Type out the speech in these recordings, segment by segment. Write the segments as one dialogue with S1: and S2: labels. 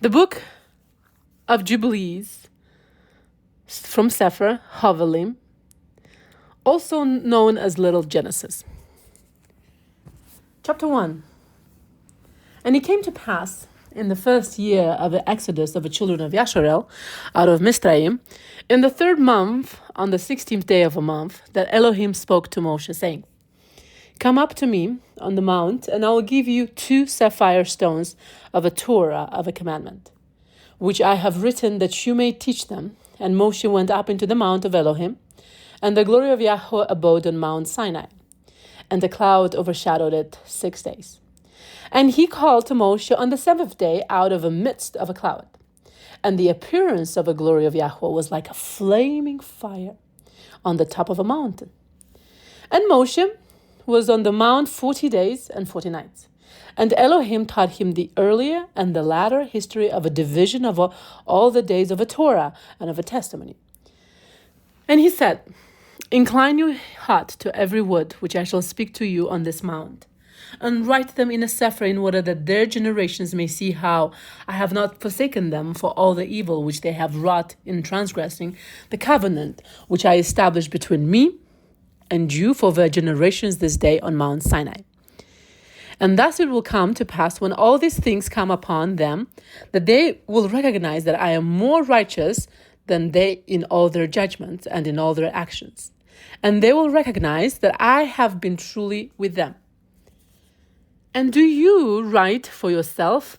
S1: The book of Jubilees from Cepher, Jubilees, also known as Little Genesis. Chapter 1. And it came to pass in the first year of the exodus of the children of Yasharel out of Mizraim, in the 3rd month, on the 16th day of a month, that Elohim spoke to Moshe, saying, Come up to me on the mount, and I will give you 2 sapphire stones of a Torah of a commandment, which I have written that you may teach them. And Moshe went up into the mount of Elohim, and the glory of Yahweh abode on Mount Sinai, and the cloud overshadowed it 6 days. And he called to Moshe on the 7th day out of the midst of a cloud. And the appearance of the glory of Yahweh was like a flaming fire on the top of a mountain. And Moshe was on the mount 40 days and 40 nights. And Elohim taught him the earlier and the latter history of a division of all the days of a Torah and of a testimony. And he said, Incline your heart to every word which I shall speak to you on this mount, and write them in a Cepher, in order that their generations may see how I have not forsaken them for all the evil which they have wrought in transgressing the covenant which I established between me and you for their generations this day on Mount Sinai. And thus it will come to pass, when all these things come upon them, that they will recognize that I am more righteous than they in all their judgments and in all their actions. And they will recognize that I have been truly with them. And do you write for yourself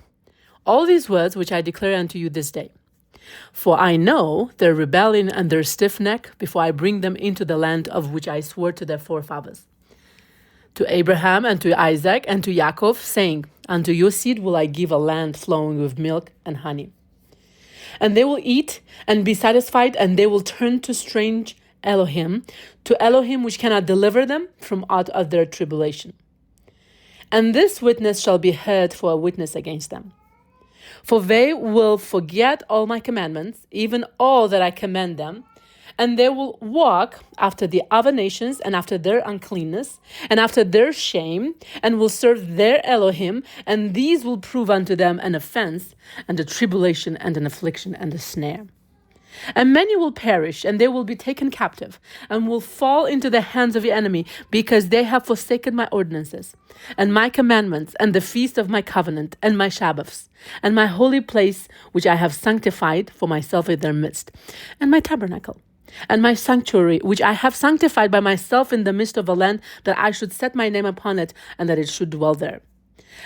S1: all these words which I declare unto you this day. For I know their rebellion and their stiff neck before I bring them into the land of which I swore to their forefathers, to Abraham and to Isaac and to Jacob, saying, Unto your seed will I give a land flowing with milk and honey. And they will eat and be satisfied, and they will turn to strange Elohim, to Elohim which cannot deliver them from out of their tribulation. And this witness shall be heard for a witness against them. For they will forget all my commandments, even all that I command them, and they will walk after the other nations and after their uncleanness and after their shame, and will serve their Elohim, and these will prove unto them an offense and a tribulation and an affliction and a snare. And many will perish, and they will be taken captive, and will fall into the hands of the enemy, because they have forsaken my ordinances, and my commandments, and the feast of my covenant, and my Sabbaths, and my holy place, which I have sanctified for myself in their midst, and my tabernacle, and my sanctuary, which I have sanctified by myself in the midst of a land, that I should set my name upon it, and that it should dwell there.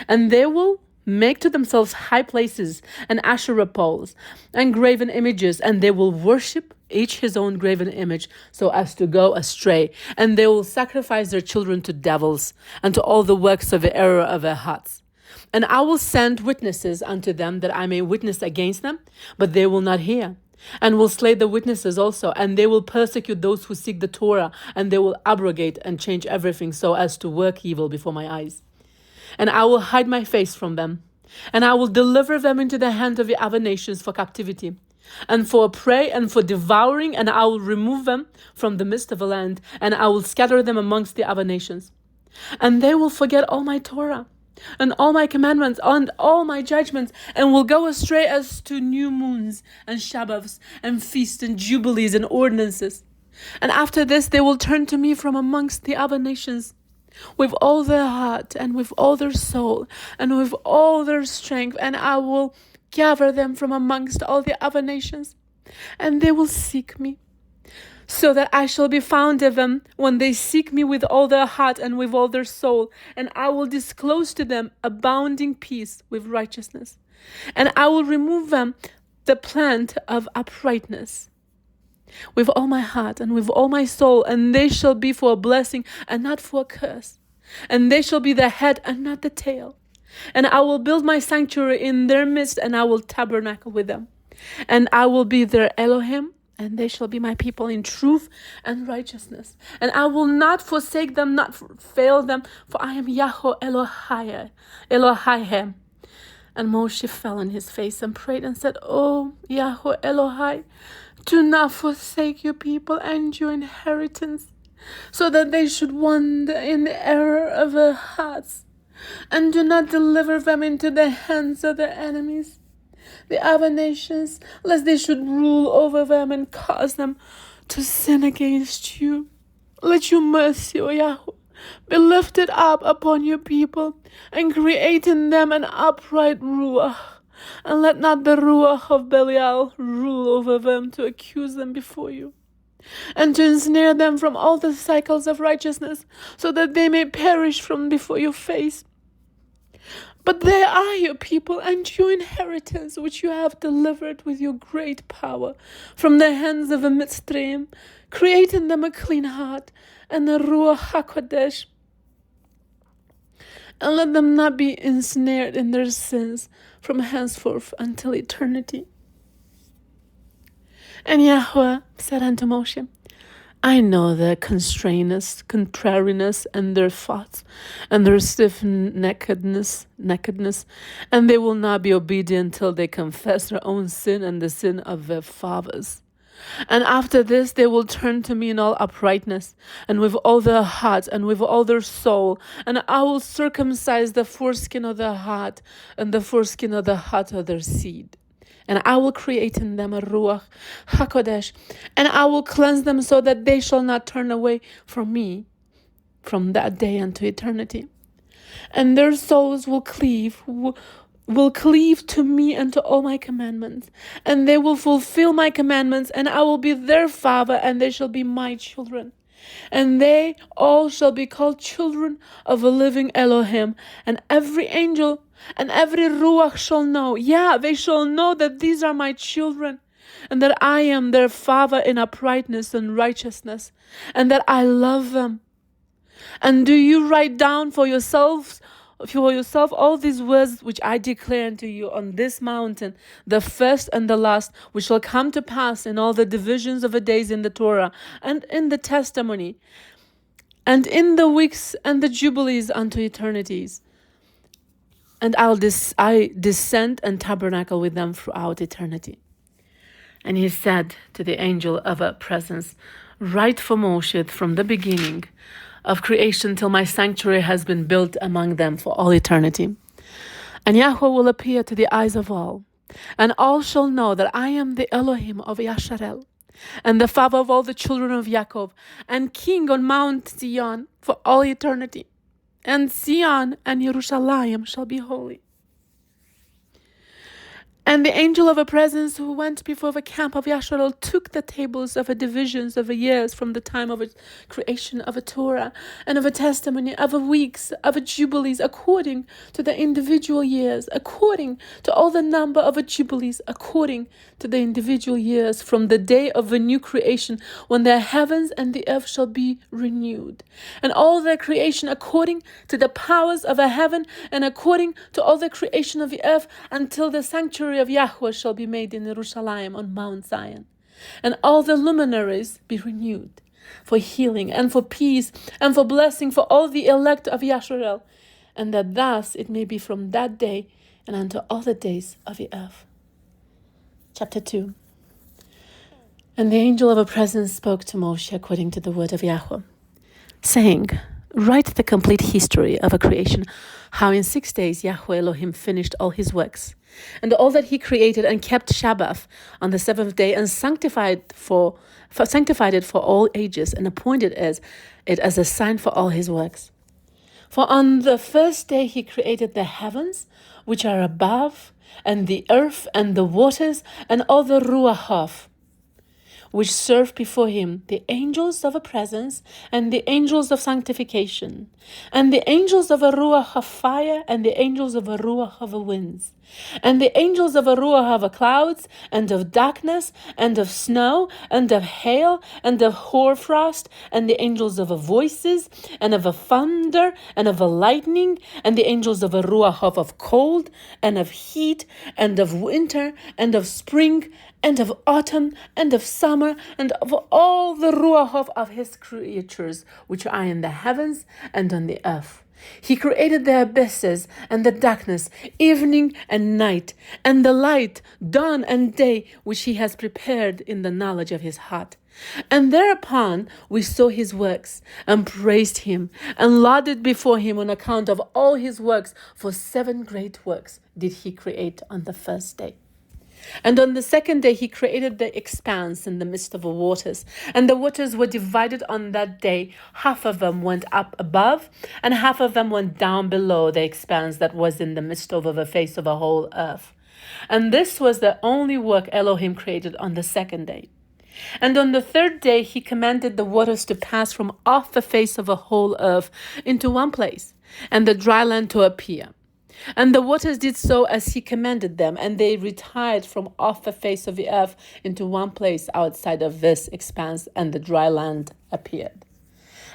S1: And they will make to themselves high places and Asherah poles and graven images, and they will worship each his own graven image, so as to go astray. And they will sacrifice their children to devils and to all the works of the error of their hearts. And I will send witnesses unto them, that I may witness against them, but they will not hear. And will slay the witnesses also, and they will persecute those who seek the Torah, and they will abrogate and change everything, so as to work evil before my eyes. And I will hide my face from them, and I will deliver them into the hand of the other nations for captivity, and for a prey, and for devouring, and I will remove them from the midst of the land, and I will scatter them amongst the other nations. And they will forget all my Torah, and all my commandments, and all my judgments, and will go astray as to new moons, and Sabbaths, and feasts, and jubilees, and ordinances. And after this they will turn to me from amongst the other nations, with all their heart, and with all their soul, and with all their strength, and I will gather them from amongst all the other nations, and they will seek me, so that I shall be found of them when they seek me with all their heart and with all their soul, and I will disclose to them abounding peace with righteousness, and I will remove them the plant of uprightness with all my heart and with all my soul, and they shall be for a blessing and not for a curse, and they shall be the head and not the tail. And I will build my sanctuary in their midst, and I will tabernacle with them, and I will be their Elohim, and they shall be my people in truth and righteousness. And I will not forsake them, not fail them, for I am Yahweh Elohim. And Moshe fell on his face and prayed and said, Oh, Yahweh Elohai, do not forsake your people and your inheritance, so that they should wander in the error of their hearts, and do not deliver them into the hands of their enemies. the other nations, lest they should rule over them and cause them to sin against you. Let your mercy, O Yahweh, be lifted up upon your people, and create in them an upright ruach. And let not the ruach of Belial rule over them to accuse them before you, and to ensnare them from all the cycles of righteousness, so that they may perish from before your face. But they are your people and your inheritance, which you have delivered with your great power from the hands of a Mitzrayim. Create in them a clean heart and a Ruach HaKodesh, and let them not be ensnared in their sins from henceforth until eternity. And Yahweh said unto Moshe, I know their contrariness, and their thoughts, and their stiff-neckedness, and they will not be obedient till they confess their own sin and the sin of their fathers. And after this they will turn to me in all uprightness, and with all their heart, and with all their soul, and I will circumcise the foreskin of their heart, and the foreskin of the heart of their seed. And I will create in them a Ruach HaKodesh, and I will cleanse them so that they shall not turn away from me from that day unto eternity. And their souls will cleave to me and to all my commandments, and they will fulfill my commandments, and I will be their father, and they shall be my children. And they all shall be called children of a living Elohim, and every angel and every Ruach shall know, they shall know that these are my children, and that I am their father in uprightness and righteousness, and that I love them. And do you write down for yourself all these words which I declare unto you on this mountain, the first and the last, which shall come to pass in all the divisions of the days in the Torah, and in the testimony, and in the weeks and the jubilees unto eternities. And I descend and tabernacle with them throughout eternity. And he said to the angel of a presence, write for Moshe from the beginning of creation till my sanctuary has been built among them for all eternity. And Yahweh will appear to the eyes of all, and all shall know that I am the Elohim of Yasharel, and the father of all the children of Yaakov, and king on Mount Zion for all eternity. And Zion and Yerushalayim shall be holy. And the angel of a presence who went before the camp of Yasharel took the tables of the divisions of the years from the time of the creation of a Torah, and of a testimony, of the weeks, of the jubilees, according to the individual years, according to all the number of the jubilees, according to the individual years, from the day of the new creation, when the heavens and the earth shall be renewed, and all their creation according to the powers of the heaven, and according to all the creation of the earth, until the sanctuary of Yahweh shall be made in Jerusalem on Mount Zion, and all the luminaries be renewed, for healing and for peace and for blessing for all the elect of Yasharel, and that thus it may be from that day and unto all the days of the earth. Chapter 2. And the angel of a presence spoke to Moshe according to the word of Yahweh, saying, write the complete history of a creation, how in 6 days Yahweh Elohim finished all his works, and all that he created, and kept Shabbath on the seventh day, and sanctified it for all ages, and appointed it as a sign for all his works. For on the first day he created the heavens, which are above, and the earth, and the waters, and all the ruach, which serve before him, the angels of a presence, and the angels of sanctification, and the angels of a ruach of fire, and the angels of a ruach of the winds, and the angels of a ruach of a clouds, and of darkness, and of snow, and of hail, and of hoarfrost, and the angels of a voices, and of a thunder, and of a lightning, and the angels of a ruach of cold, and of heat, and of winter, and of spring, and of autumn, and of summer, and of all the ruach of his creatures, which are in the heavens and on the earth. He created the abysses and the darkness, evening and night, and the light, dawn and day, which he has prepared in the knowledge of his heart. And thereupon we saw his works, and praised him, and lauded before him on account of all his works, for 7 great works did he create on the first day. And on the second day, he created the expanse in the midst of the waters. And the waters were divided on that day. Half of them went up above, and half of them went down below the expanse that was in the midst of the face of the whole earth. And this was the only work Elohim created on the second day. And on the third day, he commanded the waters to pass from off the face of the whole earth into one place, and the dry land to appear. And the waters did so as he commanded them, and they retired from off the face of the earth into one place outside of this expanse, and the dry land appeared.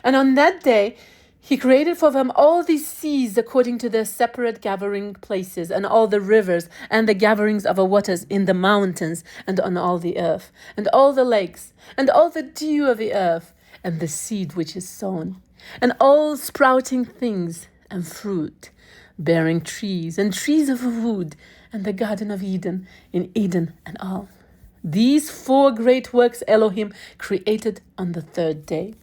S1: And on that day, he created for them all these seas according to their separate gathering places, and all the rivers, and the gatherings of the waters in the mountains, and on all the earth, and all the lakes, and all the dew of the earth, and the seed which is sown, and all sprouting things, and fruit, bearing trees, and trees of wood, and the Garden of Eden, in Eden and all. These 4 great works Elohim created on the third day.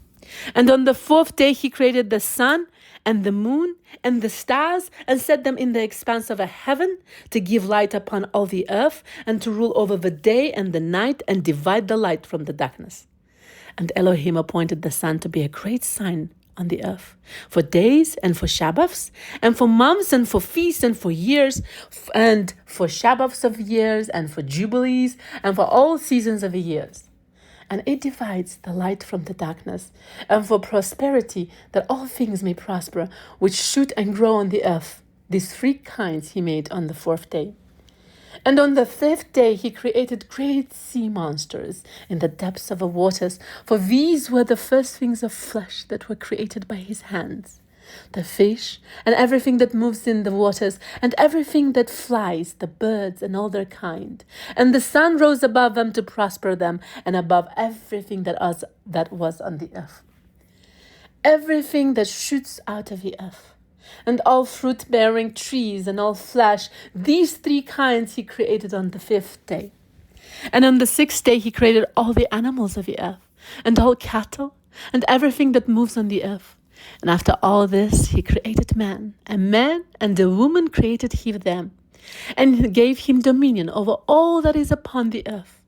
S1: And on the fourth day he created the sun and the moon and the stars, and set them in the expanse of a heaven to give light upon all the earth, and to rule over the day and the night, and divide the light from the darkness. And Elohim appointed the sun to be a great sign on the earth, for days and for Sabbaths, and for months and for feasts and for years, and for Sabbaths of years, and for Jubilees, and for all seasons of the years. And it divides the light from the darkness, and for prosperity, that all things may prosper, which shoot and grow on the earth. These 3 kinds he made on the fourth day. And on the fifth day he created great sea monsters in the depths of the waters, for these were the first things of flesh that were created by his hands. The fish, and everything that moves in the waters, and everything that flies, the birds and all their kind. And the sun rose above them to prosper them, and above everything that was on the earth. Everything that shoots out of the earth, and all fruit-bearing trees, and all flesh, these 3 kinds he created on the fifth day. And on the sixth day he created all the animals of the earth, and all cattle, and everything that moves on the earth. And after all this he created man, and the woman created he them, and he gave him dominion over all that is upon the earth,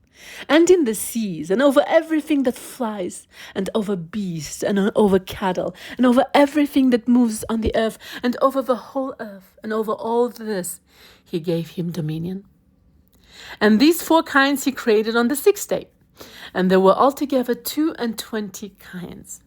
S1: and in the seas, and over everything that flies, and over beasts, and over cattle, and over everything that moves on the earth, and over the whole earth, and over all this he gave him dominion. And these 4 kinds he created on the sixth day, and there were altogether 22 kinds.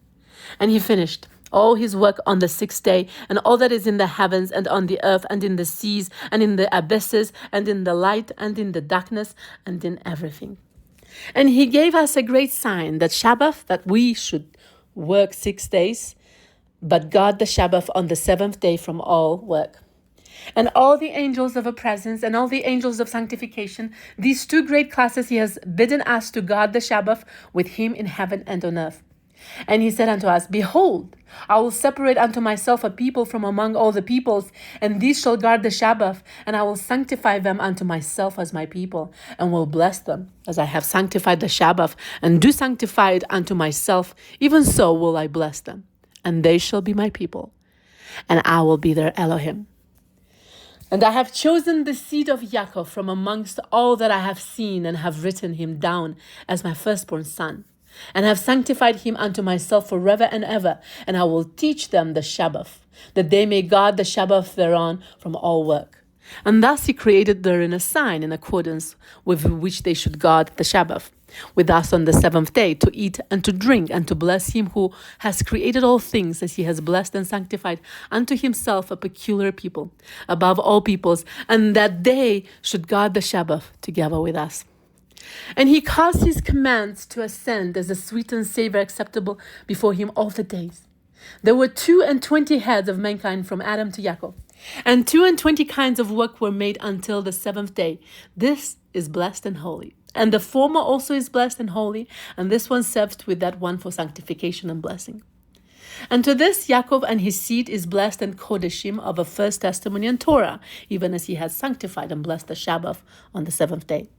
S1: And he finished all his work on the sixth day, and all that is in the heavens, and on the earth, and in the seas, and in the abysses, and in the light, and in the darkness, and in everything. And he gave us a great sign, that Sabbath, that we should work 6 days, but God the Sabbath on the 7th day from all work. And all the angels of the presence, and all the angels of sanctification, these 2 great classes he has bidden us to guard the Sabbath with him in heaven and on earth. And he said unto us, Behold, I will separate unto myself a people from among all the peoples, and these shall guard the Sabbath, and I will sanctify them unto myself as my people, and will bless them, as I have sanctified the Sabbath, and do sanctify it unto myself, even so will I bless them, and they shall be my people, and I will be their Elohim. And I have chosen the seed of Yaakov from amongst all that I have seen, and have written him down as my firstborn son, and have sanctified him unto myself forever and ever, and I will teach them the Sabbath, that they may guard the Sabbath thereon from all work. And thus he created therein a sign in accordance with which they should guard the Sabbath, with us on the 7th day, to eat and to drink, and to bless him who has created all things, as he has blessed and sanctified unto himself a peculiar people, above all peoples, and that they should guard the Sabbath together with us. And he caused his commands to ascend as a sweet and savor acceptable before him all the days. There were 22 heads of mankind from Adam to Yaakov, and 22 kinds of work were made until the 7th day. This is blessed and holy. And the former also is blessed and holy, and this one served with that one for sanctification and blessing. And to this Yaakov and his seed is blessed and Kodeshim of a first testimony and Torah, even as he has sanctified and blessed the Sabbath on the 7th day.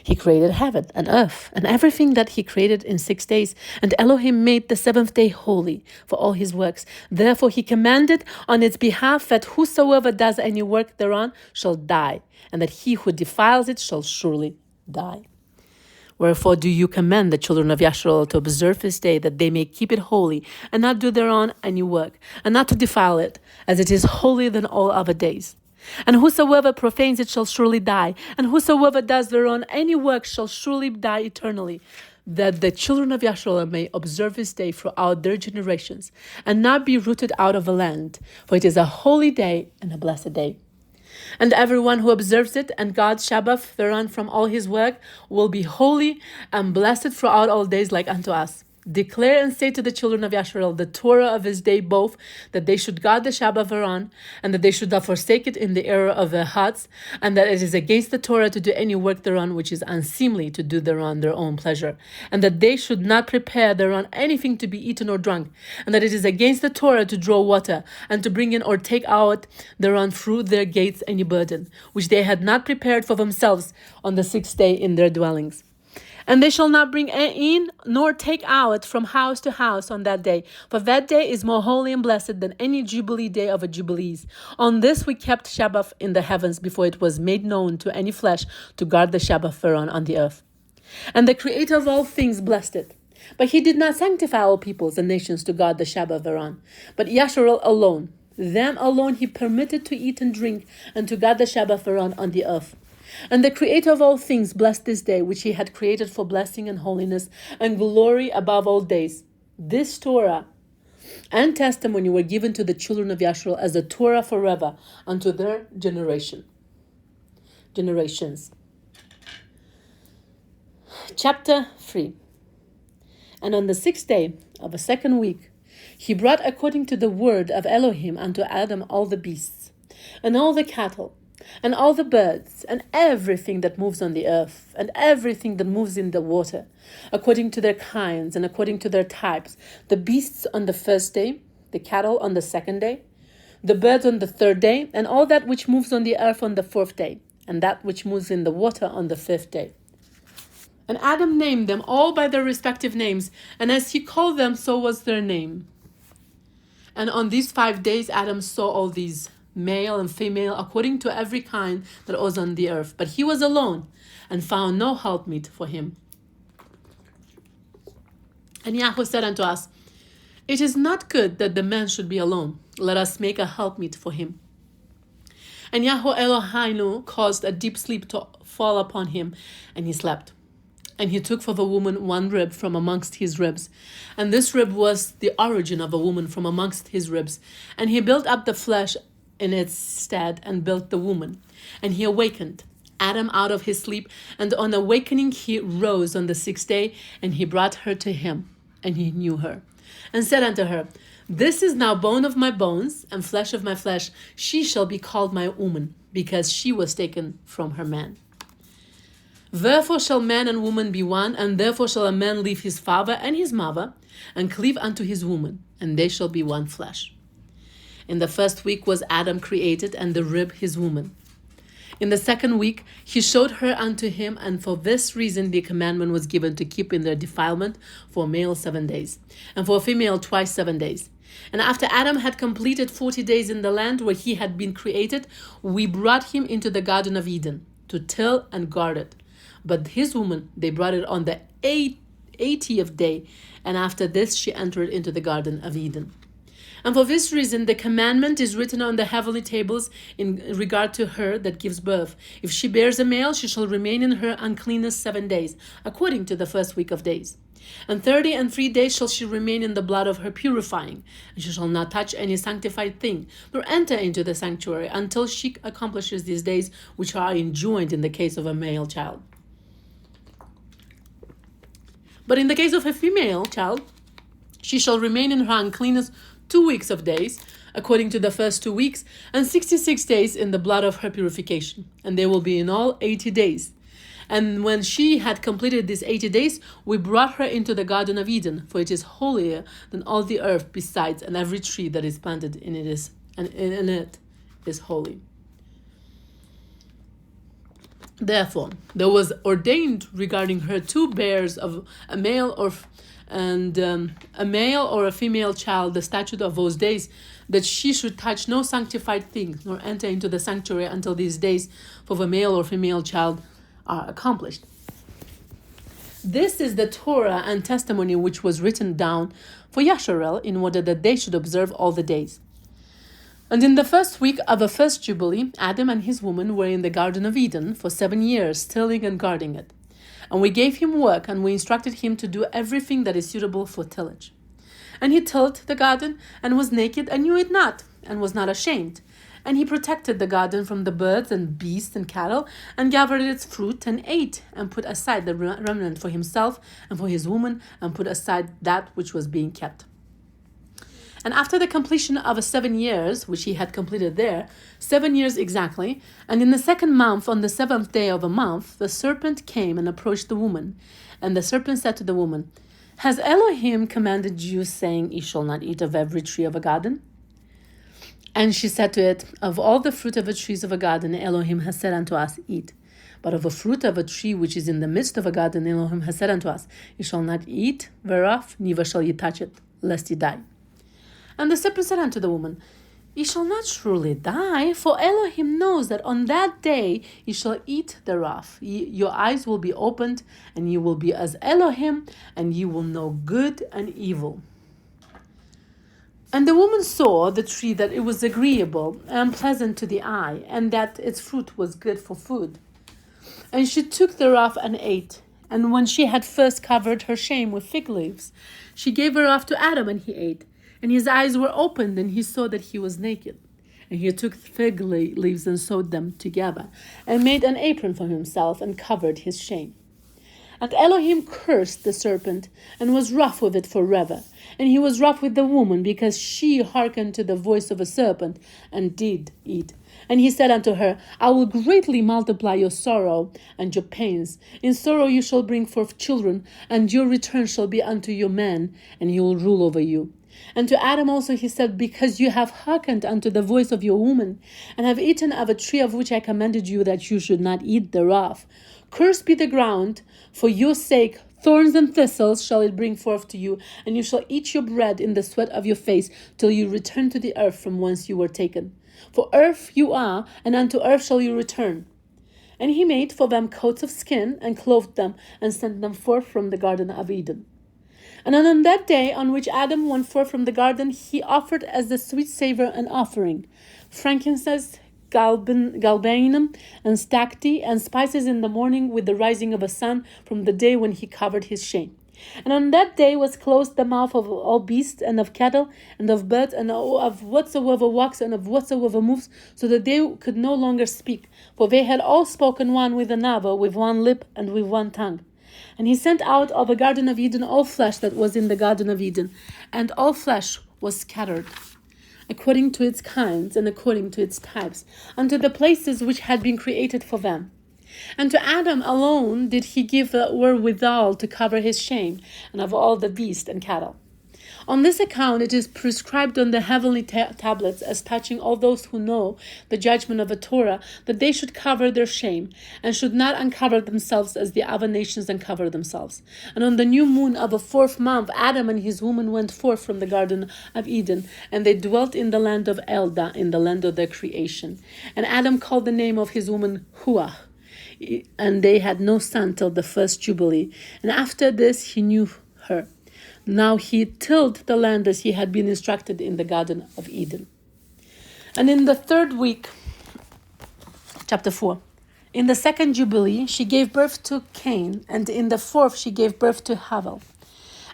S1: He created heaven and earth and everything that he created in 6 days. And Elohim made the seventh day holy for all his works. Therefore he commanded on its behalf that whosoever does any work thereon shall die, and that he who defiles it shall surely die. Wherefore do you command the children of Yasharel to observe this day, that they may keep it holy, and not do thereon any work, and not to defile it, as it is holier than all other days. And whosoever profanes it shall surely die, and whosoever does thereon any work shall surely die eternally, that the children of Yasharel may observe this day throughout their generations, and not be rooted out of the land, for it is a holy day and a blessed day. And everyone who observes it and God's Shabbat thereon from all his work will be holy and blessed throughout all days like unto us. Declare and say to the children of Yasharel the Torah of this day both, that they should guard the Shabbat thereon, and that they should not forsake it in the error of their hearts, and that it is against the Torah to do any work thereon which is unseemly to do thereon their own pleasure, and that they should not prepare thereon anything to be eaten or drunk, and that it is against the Torah to draw water, and to bring in or take out thereon through their gates any burden, which they had not prepared for themselves on the 6th day in their dwellings. And they shall not bring in nor take out from house to house on that day, for that day is more holy and blessed than any Jubilee day of a Jubilees. On this we kept Shabbat in the heavens before it was made known to any flesh to guard the Shabbat thereon on the earth. And the Creator of all things blessed it. But he did not sanctify all peoples and nations to guard the Shabbat thereon, but Yasharel alone. Them alone he permitted to eat and drink, and to guard the Shabbat thereon on the earth. And the Creator of all things blessed this day, which he had created for blessing and holiness and glory above all days. This Torah and testimony were given to the children of Yasharel as a Torah forever unto their generations. Chapter 3. And on the 6th day of the 2nd week, he brought according to the word of Elohim unto Adam all the beasts, and all the cattle, and all the birds, and everything that moves on the earth, and everything that moves in the water, according to their kinds, and according to their types, the beasts on the 1st day, the cattle on the 2nd day, the birds on the 3rd day, and all that which moves on the earth on the 4th day, and that which moves in the water on the 5th day. And Adam named them all by their respective names, and as he called them, so was their name. And on these 5 days Adam saw all these, male and female, according to every kind that was on the earth. But he was alone, and found no helpmeet for him. And Yahweh said unto us, It is not good that the man should be alone. Let us make a helpmeet for him. And Yahweh Eloheinu caused a deep sleep to fall upon him, and he slept. And he took for the woman one rib from amongst his ribs, and this rib was the origin of a woman from amongst his ribs. And he built up the flesh in its stead, and built the woman. And he awakened Adam out of his sleep, and on awakening he rose on the 6th day, and he brought her to him, and he knew her, and said unto her, This is now bone of my bones, and flesh of my flesh. She shall be called my woman, because she was taken from her man. Therefore shall man and woman be one, and therefore shall a man leave his father and his mother, and cleave unto his woman, and they shall be one flesh. In the 1st week was Adam created, and the rib his woman. In the 2nd week he showed her unto him, and for this reason the commandment was given to keep in their defilement for male 7 days, and for female twice 7 days. And after Adam had completed 40 days in the land where he had been created, we brought him into the Garden of Eden to till and guard it. But his woman they brought it on the 80th day, and after this she entered into the Garden of Eden. And for this reason the commandment is written on the heavenly tables in regard to her that gives birth. If she bears a male, she shall remain in her uncleanness 7 days, according to the 1st week of days. And 33 days shall she remain in the blood of her purifying, and she shall not touch any sanctified thing, nor enter into the sanctuary, until she accomplishes these days which are enjoined in the case of a male child. But in the case of a female child, she shall remain in her uncleanness 2 weeks of days, according to the first 2 weeks, and 66 days in the blood of her purification. And they will be in all 80 days. And when she had completed these 80 days, we brought her into the Garden of Eden, for it is holier than all the earth besides, and every tree that is planted in it is holy. Therefore, there was ordained regarding her 2 bears of a male or a male or a female child, the statute of those days, that she should touch no sanctified thing, nor enter into the sanctuary until these days for the male or female child are accomplished. This is the Torah and testimony which was written down for Yasharel in order that they should observe all the days. And in the first week of the first Jubilee, Adam and his woman were in the Garden of Eden for 7 years, tilling and guarding it. And we gave him work, and we instructed him to do everything that is suitable for tillage. And he tilled the garden, and was naked, and knew it not, and was not ashamed. And he protected the garden from the birds and beasts and cattle, and gathered its fruit, and ate, and put aside the remnant for himself and for his woman, and put aside that which was being kept. And after the completion of 7 years, which he had completed there, 7 years exactly, and in the 2nd month, on the 7th day of a month, the serpent came and approached the woman. And the serpent said to the woman, Has Elohim commanded you, saying, You shall not eat of every tree of a garden? And she said to it, Of all the fruit of the trees of a garden, Elohim has said unto us, Eat. But of a fruit of a tree which is in the midst of a garden, Elohim has said unto us, You shall not eat thereof, neither shall ye touch it, lest ye die. And the serpent said unto the woman, Ye shall not surely die, for Elohim knows that on that day ye shall eat thereof. Your eyes will be opened, and ye will be as Elohim, and ye will know good and evil. And the woman saw the tree, that it was agreeable and pleasant to the eye, and that its fruit was good for food. And she took thereof and ate. And when she had first covered her shame with fig leaves, she gave thereof to Adam, and he ate. And his eyes were opened, and he saw that he was naked. And he took fig leaves and sewed them together, and made an apron for himself, and covered his shame. And Elohim cursed the serpent, and was wroth with it forever. And he was wroth with the woman, because she hearkened to the voice of a serpent, and did eat. And he said unto her, I will greatly multiply your sorrow and your pains. In sorrow you shall bring forth children, and your return shall be unto your man, and he will rule over you. And to Adam also he said, Because you have hearkened unto the voice of your woman, and have eaten of a tree of which I commanded you that you should not eat thereof. Cursed be the ground, for your sake thorns and thistles shall it bring forth to you, and you shall eat your bread in the sweat of your face, till you return to the earth from whence you were taken. For earth you are, and unto earth shall you return. And he made for them coats of skin, and clothed them, and sent them forth from the Garden of Eden. And on that day on which Adam went forth from the garden, he offered as the sweet savor an offering, frankincense, galbanum, and stacte, and spices in the morning with the rising of the sun from the day when he covered his shame. And on that day was closed the mouth of all beasts, and of cattle, and of birds, and of whatsoever walks, and of whatsoever moves, so that they could no longer speak. For they had all spoken one with another, with one lip, and with one tongue. And he sent out of the Garden of Eden all flesh that was in the Garden of Eden, and all flesh was scattered, according to its kinds, and according to its types, unto the places which had been created for them. And to Adam alone did he give wherewithal to cover his shame, and of all the beasts and cattle. On this account it is prescribed on the heavenly tablets, as touching all those who know the judgment of the Torah, that they should cover their shame, and should not uncover themselves as the other nations uncover themselves. And on the new moon of the 4th month, Adam and his woman went forth from the Garden of Eden, and they dwelt in the land of Elda, in the land of their creation. And Adam called the name of his woman Huah. And they had no son till the first Jubilee. And after this he knew her. Now he tilled the land as he had been instructed in the Garden of Eden. And in the 3rd week, chapter 4, in the 2nd Jubilee, she gave birth to Cain, and in the 4th she gave birth to Havel.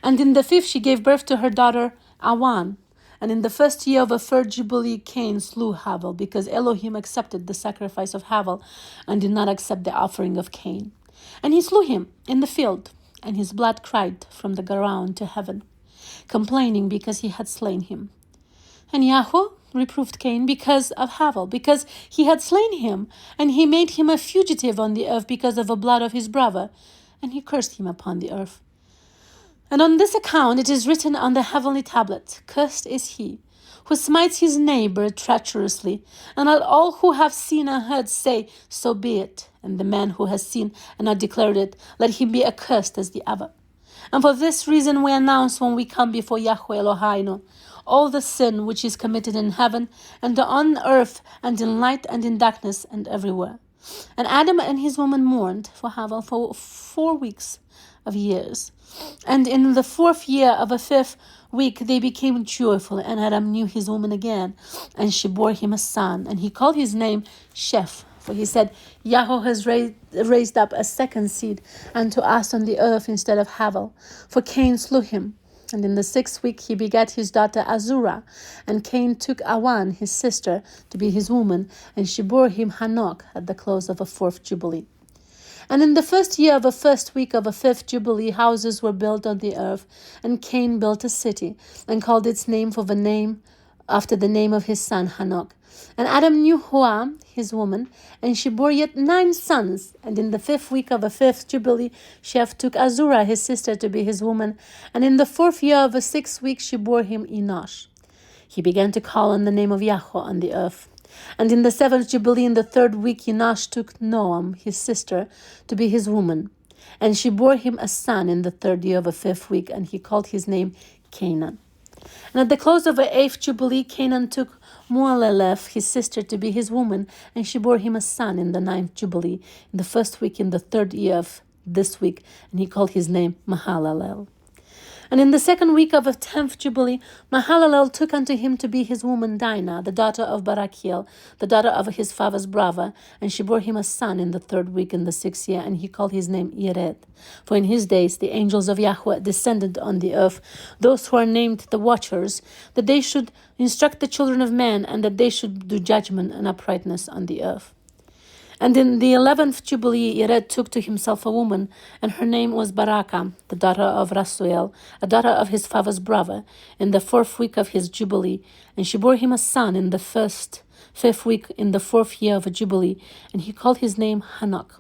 S1: And in the 5th she gave birth to her daughter Awan. And in the 1st year of the 3rd Jubilee, Cain slew Havel, because Elohim accepted the sacrifice of Havel, and did not accept the offering of Cain. And he slew him in the field, and his blood cried from the ground to heaven, complaining because he had slain him. And Yahweh reproved Cain because of Havel, because he had slain him, and he made him a fugitive on the earth because of the blood of his brother, and he cursed him upon the earth. And on this account it is written on the heavenly tablet, Cursed is he who smites his neighbor treacherously. And let all who have seen and heard say, so be it. And the man who has seen and not declared it, let him be accursed as the other. And for this reason we announce when we come before Yahweh Eloheinu all the sin which is committed in heaven and on earth and in light and in darkness and everywhere. And Adam and his woman mourned for Havel for 4 weeks of years. And in the 4th year of the 5th week they became joyful, and Adam knew his woman again, and she bore him a son, and he called his name Cepher. For he said, Yahweh has raised up a second seed unto us on the earth instead of Havel, for Cain slew him. And in the 6th week he begat his daughter Azurah, and Cain took Awan his sister to be his woman, and she bore him Hanok at the close of a 4th Jubilee. And in the 1st year of the 1st week of the 5th Jubilee, houses were built on the earth, and Cain built a city, and called its name after the name of his son Hanok. And Adam knew Hua, his woman, and she bore yet 9 sons. And in the 5th week of the 5th Jubilee, Cepher took Azurah his sister to be his woman, and in the 4th year of the 6th week she bore him Enosh. He began to call on the name of Yahweh on the earth. And in the 7th Jubilee, in the 3rd week, Enosh took Noam, his sister, to be his woman. And she bore him a son in the 3rd year of the 5th week, and he called his name Canaan. And at the close of the 8th Jubilee, Canaan took Mualelef, his sister, to be his woman, and she bore him a son in the 9th Jubilee, in the 1st week, in the 3rd year of this week, and he called his name Mahalalel. And in the 2nd week of the 10th Jubilee, Mahalalel took unto him to be his woman Dinah, the daughter of Barachiel, the daughter of his father's brother, and she bore him a son in the 3rd week in the 6th year, and he called his name Yered. For in his days the angels of Yahweh descended on the earth, those who are named the watchers, that they should instruct the children of men, and that they should do judgment and uprightness on the earth. And in the 11th Jubilee, Yered took to himself a woman, and her name was Baraka, the daughter of Rasuel, a daughter of his father's brother, in the 4th week of his Jubilee. And she bore him a son in the 5th week in the 4th year of a Jubilee, and he called his name Hanok.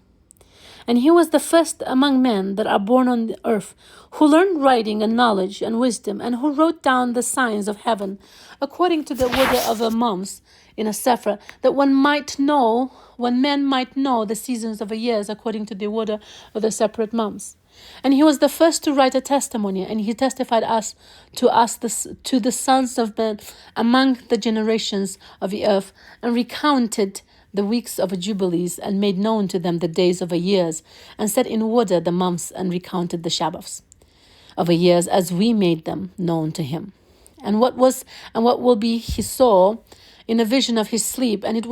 S1: And he was the first among men that are born on the earth, who learned writing and knowledge and wisdom, and who wrote down the signs of heaven, according to the order of the months in a Cepher, that when men might know the seasons of the years according to the order of the separate months. And he was the first to write a testimony, and he testified to the sons of men among the generations of the earth, and recounted the weeks of the Jubilees, and made known to them the days of the years, and set in order the months, and recounted the Sabbaths of the years as we made them known to him. And what will be he saw in a vision of his sleep, and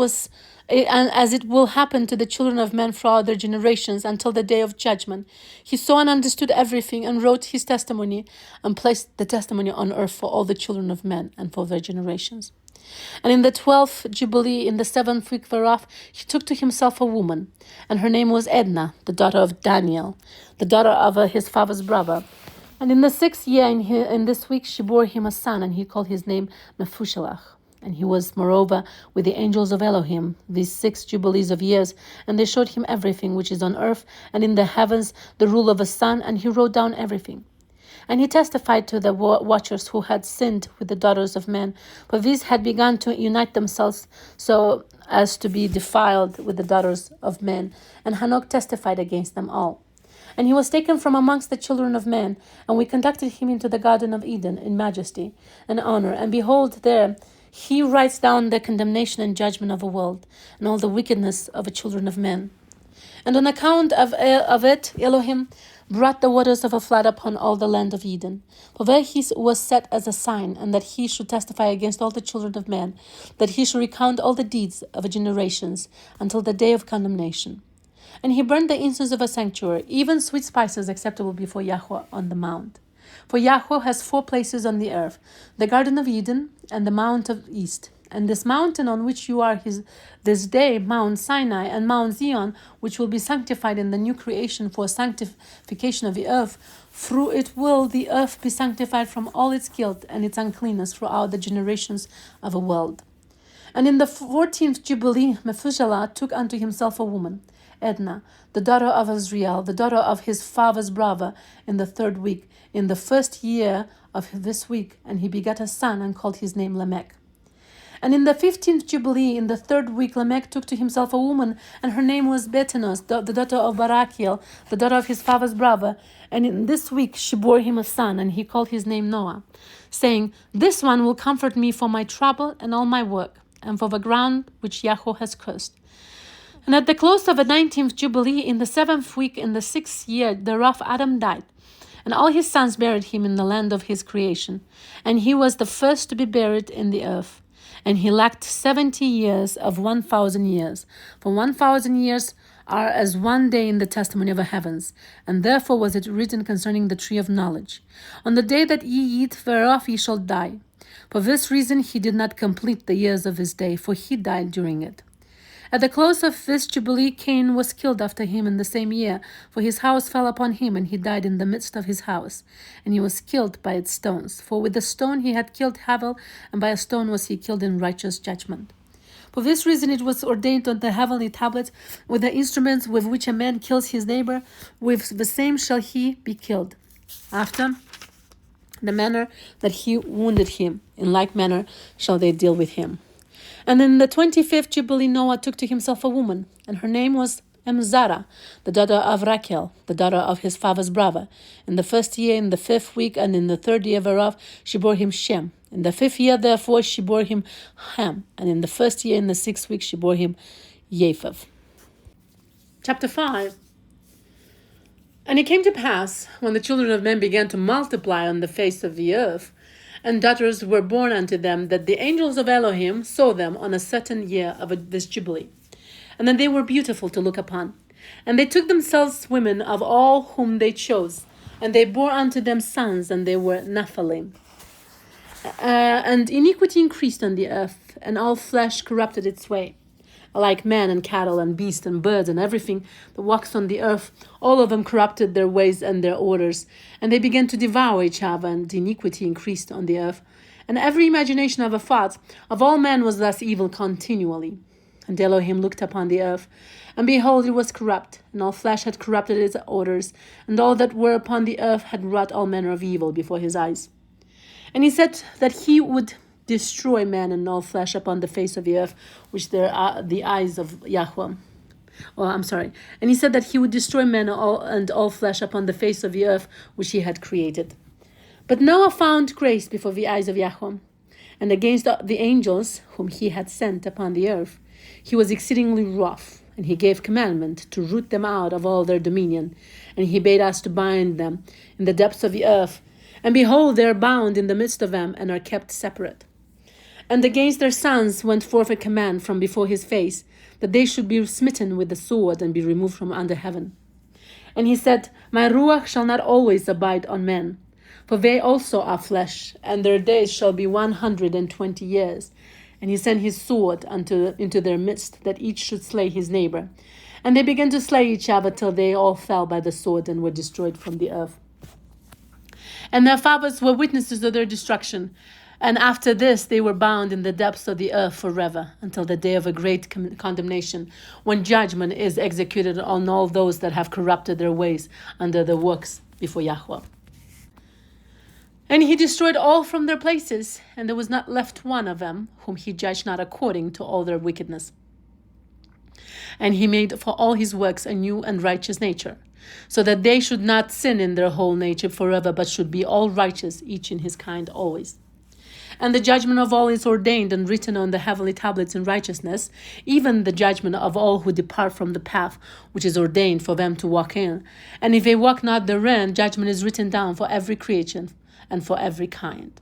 S1: as it will happen to the children of men throughout their generations until the day of judgment. He saw and understood everything, and wrote his testimony, and placed the testimony on earth for all the children of men and for their generations. And in the 12th Jubilee, in the 7th week thereof, he took to himself a woman, and her name was Edna, the daughter of Daniel, the daughter of his father's brother. And in the 6th year, in this week, she bore him a son, and he called his name Mephuselah. And he was, moreover, with the angels of Elohim, these 6 Jubilees of years, and they showed him everything which is on earth and in the heavens, the rule of the sun, and he wrote down everything. And he testified to the watchers who had sinned with the daughters of men, for these had begun to unite themselves so as to be defiled with the daughters of men. And Hanok testified against them all. And he was taken from amongst the children of men, and we conducted him into the Garden of Eden in majesty and honor. And behold, there he writes down the condemnation and judgment of the world, and all the wickedness of the children of men. And on account of it, Elohim brought the waters of a flood upon all the land of Eden. For there he was set as a sign, and that he should testify against all the children of men, that he should recount all the deeds of the generations until the day of condemnation. And he burned the incense of a sanctuary, even sweet spices acceptable before Yahweh on the mount. For Yahweh has 4 places on the earth, the Garden of Eden and the Mount of East. And this mountain on which you are this day, Mount Sinai, and Mount Zion, which will be sanctified in the new creation for sanctification of the earth, through it will the earth be sanctified from all its guilt and its uncleanness throughout the generations of the world. And in the 14th Jubilee, Methuselah took unto himself a woman, Edna, the daughter of Azriel, the daughter of his father's brother, in the 3rd week, in the 1st year of this week, and he begat a son, and called his name Lamech. And in the 15th Jubilee, in the 3rd week, Lamech took to himself a woman, and her name was Bethnos, the daughter of Barachiel, the daughter of his father's brother. And in this week she bore him a son, and he called his name Noah, saying, "This one will comfort me for my trouble and all my work, and for the ground which Yahweh has cursed." And at the close of the 19th Jubilee, in the 7th week, in the 6th year thereof, Adam died. And all his sons buried him in the land of his creation. And he was the first to be buried in the earth. And he lacked 70 years of 1,000 years. For 1,000 years are as one day in the testimony of the heavens. And therefore was it written concerning the tree of knowledge, "On the day that ye eat thereof ye shall die." For this reason he did not complete the years of his day, for he died during it. At the close of this Jubilee, Cain was killed after him in the same year, for his house fell upon him, and he died in the midst of his house. And he was killed by its stones. For with a stone he had killed Havel, and by a stone was he killed in righteous judgment. For this reason it was ordained on the heavenly tablets, with the instruments with which a man kills his neighbor, with the same shall he be killed. After the manner that he wounded him, in like manner shall they deal with him. And in the 25th Jubilee Noah took to himself a woman, and her name was Zara, the daughter of Rachel, the daughter of his father's brother. In the 1st year, in the 5th week, and in the 3rd year thereof, she bore him Shem. In the 5th year, therefore, she bore him Ham. And in the 1st year, in the 6th week, she bore him Japheth. Chapter 5. And it came to pass, when the children of men began to multiply on the face of the earth, and daughters were born unto them, that the angels of Elohim saw them on a certain year of this Jubilee. And then they were beautiful to look upon. And they took themselves women of all whom they chose, and they bore unto them sons, and they were Nephilim. And iniquity increased on the earth, and all flesh corrupted its way. Like man and cattle and beast and birds and everything that walks on the earth, all of them corrupted their ways and their orders, and they began to devour each other, and iniquity increased on the earth. And every imagination of a thought of all men was thus evil continually. And Elohim looked upon the earth, and behold, it was corrupt, and all flesh had corrupted its orders, and all that were upon the earth had wrought all manner of evil before his eyes. And he said that he would destroy man and all flesh upon the face of the earth, which there are the eyes of Yahweh. And he said that he would destroy man and all flesh upon the face of the earth, which he had created. But Noah found grace before the eyes of Yahweh, and against the angels whom he had sent upon the earth, he was exceedingly wroth, and he gave commandment to root them out of all their dominion, and he bade us to bind them in the depths of the earth, and behold, they are bound in the midst of them, and are kept separate. And against their sons went forth a command from before his face, that they should be smitten with the sword and be removed from under heaven. And he said, My ruach shall not always abide on men, for they also are flesh, and their days shall be 120 years. And he sent his sword into their midst, that each should slay his neighbor. And they began to slay each other till they all fell by the sword and were destroyed from the earth. And their fathers were witnesses of their destruction. And after this they were bound in the depths of the earth forever, until the day of a great condemnation, when judgment is executed on all those that have corrupted their ways under the works before Yahweh. And he destroyed all from their places, and there was not left one of them whom he judged not according to all their wickedness. And he made for all his works a new and righteous nature, so that they should not sin in their whole nature forever, but should be all righteous, each in his kind always. And the judgment of all is ordained and written on the heavenly tablets in righteousness, even the judgment of all who depart from the path which is ordained for them to walk in. And if they walk not therein, judgment is written down for every creation and for every kind.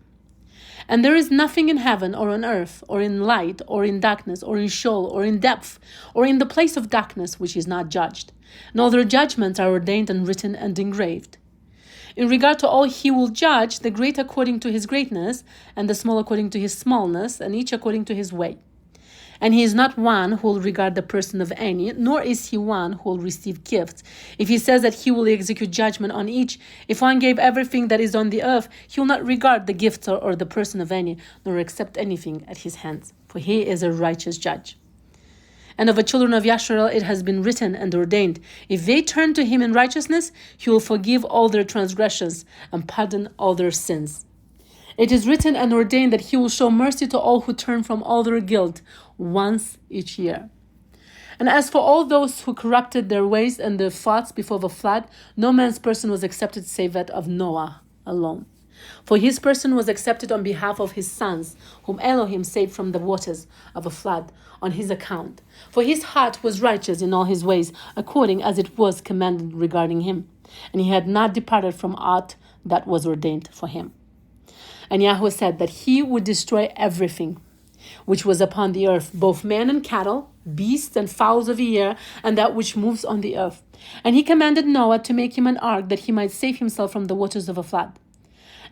S1: And there is nothing in heaven or on earth, or in light, or in darkness, or in Sheol, or in depth, or in the place of darkness which is not judged. And all their judgments are ordained and written and engraved. In regard to all he will judge, the great according to his greatness, and the small according to his smallness, and each according to his way. And he is not one who will regard the person of any, nor is he one who will receive gifts. If he says that he will execute judgment on each, if one gave everything that is on the earth, he will not regard the gifts or the person of any, nor accept anything at his hands, for he is a righteous judge. And of the children of Yasharel it has been written and ordained, if they turn to him in righteousness, he will forgive all their transgressions and pardon all their sins. It is written and ordained that he will show mercy to all who turn from all their guilt once each year. And as for all those who corrupted their ways and their thoughts before the flood, no man's person was accepted save that of Noah alone. For his person was accepted on behalf of his sons, whom Elohim saved from the waters of a flood on his account. For his heart was righteous in all his ways, according as it was commanded regarding him. And he had not departed from aught that was ordained for him. And Yahweh said that he would destroy everything which was upon the earth, both man and cattle, beasts and fowls of the air, and that which moves on the earth. And he commanded Noah to make him an ark, that he might save himself from the waters of a flood.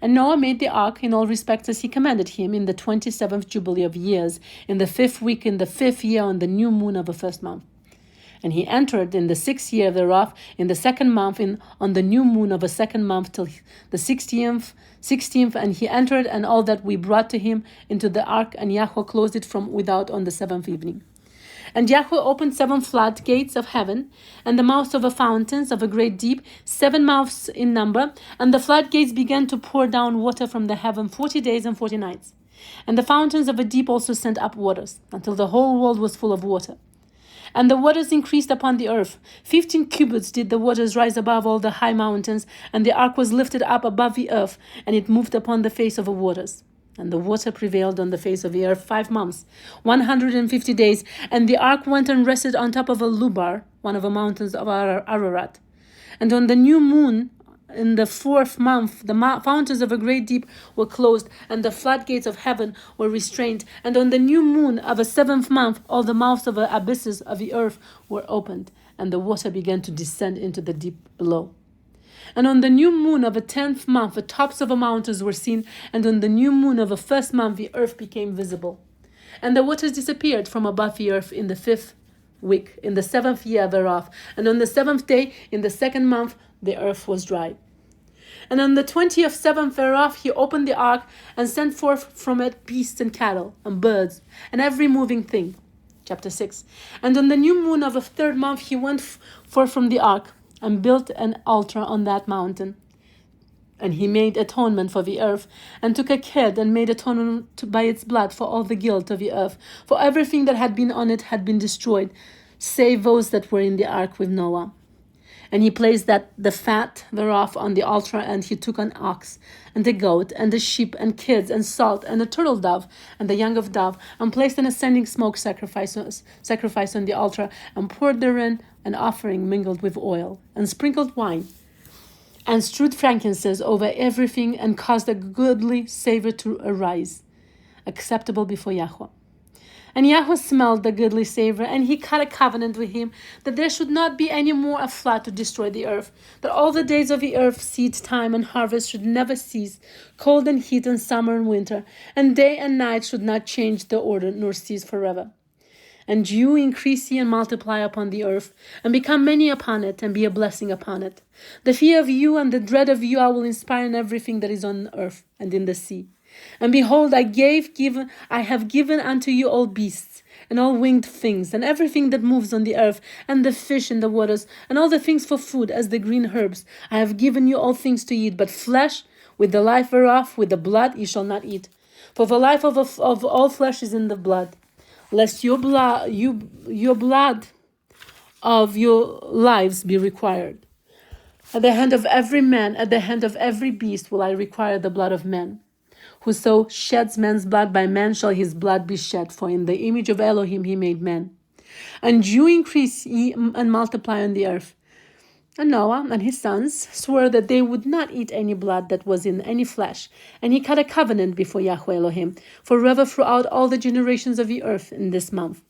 S1: And Noah made the ark in all respects as he commanded him in the 27th Jubilee of years, in the 5th week, in the 5th year, on the new moon of the first month. And he entered in the 6th year thereof, in the 2nd month, on the new moon of the 2nd month, till the 16th, and he entered, and all that we brought to him into the ark, and Yahweh closed it from without on the 7th evening. And Yahweh opened 7 floodgates of heaven, and the mouths of the fountains of a great deep, 7 mouths in number, and the floodgates began to pour down water from the heaven 40 days and 40 nights. And the fountains of the deep also sent up waters, until the whole world was full of water. And the waters increased upon the earth. 15 cubits did the waters rise above all the high mountains, and the ark was lifted up above the earth, and it moved upon the face of the waters. And the water prevailed on the face of the earth 5 months, 150 days, and the ark went and rested on top of a Lubar, one of the mountains of Ararat. And on the new moon, in the 4th month, the fountains of a great deep were closed, and the floodgates of heaven were restrained. And on the new moon of the 7th month, all the mouths of the abysses of the earth were opened, and the water began to descend into the deep below. And on the new moon of the 10th month, the tops of the mountains were seen, and on the new moon of the 1st month, the earth became visible. And the waters disappeared from above the earth in the 5th week, in the 7th year thereof. And on the 7th day, in the 2nd month, the earth was dry. And on the 27th thereof, he opened the ark and sent forth from it beasts and cattle and birds and every moving thing. Chapter 6. And on the new moon of the 3rd month, he went forth from the ark and built an altar on that mountain. And he made atonement for the earth, and took a kid and made atonement by its blood for all the guilt of the earth. For everything that had been on it had been destroyed, save those that were in the ark with Noah. And he placed the fat thereof on the altar, and he took an ox, and a goat, and a sheep, and kids, and salt, and a turtle dove, and the young of dove, and placed an ascending smoke sacrifice on the altar, and poured therein an offering mingled with oil, and sprinkled wine, and strewed frankincense over everything, and caused a goodly savor to arise, acceptable before Yahweh. And Yahweh smelled the goodly savor, and he cut a covenant with him, that there should not be any more a flood to destroy the earth, that all the days of the earth, seed time and harvest, should never cease, cold and heat and summer and winter, and day and night should not change the order, nor cease forever. And you increase ye and multiply upon the earth, and become many upon it, and be a blessing upon it. The fear of you and the dread of you I will inspire in everything that is on earth and in the sea. And behold, I have given unto you all beasts, and all winged things, and everything that moves on the earth, and the fish in the waters, and all the things for food, as the green herbs. I have given you all things to eat, but flesh, with the life thereof, with the blood, ye shall not eat. For the life of all flesh is in the blood, lest your blood of your lives be required. At the hand of every man, at the hand of every beast will I require the blood of men. Whoso sheds man's blood, by man shall his blood be shed, for in the image of Elohim he made man. And you increase ye and multiply on the earth. And Noah and his sons swore that they would not eat any blood that was in any flesh. And he cut a covenant before Yahweh Elohim, forever throughout all the generations of the earth in this month.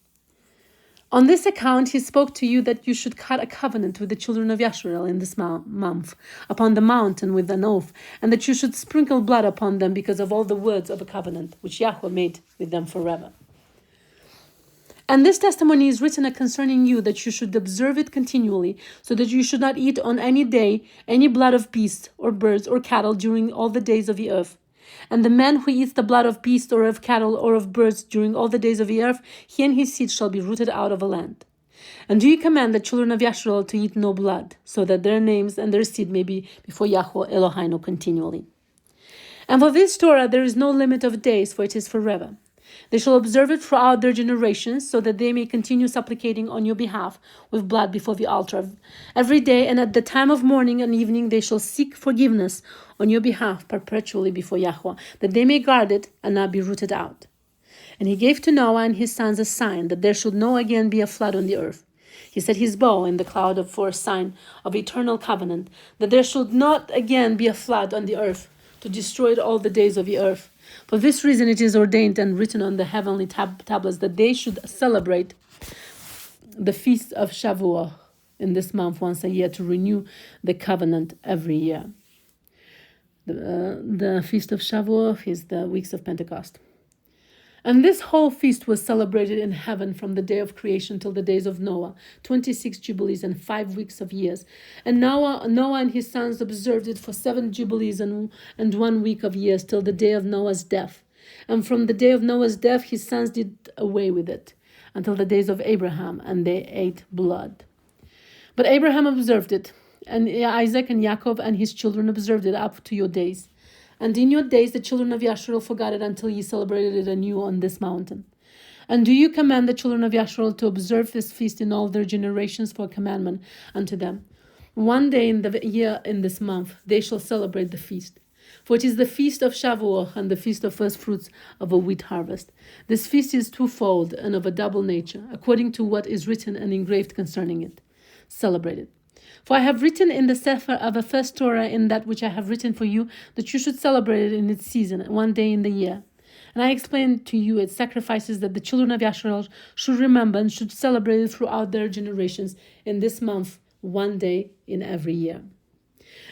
S1: On this account he spoke to you that you should cut a covenant with the children of Yasharel in this month, upon the mountain with an oath, and that you should sprinkle blood upon them because of all the words of a covenant, which Yahweh made with them forever. And this testimony is written concerning you, that you should observe it continually, so that you should not eat on any day any blood of beasts or birds or cattle during all the days of the earth. And the man who eats the blood of beast or of cattle or of birds during all the days of the earth, he and his seed shall be rooted out of the land. And do you command the children of Yasharel to eat no blood, so that their names and their seed may be before Yahweh Eloheinu continually. And for this Torah there is no limit of days, for it is forever. They shall observe it throughout their generations, so that they may continue supplicating on your behalf with blood before the altar every day, and at the time of morning and evening they shall seek forgiveness on your behalf perpetually before Yahweh, that they may guard it and not be rooted out. And he gave to Noah and his sons a sign, that there should no again be a flood on the earth. He set his bow in the cloud for a sign of eternal covenant, that there should not again be a flood on the earth, to destroy all the days of the earth. For this reason it is ordained and written on the heavenly tablets that they should celebrate the feast of Shavuot in this month once a year, to renew the covenant every year. The feast of Shavuot is the weeks of Pentecost. And this whole feast was celebrated in heaven from the day of creation till the days of Noah, 26 Jubilees and 5 weeks of years. And Noah and his sons observed it for 7 Jubilees and 1 week of years till the day of Noah's death. And from the day of Noah's death his sons did away with it until the days of Abraham, and they ate blood. But Abraham observed it, and Isaac and Jacob and his children observed it up to your days. And in your days the children of Yasharel forgot it until ye celebrated it anew on this mountain. And do you command the children of Yasharel to observe this feast in all their generations for a commandment unto them? 1 day in the year in this month they shall celebrate the feast. For it is the feast of Shavuot and the feast of first fruits of a wheat harvest. This feast is twofold and of a double nature, according to what is written and engraved concerning it. Celebrate it. For I have written in the Cepher of the first Torah, in that which I have written for you, that you should celebrate it in its season, 1 day in the year. And I explained to you its sacrifices, that the children of Yasharel should remember and should celebrate it throughout their generations in this month, 1 day in every year.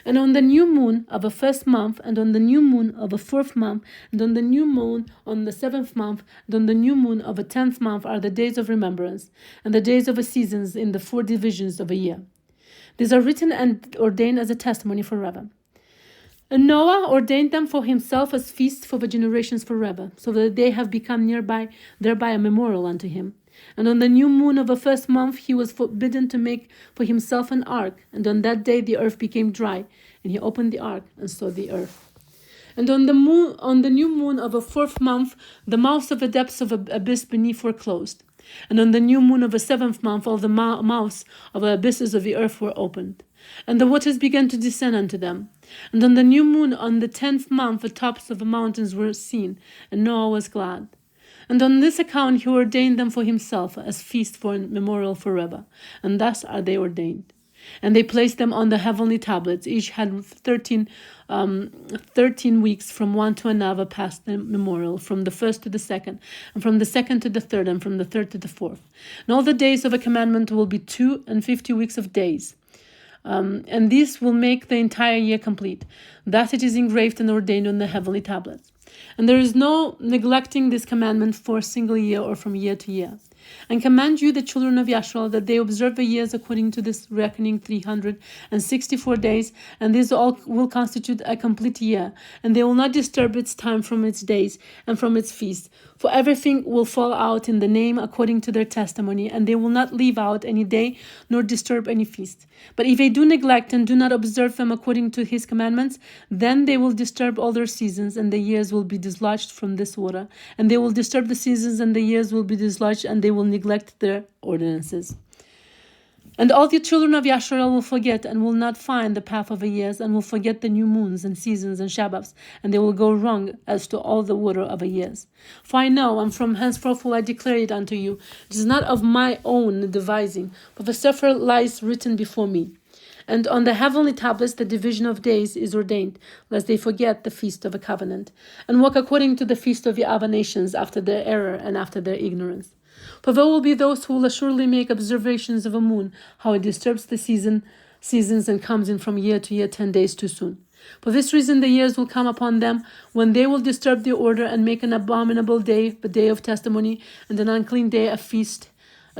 S1: And on the new moon of the first month, and on the new moon of the 4th month, and on the new moon on the 7th month, and on the new moon of the 10th month are the days of remembrance, and the days of the seasons in the 4 divisions of a year. These are written and ordained as a testimony forever. And Noah ordained them for himself as feasts for the generations forever, so that they have become thereby a memorial unto him. And on the new moon of the 1st month he was forbidden to make for himself an ark, and on that day the earth became dry, and he opened the ark and saw the earth. And on the new moon of the 4th month the mouths of the depths of the abyss beneath were closed. And on the new moon of the 7th month all the mouths of the abysses of the earth were opened, and the waters began to descend unto them. And on the new moon on the 10th month the tops of the mountains were seen, and Noah was glad. And on this account he ordained them for himself as feast for memorial forever, and thus are they ordained. And they placed them on the heavenly tablets. Each had 13 weeks from one to another past the memorial, from the 1st to the 2nd, and from the 2nd to the 3rd, and from the 3rd to the 4th. And all the days of a commandment will be 52 weeks of days. And this will make the entire year complete. Thus it is engraved and ordained on the heavenly tablets. And there is no neglecting this commandment for a single year or from year to year. And command you, the children of Yasharel, that they observe the years according to this reckoning 364 days, and these all will constitute a complete year, and they will not disturb its time from its days and from its feasts. For everything will fall out in the name according to their testimony, and they will not leave out any day nor disturb any feast. But if they do neglect and do not observe them according to his commandments, then they will disturb all their seasons, and the years will be dislodged from this water, and they will disturb the seasons, and the years will be dislodged, and they will neglect their ordinances. And all the children of Yasharel will forget and will not find the path of the years, and will forget the new moons and seasons and Shabbats, and they will go wrong as to all the order of the years. For I know, and from henceforth will I declare it unto you, it is not of my own devising, but the Cepher lies written before me. And on the heavenly tablets the division of days is ordained, lest they forget the feast of a covenant, and walk according to the feast of the other nations after their error and after their ignorance. For there will be those who will assuredly make observations of a moon, how it disturbs the seasons and comes in from year to year 10 days too soon. For this reason the years will come upon them, when they will disturb the order and make an abominable day, the day of testimony, and an unclean day a feast,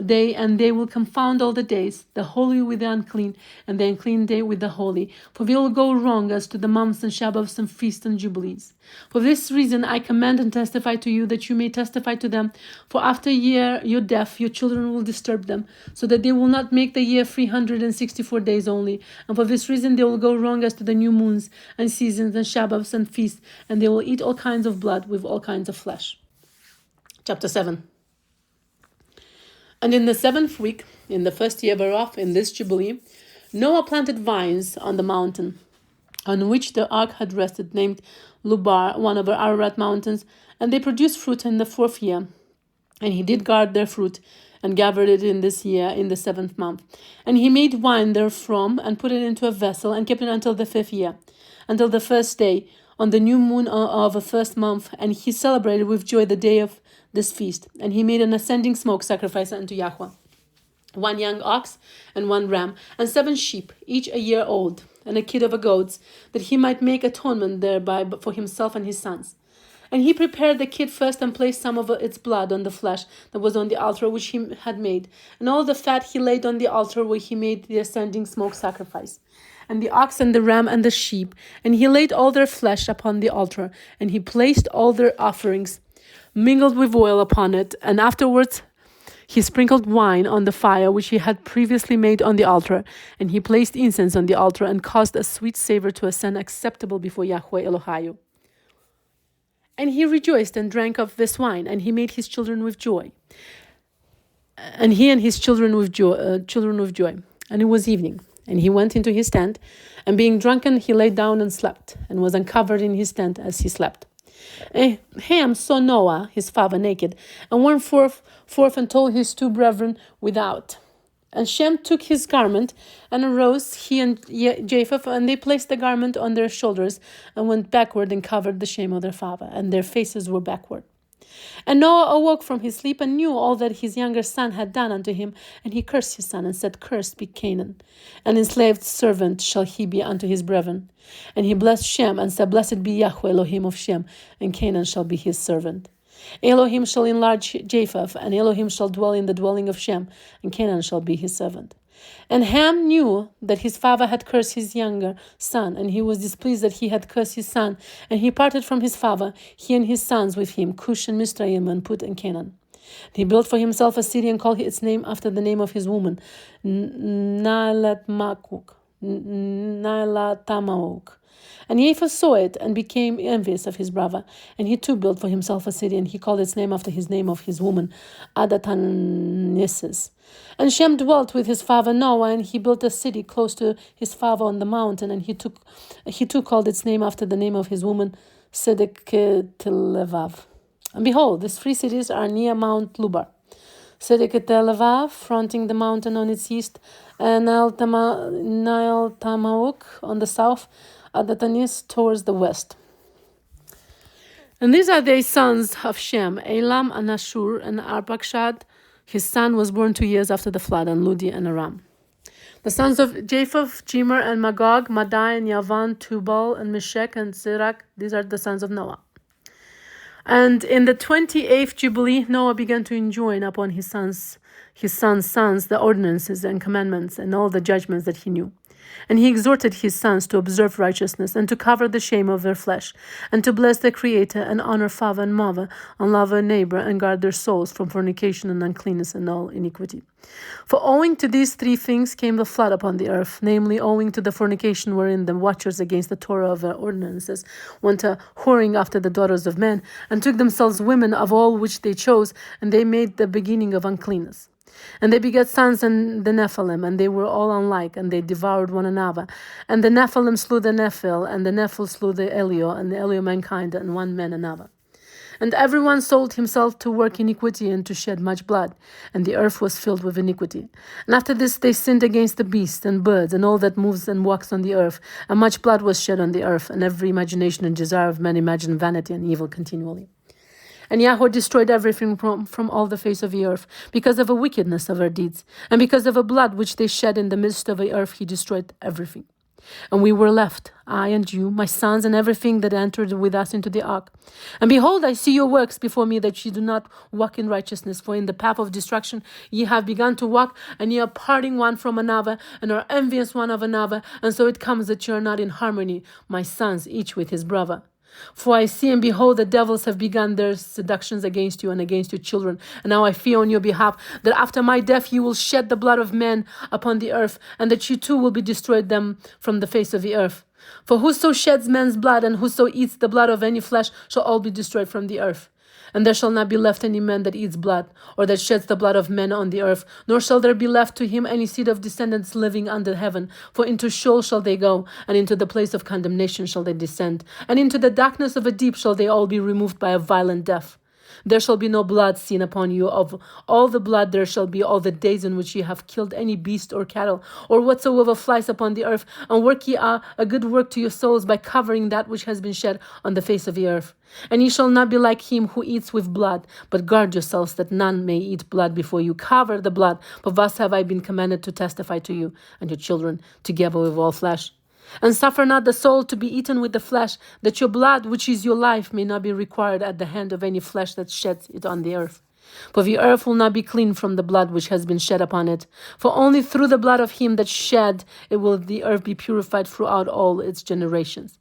S1: day, and they will confound all the days, the holy with the unclean, and the unclean day with the holy. For they will go wrong as to the months and Shabbos and feasts and jubilees. For this reason I command and testify to you, that you may testify to them. For after your death your children will disturb them, so that they will not make the year 364 days only. And for this reason they will go wrong as to the new moons and seasons and Shabbos and feasts, and they will eat all kinds of blood with all kinds of flesh. Chapter 7. And in the 7th week, in the first year whereof, in this Jubilee, Noah planted vines on the mountain on which the ark had rested, named Lubar, one of the Ararat mountains, and they produced fruit in the 4th year. And he did guard their fruit, and gathered it in this year, in the 7th month. And he made wine therefrom, and put it into a vessel, and kept it until the 5th year, until the 1st day, on the new moon of the 1st month. And he celebrated with joy the day of this feast. And he made an ascending smoke sacrifice unto Yahweh, 1 young ox and 1 ram, and 7 sheep, each a year old, and a kid of a goats, that he might make atonement thereby for himself and his sons. And he prepared the kid first, and placed some of its blood on the flesh that was on the altar which he had made. And all the fat he laid on the altar where he made the ascending smoke sacrifice. And the ox and the ram and the sheep. And he laid all their flesh upon the altar. And he placed all their offerings mingled with oil upon it. And afterwards he sprinkled wine on the fire which he had previously made on the altar. And he placed incense on the altar, and caused a sweet savor to ascend acceptable before Yahweh Elohim. And he rejoiced and drank of this wine, and he made his children with joy. And he and his children with joy. And it was evening, and he went into his tent, and being drunken, he lay down and slept, and was uncovered in his tent as he slept. And Ham saw Noah, his father, naked, and went forth and told his 2 brethren without. And Shem took his garment, and arose, he and Japheth, and they placed the garment on their shoulders, and went backward, and covered the shame of their father, and their faces were backward. And Noah awoke from his sleep, and knew all that his younger son had done unto him. And he cursed his son, and said, Cursed be Canaan, and enslaved servant shall he be unto his brethren. And he blessed Shem, and said, Blessed be Yahweh Elohim of Shem, and Canaan shall be his servant. Elohim shall enlarge Japheth, and Elohim shall dwell in the dwelling of Shem, and Canaan shall be his servant. And Ham knew that his father had cursed his younger son, and he was displeased that he had cursed his son. And he parted from his father, he and his sons with him, Cush and Mizraim, and Put and Canaan. He built for himself a city, and called its name after the name of his woman, Naalatamauk. And Japheth saw it, and became envious of his brother. And he too built for himself a city, and he called its name after his name of his woman, Adatanneses. And Shem dwelt with his father Noah, and he built a city close to his father on the mountain, and he too called its name after the name of his woman, Sedeketelevav. And behold, these 3 cities are near Mount Lubar. Sedeketelevav, fronting the mountain on its east, and Naaltamauk on the south, Adatanis towards the west. And these are the sons of Shem, Elam and Ashur and Arpachshad. His son was born 2 years after the flood, and Ludi and Aram. The sons of Japheth, Jemer and Magog, Madai and Yavan, Tubal and Meshech and Sirach. These are the sons of Noah. And in the 28th Jubilee, Noah began to enjoin upon his sons' the ordinances and commandments and all the judgments that he knew. And he exhorted his sons to observe righteousness, and to cover the shame of their flesh, and to bless their Creator, and honor father and mother, and love their neighbor, and guard their souls from fornication and uncleanness and all iniquity. For owing to these 3 things came the flood upon the earth, namely owing to the fornication wherein the watchers against the Torah of their ordinances went whoring after the daughters of men, and took themselves women of all which they chose, and they made the beginning of uncleanness. And they begat sons and the Nephilim, and they were all unlike, and they devoured one another. And the Nephilim slew the Nephil, and the Nephil slew the Elio, and the Elio mankind, and one man another. And everyone sold himself to work iniquity and to shed much blood, and the earth was filled with iniquity. And after this they sinned against the beasts and birds and all that moves and walks on the earth, and much blood was shed on the earth, and every imagination and desire of men imagined vanity and evil continually. And Yahweh destroyed everything from all the face of the earth, because of the wickedness of their deeds, and because of the blood which they shed in the midst of the earth he destroyed everything. And we were left, I and you, my sons, and everything that entered with us into the ark. And behold, I see your works before me, that ye do not walk in righteousness. For in the path of destruction ye have begun to walk, and ye are parting one from another, and are envious one of another. And so it comes that ye are not in harmony, my sons, each with his brother. For I see and behold, the devils have begun their seductions against you and against your children. And now I fear on your behalf that after my death you will shed the blood of men upon the earth, and that you too will be destroyed them from the face of the earth. For whoso sheds man's blood, and whoso eats the blood of any flesh, shall all be destroyed from the earth. And there shall not be left any man that eats blood, or that sheds the blood of men on the earth, nor shall there be left to him any seed of descendants living under heaven. For into Sheol shall they go, and into the place of condemnation shall they descend, and into the darkness of a deep shall they all be removed by a violent death. There shall be no blood seen upon you. Of all the blood there shall be all the days in which ye have killed any beast or cattle, or whatsoever flies upon the earth, and work ye a good work to your souls by covering that which has been shed on the face of the earth. And ye shall not be like him who eats with blood, but guard yourselves that none may eat blood before you. Cover the blood, for thus have I been commanded to testify to you and your children, together with all flesh. And suffer not the soul to be eaten with the flesh, that your blood, which is your life, may not be required at the hand of any flesh that sheds it on the earth. For the earth will not be clean from the blood which has been shed upon it. For only through the blood of him that shed it will the earth be purified throughout all its generations.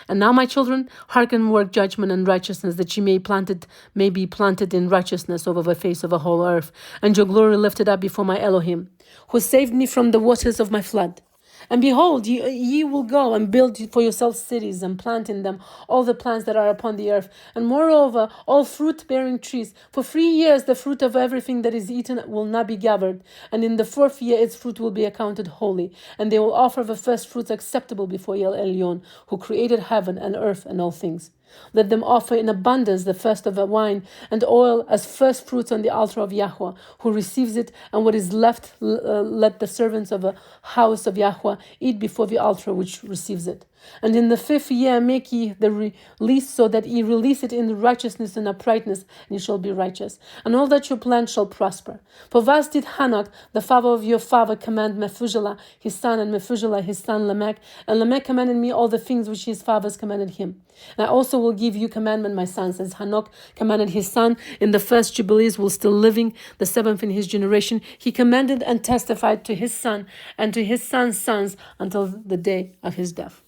S1: And now, my children, hearken, work judgment and righteousness, that ye may be planted in righteousness over the face of the whole earth, and your glory lifted up before my Elohim, who saved me from the waters of my flood. And behold, ye will go and build for yourselves cities, and plant in them all the plants that are upon the earth, and moreover all fruit-bearing trees. For 3 years the fruit of everything that is eaten will not be gathered, and in the 4th year its fruit will be accounted holy, and they will offer the first fruits acceptable before El Elyon, who created heaven and earth and all things. Let them offer in abundance the first of the wine and oil as first fruits on the altar of Yahweh, who receives it, and what is left let the servants of the house of Yahweh eat before the altar which receives it. And in the 5th year make ye the release, so that ye release it in righteousness and uprightness, and ye shall be righteous. And all that you plant shall prosper. For thus did Hanok, the father of your father, command Methuselah his son, and Methuselah his son Lamech. And Lamech commanded me all the things which his fathers commanded him. And I also will give you commandment, my sons, as Hanok commanded his son in the first Jubilees, while still living, the 7th in his generation. He commanded and testified to his son and to his son's sons until the day of his death.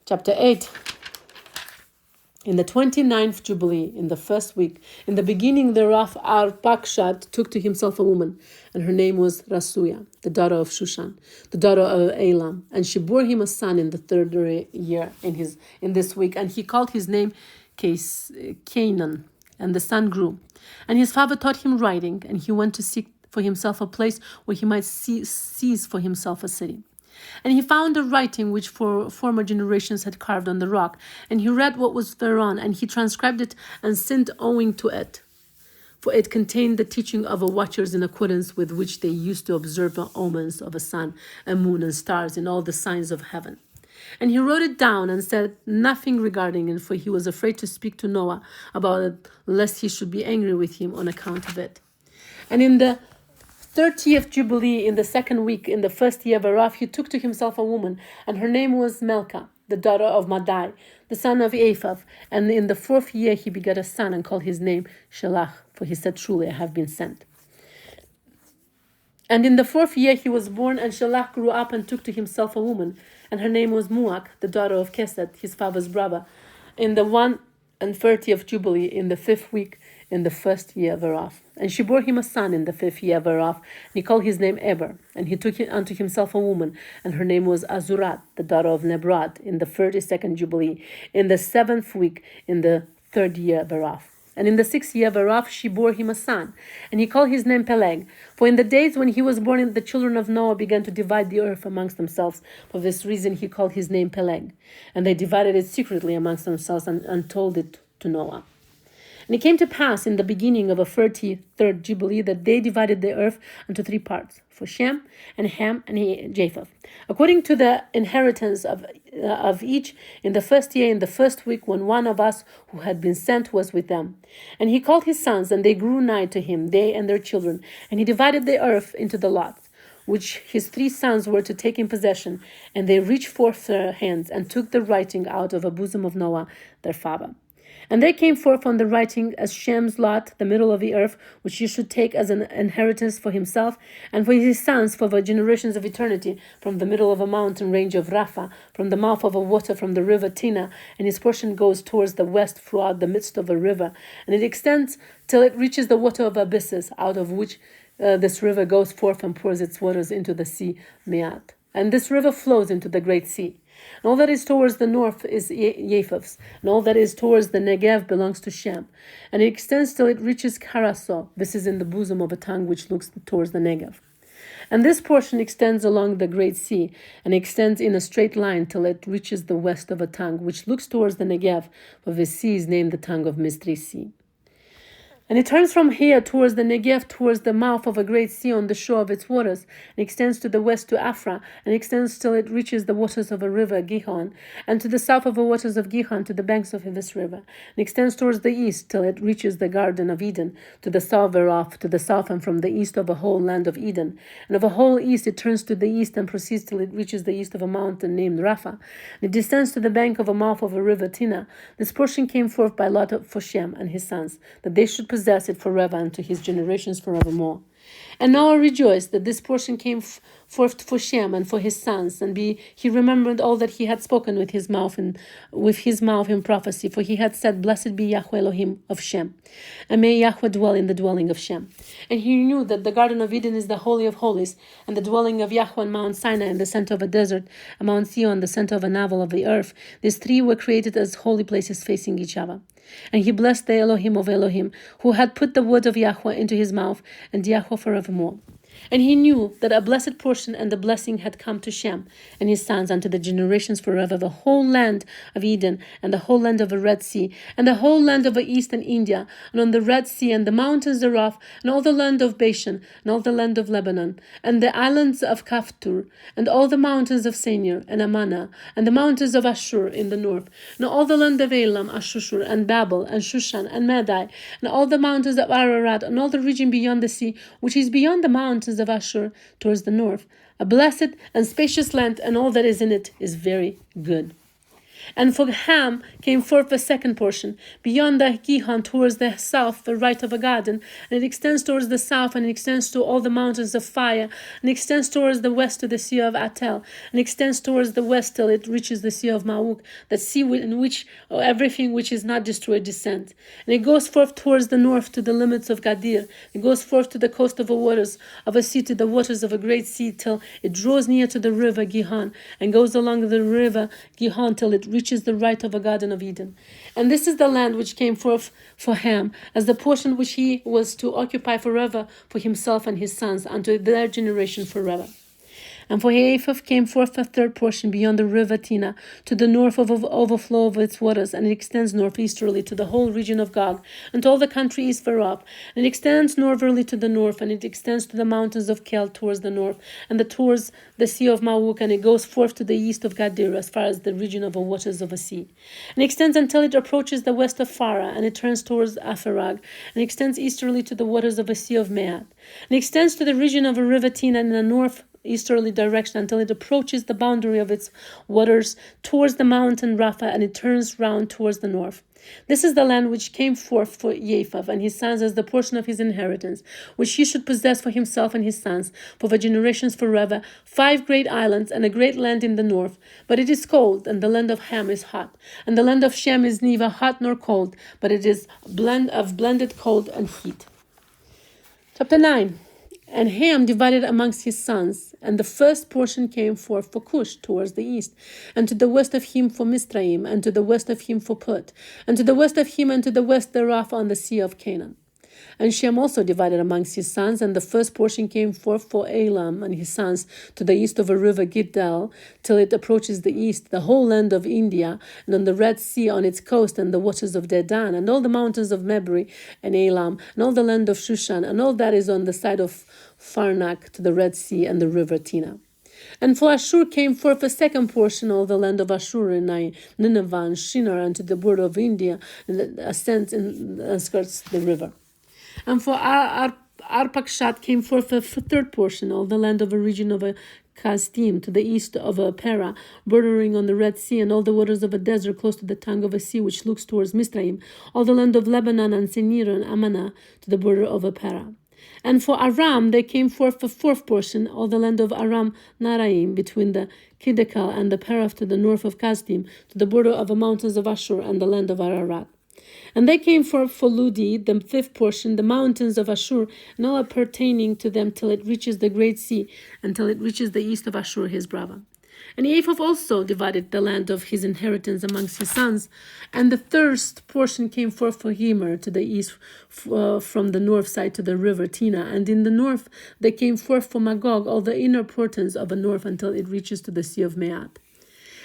S1: Chapter 8. In the 29th Jubilee, in the 1st week, in the beginning thereof, Arpachshad took to himself a woman, and her name was Rasuya, the daughter of Shushan, the daughter of Elam. And she bore him a son in the 3rd year in this week, and he called his name Canaan. And the son grew. And his father taught him writing, and he went to seek for himself a place where he might seize for himself a city. And he found a writing which for former generations had carved on the rock, and he read what was thereon, and he transcribed it and sinned owing to it. For it contained the teaching of the watchers in accordance with which they used to observe the omens of the sun and moon and stars and all the signs of heaven. And he wrote it down and said nothing regarding it, for he was afraid to speak to Noah about it, lest he should be angry with him on account of it. And in the 30th Jubilee, in the 2nd week, in the 1st year thereof, he took to himself a woman, and her name was Melka, the daughter of Madai, the son of Ephah. And in the 4th year he begat a son, and called his name Shelach, for he said, truly I have been sent. And in the 4th year he was born, and Shelach grew up and took to himself a woman, and her name was Muach, the daughter of Kesed, his father's brother. In the 31st Jubilee, in the 5th week, in the 1st year thereof. And she bore him a son in the 5th year thereof, and he called his name Eber. And he took unto himself a woman, and her name was Azurat, the daughter of Nebrad, in the 32nd Jubilee, in the 7th week, in the 3rd year thereof. And in the 6th year thereof she bore him a son, and he called his name Peleg. For in the days when he was born, the children of Noah began to divide the earth amongst themselves. For this reason he called his name Peleg. And they divided it secretly amongst themselves, and told it to Noah. And it came to pass in the beginning of a 33rd Jubilee that they divided the earth into 3 parts, for Shem and Ham and Japheth, according to the inheritance of each, in the 1st year, in the 1st week, when one of us who had been sent was with them. And he called his sons, and they grew nigh to him, they and their children. And he divided the earth into the lots, which his 3 sons were to take in possession. And they reached forth their hands and took the writing out of a bosom of Noah, their father. And there came forth on the writing as Shem's lot, the middle of the earth, which he should take as an inheritance for himself and for his sons for the generations of eternity, from the middle of a mountain range of Rapha, from the mouth of a water from the river Tina, and his portion goes towards the west throughout the midst of a river, and it extends till it reaches the water of abysses, out of which this river goes forth and pours its waters into the sea Meat. And this river flows into the great sea. And all that is towards the north is Japheth's, and all that is towards the Negev belongs to Shem. And it extends till it reaches Karaso. This is in the bosom of a tongue which looks towards the Negev. And this portion extends along the great sea, and extends in a straight line till it reaches the west of a tongue which looks towards the Negev, for this sea is named the tongue of Mystery Sea. And it turns from here towards the Negev, towards the mouth of a great sea on the shore of its waters, and extends to the west to Afra, and extends till it reaches the waters of a river, Gihon, and to the south of the waters of Gihon, to the banks of this river, and extends towards the east till it reaches the Garden of Eden, to the south thereof, to the south and from the east of the whole land of Eden. And of the whole east it turns to the east and proceeds till it reaches the east of a mountain named Rapha. And it descends to the bank of a mouth of a river, Tina. This portion came forth by lot for Shem and his sons, that they should possess it forever and to his generations forevermore. And Noah rejoiced that this portion came forth for Shem and for his sons, and he remembered all that he had spoken with his mouth in prophecy, for he had said, Blessed be Yahweh Elohim of Shem, and may Yahweh dwell in the dwelling of Shem. And he knew that the Garden of Eden is the Holy of Holies, and the dwelling of Yahweh on Mount Sinai in the center of a desert, and Mount Zion in the center of a navel of the earth. These 3 were created as holy places facing each other. And he blessed the Elohim of Elohim, who had put the word of Yahweh into his mouth, and Yahweh forevermore. And he knew that a blessed portion and the blessing had come to Shem and his sons unto the generations forever, the whole land of Eden, and the whole land of the Red Sea, and the whole land of the eastern India, and on the Red Sea, and the mountains thereof, and all the land of Bashan, and all the land of Lebanon, and the islands of Kaftur, and all the mountains of Senir, and Amana, and the mountains of Ashur in the north, and all the land of Elam, Ashur, and Babel, and Shushan, and Madai, and all the mountains of Ararat, and all the region beyond the sea, which is beyond the mountains of Ashur towards the north. A blessed and spacious land, and all that is in it is very good. And for Ham came forth the second portion, beyond the Gihon towards the south, the right of a garden, and it extends towards the south, and it extends to all the mountains of fire, and extends towards the west to the sea of Atel, and extends towards the west till it reaches the sea of Mauk, that sea in which everything which is not destroyed descends. And it goes forth towards the north to the limits of Gadir, it goes forth to the coast of the waters of a sea, to the waters of a great sea, till it draws near to the river Gihon, and goes along the river Gihon till it reaches the right of a Garden of Eden. And this is the land which came forth for Ham, as the portion which he was to occupy forever for himself and his sons, unto their generation forever. And for Japheth came forth a third portion beyond the river Tina, to the north of overflow of its waters, and it extends northeasterly to the whole region of Gog, and to all the country east thereof. And it extends northerly to the north, and it extends to the mountains of Kel towards the north, and towards the sea of Mauk, and it goes forth to the east of Gadir, as far as the region of the waters of a sea. And it extends until it approaches the west of Farah, and it turns towards Afarag, and extends easterly to the waters of a sea of Meat. And it extends to the region of a river Tina in the north easterly direction until it approaches the boundary of its waters towards the mountain Rapha, and it turns round towards the north. This is the land which came forth for Japheth and his sons as the portion of his inheritance, which he should possess for himself and his sons for the generations forever, 5 great islands and a great land in the north. But it is cold, and the land of Ham is hot, and the land of Shem is neither hot nor cold, but it is blended cold and heat. Chapter 9. And Ham divided amongst his sons, and the first portion came forth for Cush towards the east, and to the west of him for Mizraim, and to the west of him for Put, and to the west of him and to the west thereof on the sea of Canaan. And Shem also divided amongst his sons, and the first portion came forth for Elam and his sons to the east of a river Giddel, till it approaches the east, the whole land of India, and on the Red Sea on its coast, and the waters of Dedan, and all the mountains of Mebri and Elam, and all the land of Shushan, and all that is on the side of Farnak to the Red Sea and the river Tina. And for Ashur came forth a second portion, all the land of Ashur, and Nineveh, and Shinar, and to the border of India, and ascends and skirts the river. And for Arpachshad came forth a third portion, all the land of a region of a Kasdim, to the east of a Pera, bordering on the Red Sea, and all the waters of a desert close to the tongue of a sea which looks towards Misraim, all the land of Lebanon and Senir and Ammana, to the border of a Pera. And for Aram there came forth a fourth portion, all the land of Aram Naraim, between the Kidekal and the Peraf to the north of Kasdim, to the border of the mountains of Ashur and the land of Ararat. And they came forth for Ludi, the fifth portion, the mountains of Ashur, and all pertaining to them till it reaches the great sea, until it reaches the east of Ashur, his brother. And Yaphov also divided the land of his inheritance amongst his sons. And the third portion came forth for Hemer to the east, from the north side to the river Tina. And in the north they came forth for Magog, all the inner portions of the north, until it reaches to the sea of Meat.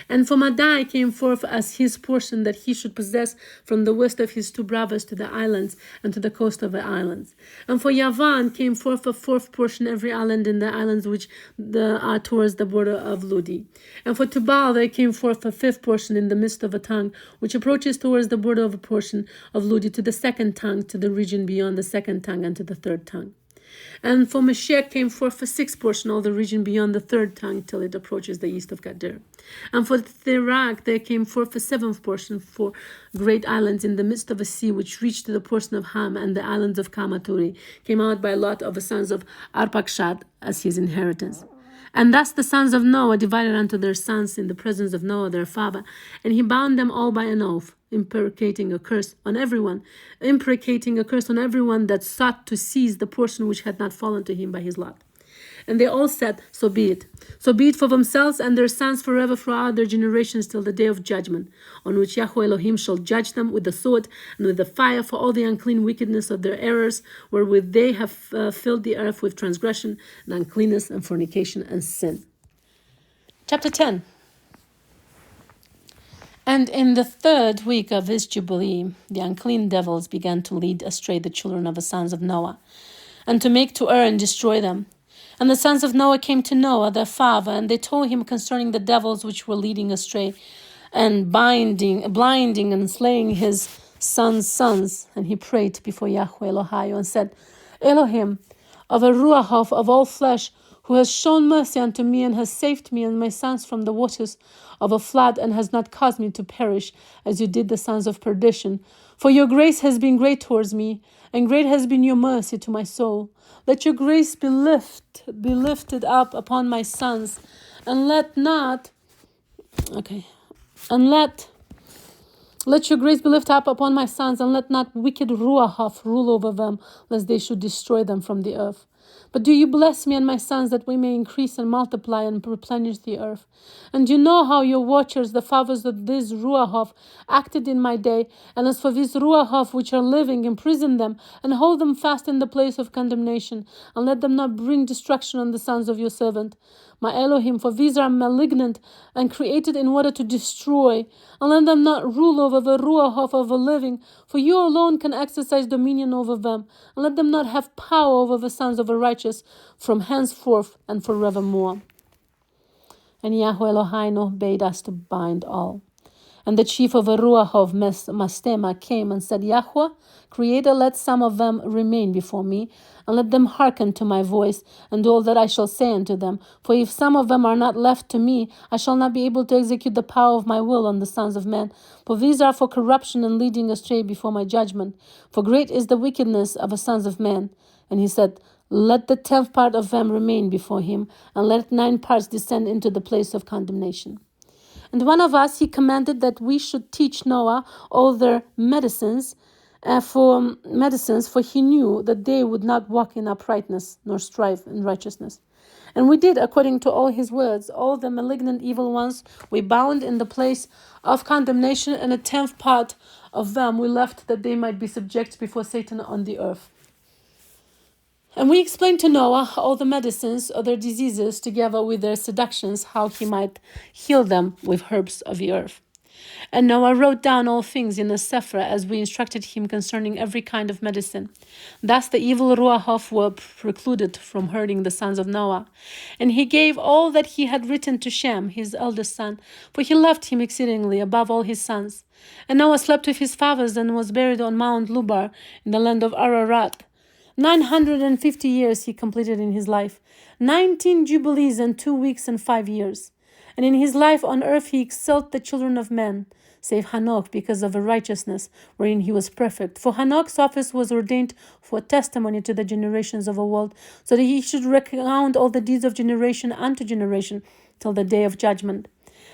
S1: And for Madai came forth as his portion that he should possess from the west of his two brothers to the islands and to the coast of the islands. And for Yavan came forth a fourth portion, every island in the islands which are towards the border of Ludi. And for Tubal there came forth a fifth portion in the midst of a tongue, which approaches towards the border of a portion of Ludi, to the second tongue, to the region beyond the second tongue, and to the third tongue. And for Meshech came forth a sixth portion, all the region beyond the third tongue, till it approaches the east of Gader. And for Therak there came forth a seventh portion, for great islands in the midst of a sea, which reached to the portion of Ham, and the islands of Kamaturi came out by lot of the sons of Arpachshad as his inheritance. And thus the sons of Noah divided unto their sons in the presence of Noah their father, and he bound them all by an oath, imprecating a curse on everyone that sought to seize the portion which had not fallen to him by his lot. And they all said, So be it. So be it for themselves and their sons forever throughout their generations till the day of judgment, on which Yahweh Elohim shall judge them with the sword and with the fire for all the unclean wickedness of their errors, wherewith they have filled the earth with transgression and uncleanness and fornication and sin. Chapter 10. And in the third week of his Jubilee, the unclean devils began to lead astray the children of the sons of Noah, and to make to err and destroy them. And the sons of Noah came to Noah, their father, and they told him concerning the devils which were leading astray, and blinding and slaying his sons. And he prayed before Yahweh Elohim and said, Elohim, of a ruach of all flesh, who has shown mercy unto me and has saved me and my sons from the waters of a flood, and has not caused me to perish, as you did the sons of perdition. For your grace has been great towards me, and great has been your mercy to my soul. Let your grace be lifted up upon my sons, and let your grace be lifted up upon my sons, and let not wicked ruach rule over them, lest they should destroy them from the earth. But do you bless me and my sons, that we may increase and multiply and replenish the earth. And you know how your watchers, the fathers of this Ruach, acted in my day. And as for these Ruach which are living, imprison them, and hold them fast in the place of condemnation, and let them not bring destruction on the sons of your servant. My Elohim, for these are malignant and created in order to destroy, and let them not rule over the Ruach of the living, for you alone can exercise dominion over them, and let them not have power over the sons of the righteous from henceforth and forevermore. And Yahweh Elohim bade us to bind all. And the chief of the Ruach of Mastema came and said, Yahweh, Creator, let some of them remain before me, and let them hearken to my voice, and do all that I shall say unto them. For if some of them are not left to me, I shall not be able to execute the power of my will on the sons of men. For these are for corruption and leading astray before my judgment. For great is the wickedness of the sons of men. And he said, Let the 10th part of them remain before him, and let 9 parts descend into the place of condemnation. And one of us, he commanded that we should teach Noah all their medicines, for he knew that they would not walk in uprightness, nor strive in righteousness. And we did according to all his words. All the malignant evil ones we bound in the place of condemnation, and a 10th part of them we left, that they might be subject before Satan on the earth. And we explained to Noah all the medicines of their diseases, together with their seductions, how he might heal them with herbs of the earth. And Noah wrote down all things in a Cepher, as we instructed him concerning every kind of medicine. Thus the evil Ruach were precluded from hurting the sons of Noah. And he gave all that he had written to Shem, his eldest son, for he loved him exceedingly above all his sons. And Noah slept with his fathers, and was buried on Mount Lubar, in the land of Ararat. 950 years he completed in his life, 19 jubilees and 2 weeks and 5 years. And in his life on earth he excelled the children of men, save Hanok, because of a righteousness wherein he was perfect. For Hanok's office was ordained for a testimony to the generations of the world, so that he should recount all the deeds of generation unto generation, till the day of judgment.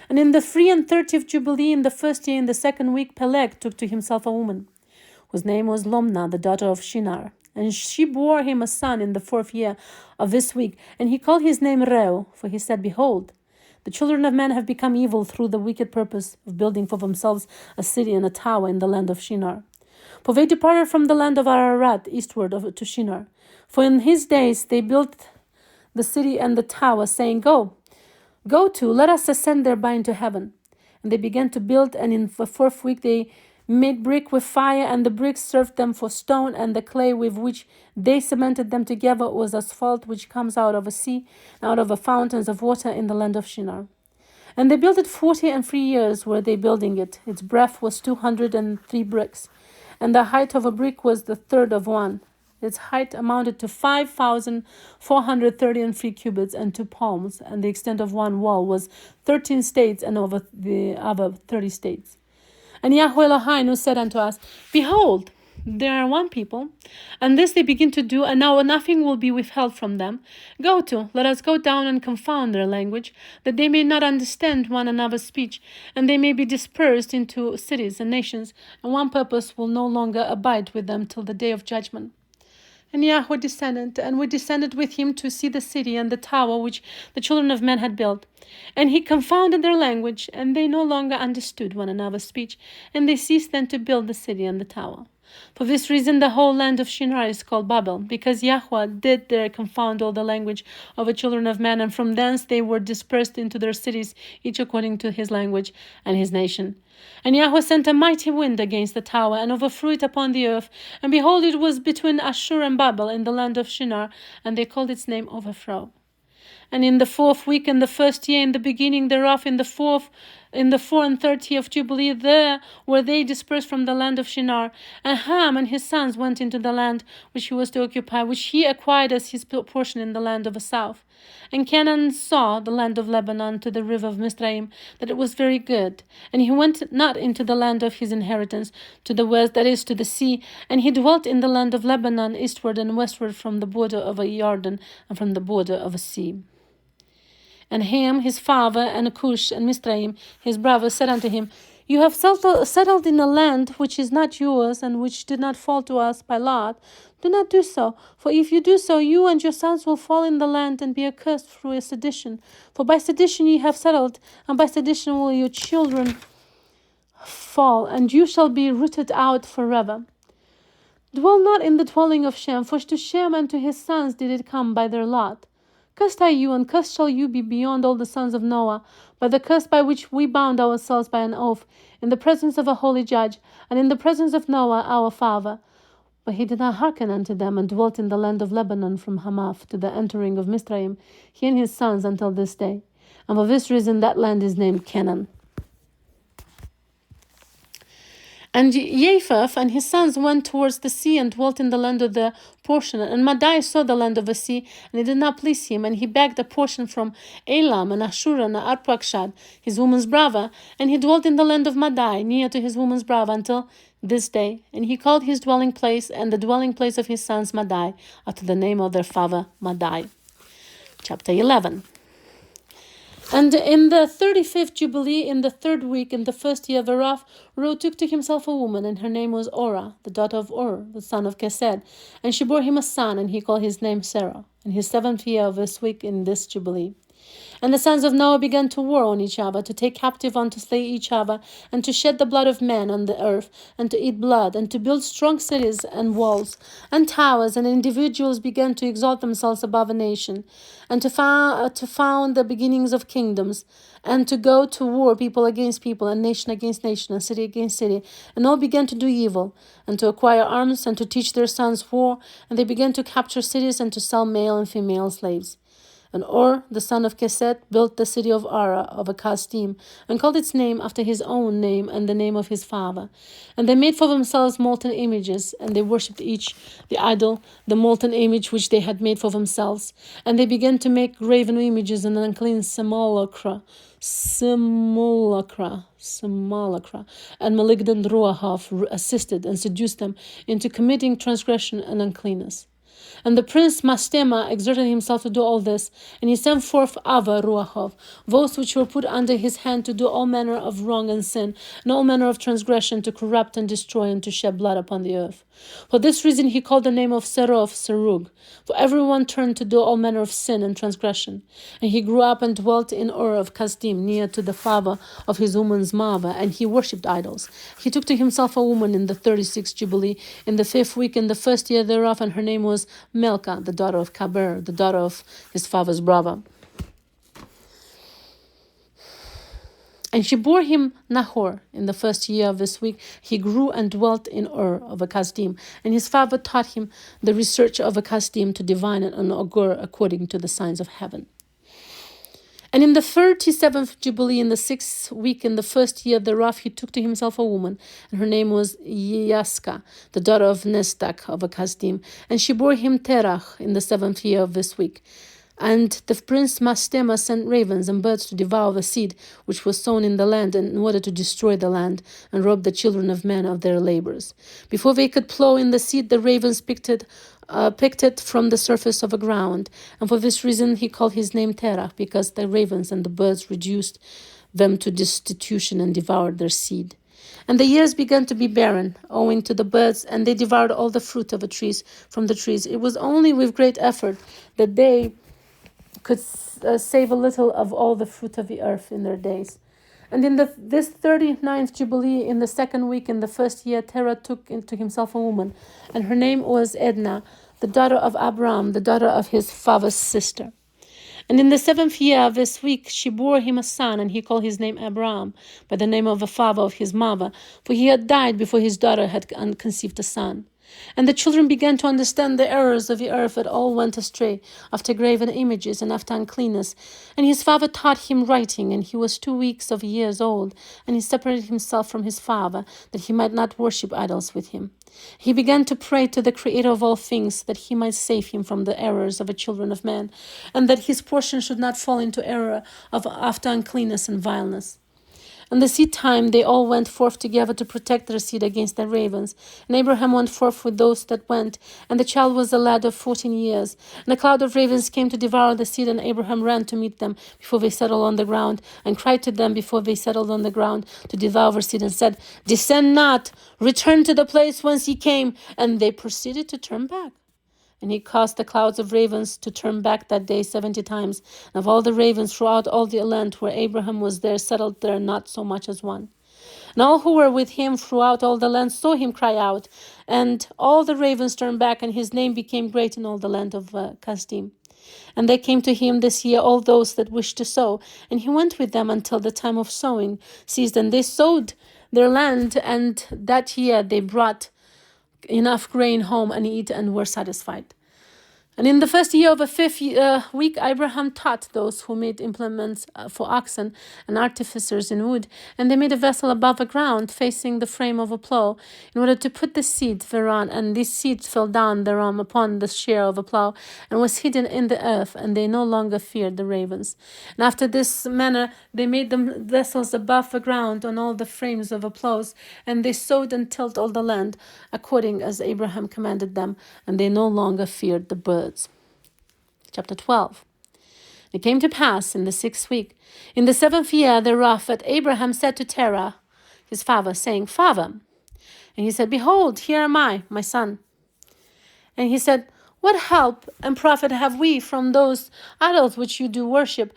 S1: And in the 33rd Jubilee, in the first year, in the second week, Peleg took to himself a woman, whose name was Lomna, the daughter of Shinar. And she bore him a son in the 4th year of this week, and he called his name Reu, for he said, Behold, the children of men have become evil through the wicked purpose of building for themselves a city and a tower in the land of Shinar. For they departed from the land of Ararat eastward to Shinar. For in his days they built the city and the tower, saying, Go to, let us ascend thereby into heaven. And they began to build, and in the 4th week they made brick with fire, and the bricks served them for stone, and the clay with which they cemented them together was asphalt, which comes out of a sea, out of the fountains of water in the land of Shinar. And they built it 43 years were they building it. Its breadth was 203 bricks, and the height of a brick was the third of one. Its height amounted to 5,433 cubits and 2 palms, and the extent of one wall was 13 states, and over the other 30 states. And Yahweh Elohim said unto us, Behold, there are one people, and this they begin to do, and now nothing will be withheld from them. Go to, let us go down and confound their language, that they may not understand one another's speech, and they may be dispersed into cities and nations, and one purpose will no longer abide with them till the day of judgment. And Yahweh descended, and we descended with him to see the city and the tower which the children of men had built. And he confounded their language, and they no longer understood one another's speech, and they ceased then to build the city and the tower. For this reason the whole land of Shinar is called Babel, because Yahweh did there confound all the language of the children of men, and from thence they were dispersed into their cities, each according to his language and his nation. And Yahweh sent a mighty wind against the tower, and overthrew it upon the earth. And behold, it was between Ashur and Babel in the land of Shinar, and they called its name Overthrow. And in the 4th week, in the 1st year, in the beginning thereof, in the 34th of Jubilee, there were they dispersed from the land of Shinar. And Ham and his sons went into the land which he was to occupy, which he acquired as his portion in the land of the south. And Canaan saw the land of Lebanon to the river of Mizraim, that it was very good. And he went not into the land of his inheritance, to the west, that is, to the sea. And he dwelt in the land of Lebanon, eastward and westward from the border of a Jordan, and from the border of a sea. And Ham, his father, and Cush, and Mizraim, his brother, said unto him, You have settled in a land which is not yours, and which did not fall to us by lot. Do not do so, for if you do so, you and your sons will fall in the land and be accursed through a sedition. For by sedition ye have settled, and by sedition will your children fall, and you shall be rooted out forever. Dwell not in the dwelling of Shem, for to Shem and to his sons did it come by their lot. Cursed are you, and cursed shall you be beyond all the sons of Noah, by the curse by which we bound ourselves by an oath, in the presence of a holy judge, and in the presence of Noah our father. But he did not hearken unto them, and dwelt in the land of Lebanon from Hamath to the entering of Mizraim, he and his sons until this day. And for this reason that land is named Canaan. And Japheth and his sons went towards the sea and dwelt in the land of the portion. And Madai saw the land of the sea, and it did not please him. And he begged a portion from Elam and Ashur and Arpachshad, his woman's brother. And he dwelt in the land of Madai, near to his woman's brother, until this day. And he called his dwelling place and the dwelling place of his sons Madai, after the name of their father Madai. Chapter 11. And in the 35th Jubilee, in the 3rd week, in the 1st year thereof, Ru took to himself a woman, and her name was Orah, the daughter of Ur, the son of Kesed. And she bore him a son, and he called his name Sarah, in his 7th year of this week, in this Jubilee. And the sons of Noah began to war on each other, to take captive and to slay each other, and to shed the blood of men on the earth, and to eat blood, and to build strong cities and walls and towers. And individuals began to exalt themselves above a nation, and to found the beginnings of kingdoms, and to go to war, people against people, and nation against nation, and city against city. And all began to do evil, and to acquire arms, and to teach their sons war. And they began to capture cities, and to sell male and female slaves. And Or, the son of Keset, built the city of Ara of Kasdim, and called its name after his own name and the name of his father. And they made for themselves molten images, and they worshipped each the idol, the molten image which they had made for themselves. And they began to make graven images and unclean simulacra, and malignant Ruahav assisted and seduced them into committing transgression and uncleanness. And the prince Mastema exerted himself to do all this, and he sent forth Ava Ruachov, those which were put under his hand to do all manner of wrong and sin, and all manner of transgression, to corrupt and destroy and to shed blood upon the earth. For this reason he called the name of Serov Serug, for everyone turned to do all manner of sin and transgression. And he grew up and dwelt in Ur of Kasdim, near to the father of his woman's mother, and he worshipped idols. He took to himself a woman in the 36th Jubilee, in the 5th week, in the 1st year thereof, and her name was Melka, the daughter of Kaber, the daughter of his father's brother. And she bore him Nahor in the 1st year of this week. He grew and dwelt in Ur of Kasdim, and his father taught him the research of Kasdim to divine and augur according to the signs of heaven. And in the 37th Jubilee, in the 6th week, in the 1st year thereof, he took to himself a woman, and her name was Yaska, the daughter of Nestak of Kasdim, and she bore him Terach in the 7th year of this week. And the prince Mastema sent ravens and birds to devour the seed which was sown in the land, in order to destroy the land and rob the children of men of their labors. Before they could plow in the seed, the ravens picked it from the surface of the ground. And for this reason he called his name Terach, because the ravens and the birds reduced them to destitution and devoured their seed. And the years began to be barren, owing to the birds, and they devoured all the fruit of the trees from the trees. It was only with great effort that they could save a little of all the fruit of the earth in their days. And in this 39th Jubilee, in the 2nd week, in the 1st year, Terah took into himself a woman, and her name was Edna, the daughter of Abram, the daughter of his father's sister. And in the 7th year of this week, she bore him a son, and he called his name Abram, by the name of the father of his mother, for he had died before his daughter had conceived a son. And the children began to understand the errors of the earth, that all went astray after graven images and after uncleanness. And his father taught him writing, and he was 2 weeks of years old, and he separated himself from his father, that he might not worship idols with him. He began to pray to the Creator of all things, that he might save him from the errors of the children of men, and that his portion should not fall into error of after uncleanness and vileness. And the seed time they all went forth together to protect their seed against the ravens. And Abraham went forth with those that went, and the child was a lad of 14 years. And a cloud of ravens came to devour the seed, and Abraham ran to meet them before they settled on the ground, and cried to them before they settled on the ground to devour their seed, and said, "Descend not, return to the place whence ye came." And they proceeded to turn back. And he caused the clouds of ravens to turn back that day 70 times. And of all the ravens throughout all the land where Abraham was there, settled there not so much as one. And all who were with him throughout all the land saw him cry out. And all the ravens turned back, and his name became great in all the land of Kasdim. And they came to him this year, all those that wished to sow. And he went with them until the time of sowing ceased. And they sowed their land, and that year they brought enough grain home and eat, and were satisfied. And in the 1st year of the 5th week, Abraham taught those who made implements for oxen and artificers in wood. And they made a vessel above the ground, facing the frame of a plough, in order to put the seed thereon. And this seed fell down thereon upon the share of a plough, and was hidden in the earth, and they no longer feared the ravens. And after this manner they made them vessels above the ground on all the frames of the ploughs, and they sowed and tilled all the land, according as Abraham commanded them, and they no longer feared the birds. Chapter 12. It came to pass in the 6th week, in the 7th year thereof, that Abraham said to Terah, his father, saying, "Father." And he said, "Behold, here am I, my son." And he said, "What help and profit have we from those idols which you do worship,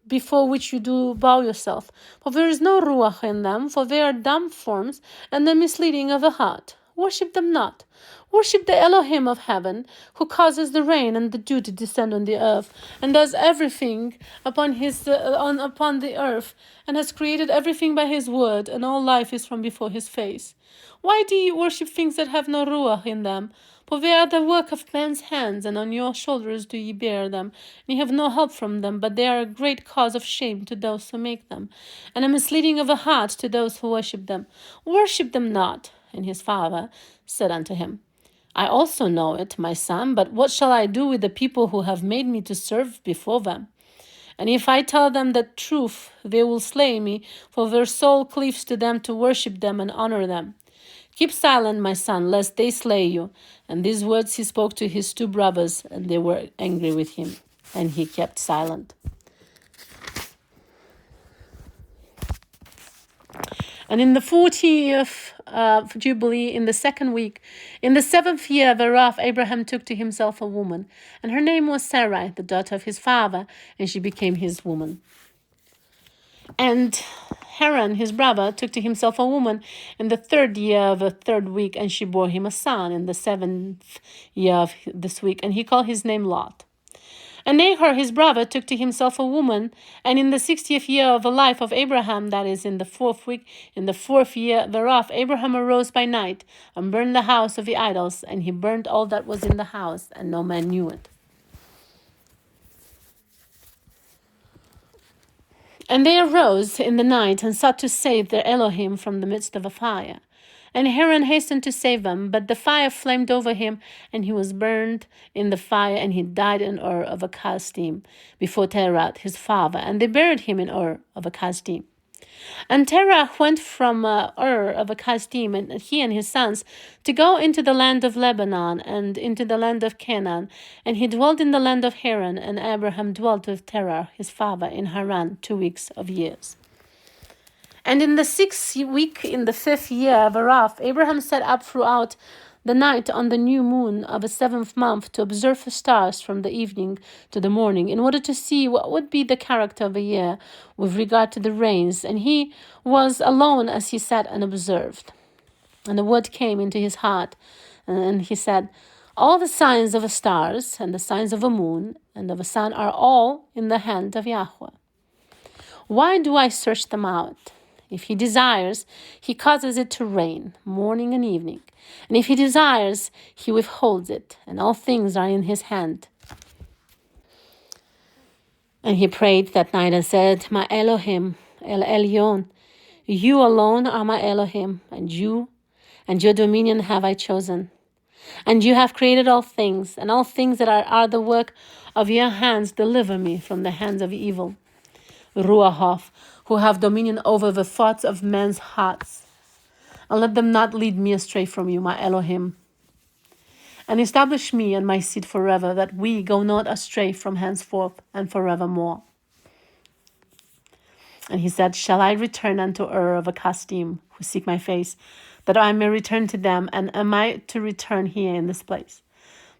S1: before which you do bow yourself? For there is no ruach in them, for they are dumb forms, and the misleading of the heart. Worship them not. Worship the Elohim of heaven, who causes the rain and the dew to descend on the earth, and does everything upon the earth, and has created everything by his word, and all life is from before his face. Why do ye worship things that have no ruach in them? For they are the work of men's hands, and on your shoulders do ye bear them. And ye have no help from them, but they are a great cause of shame to those who make them, and a misleading of the heart to those who worship them. Worship them not. And his father said unto him, I also know it, my son, but what shall I do with the people who have made me to serve before them? And if I tell them the truth, they will slay me, for their soul cleaves to them to worship them and honor them. Keep silent, my son, lest they slay you. And these words he spoke to his 2 brothers, and they were angry with him, and he kept silent. And in the 40th Jubilee, in the 2nd week, in the 7th year thereof, Abraham took to himself a woman, and her name was Sarai, the daughter of his father, and she became his woman. And Haran, his brother, took to himself a woman in the 3rd year of the 3rd week, and she bore him a son in the 7th year of this week, and he called his name Lot. And Nahor, his brother, took to himself a woman, and in the 60th year of the life of Abraham, that is, in the 4th week, in the 4th year thereof, Abraham arose by night, and burned the house of the idols, and he burned all that was in the house, and no man knew it. And they arose in the night, and sought to save their Elohim from the midst of a fire. And Haran hastened to save them, but the fire flamed over him, and he was burned in the fire, and he died in Ur of Kasdim, before Terah his father, and they buried him in Ur of Kasdim. And Terah went from Ur of Kasdim, and he and his sons, to go into the land of Lebanon, and into the land of Canaan, and he dwelt in the land of Haran, and Abraham dwelt with Terah his father in Haran 2 weeks of years. And in the 6th week, in the 5th year thereof, Abraham set up throughout the night on the new moon of the 7th month to observe the stars from the evening to the morning, in order to see what would be the character of the year with regard to the rains. And he was alone as he sat and observed. And the word came into his heart, and he said, all the signs of the stars and the signs of the moon and of the sun are all in the hand of Yahweh. Why do I search them out? If he desires, he causes it to rain, morning and evening. And if he desires, he withholds it, and all things are in his hand. And he prayed that night and said, my Elohim, El Elyon, you alone are my Elohim, and you and your dominion have I chosen. And you have created all things, and all things that are the work of your hands deliver me from the hands of evil. Ruahoth, who have dominion over the thoughts of men's hearts. And let them not lead me astray from you, my Elohim. And establish me and my seed forever, that we go not astray from henceforth and forevermore. And he said, shall I return unto Ur of Kasdim, who seek my face, that I may return to them, and am I to return here in this place?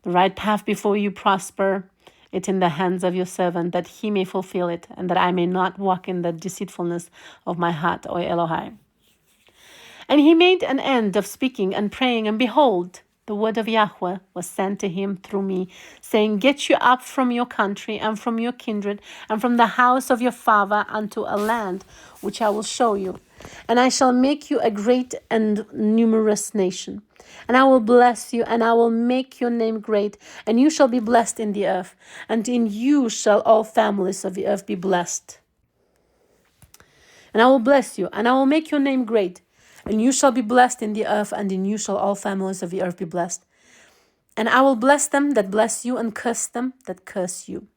S1: The right path before you prosper it in the hands of your servant, that he may fulfill it, and that I may not walk in the deceitfulness of my heart, O Elohim. And he made an end of speaking and praying, and behold, the word of Yahweh was sent to him through me, saying, get you up from your country and from your kindred and from the house of your father unto a land which I will show you. And I shall make you a great and numerous nation. And I will bless you, and I will make your name great, and you shall be blessed in the earth, and in you shall all families of the earth be blessed. And I will bless you, and I will make your name great, and you shall be blessed in the earth, and in you shall all families of the earth be blessed. And I will bless them that bless you, and curse them that curse you.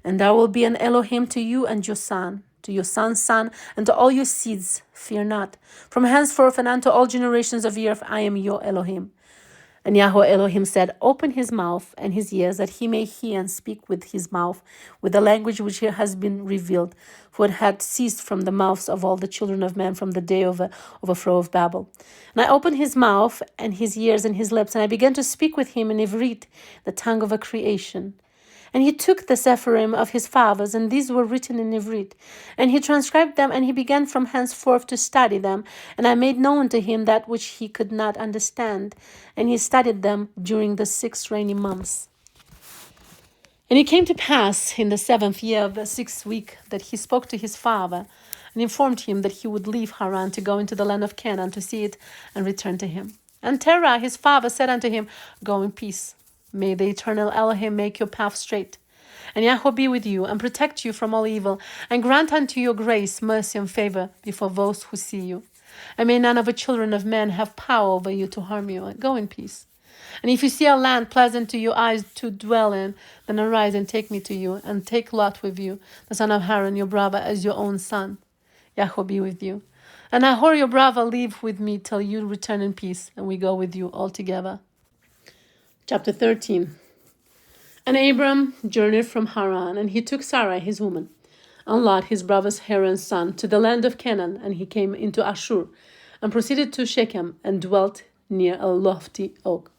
S1: And there will be an Elohim to you and your son, to your son's son, and to all your seeds. Fear not. From henceforth and unto all generations of the earth, I am your Elohim. And Yahweh Elohim said, open his mouth and his ears, that he may hear and speak with his mouth, with the language which has been revealed, for it had ceased from the mouths of all the children of men from the day of the overthrow of Babel. And I opened his mouth and his ears and his lips, and I began to speak with him in Ivrit, the tongue of a creation.
S2: And he took the Sepharim of his fathers, and these were written in Ivrit. And he transcribed them, and he began from henceforth to study them. And I made known to him that which he could not understand. And he studied them during the 6 rainy months. And it came to pass in the 7th year of the 6th week that he spoke to his father and informed him that he would leave Haran to go into the land of Canaan to see it and return to him. And Terah his father said unto him, Go in peace. May the eternal Elohim make your path straight. And Yahweh be with you and protect you from all evil, and grant unto you grace, mercy, and favor before those who see you. And may none of the children of men have power over you to harm you. Go in peace. And if you see a land pleasant to your eyes to dwell in, then arise and take me to you, and take Lot with you, the son of Haran, your brother, as your own son. Yahweh be with you. And Nahor, your brother, leave with me till you return in peace, and we go with you all together.
S1: Chapter 13. And Abram journeyed from Haran, and he took Sarai his woman, and Lot his brother's Haran's son, to the land of Canaan, and he came into Ashur, and proceeded to Shechem, and dwelt near a lofty oak.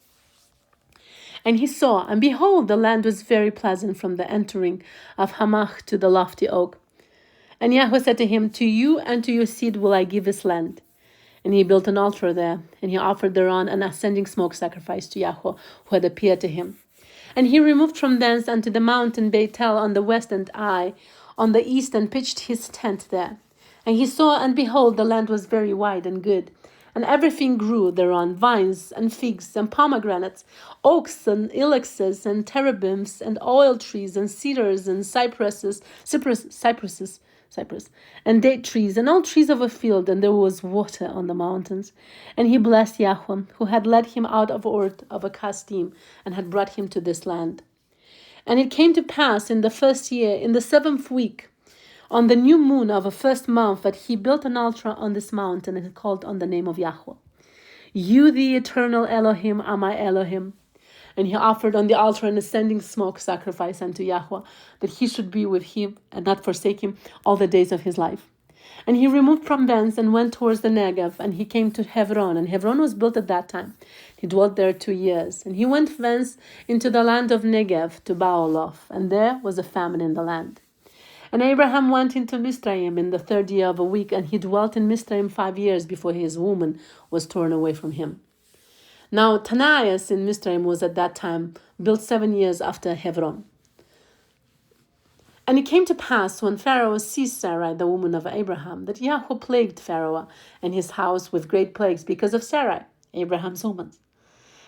S1: And he saw, and behold, the land was very pleasant from the entering of Hamath to the lofty oak. And Yahweh said to him, To you and to your seed will I give this land. And he built an altar there, and he offered thereon an ascending smoke sacrifice to Yahweh, who had appeared to him. And he removed from thence unto the mountain Beitel on the west, and Ai on the east, and pitched his tent there. And he saw, and behold, the land was very wide and good, and everything grew thereon, vines and figs and pomegranates, oaks and ilexes and terebims and oil trees and cedars and cypresses, and date trees and all trees of a field, and there was water on the mountains. And he blessed Yahweh, who had led him out of Ur of a Kasdim, and had brought him to this land. And it came to pass in the 1st year, in the 7th week, on the new moon of the 1st month, that he built an altar on this mountain, and called on the name of Yahweh. You, the eternal Elohim, are my Elohim. And he offered on the altar an ascending smoke sacrifice unto Yahweh, that he should be with him and not forsake him all the days of his life. And he removed from thence and went towards the Negev, and he came to Hebron, and Hebron was built at that time. He dwelt there 2 years. And he went thence into the land of Negev to Baaloth, and there was a famine in the land. And Abraham went into Mizraim in the 3rd year of a week, and he dwelt in Mizraim 5 years before his woman was torn away from him. Now Tanaias in Mizraim was at that time built 7 years after Hebron. And it came to pass, when Pharaoh seized Sarai, the woman of Abraham, that Yahweh plagued Pharaoh and his house with great plagues because of Sarai, Abraham's woman.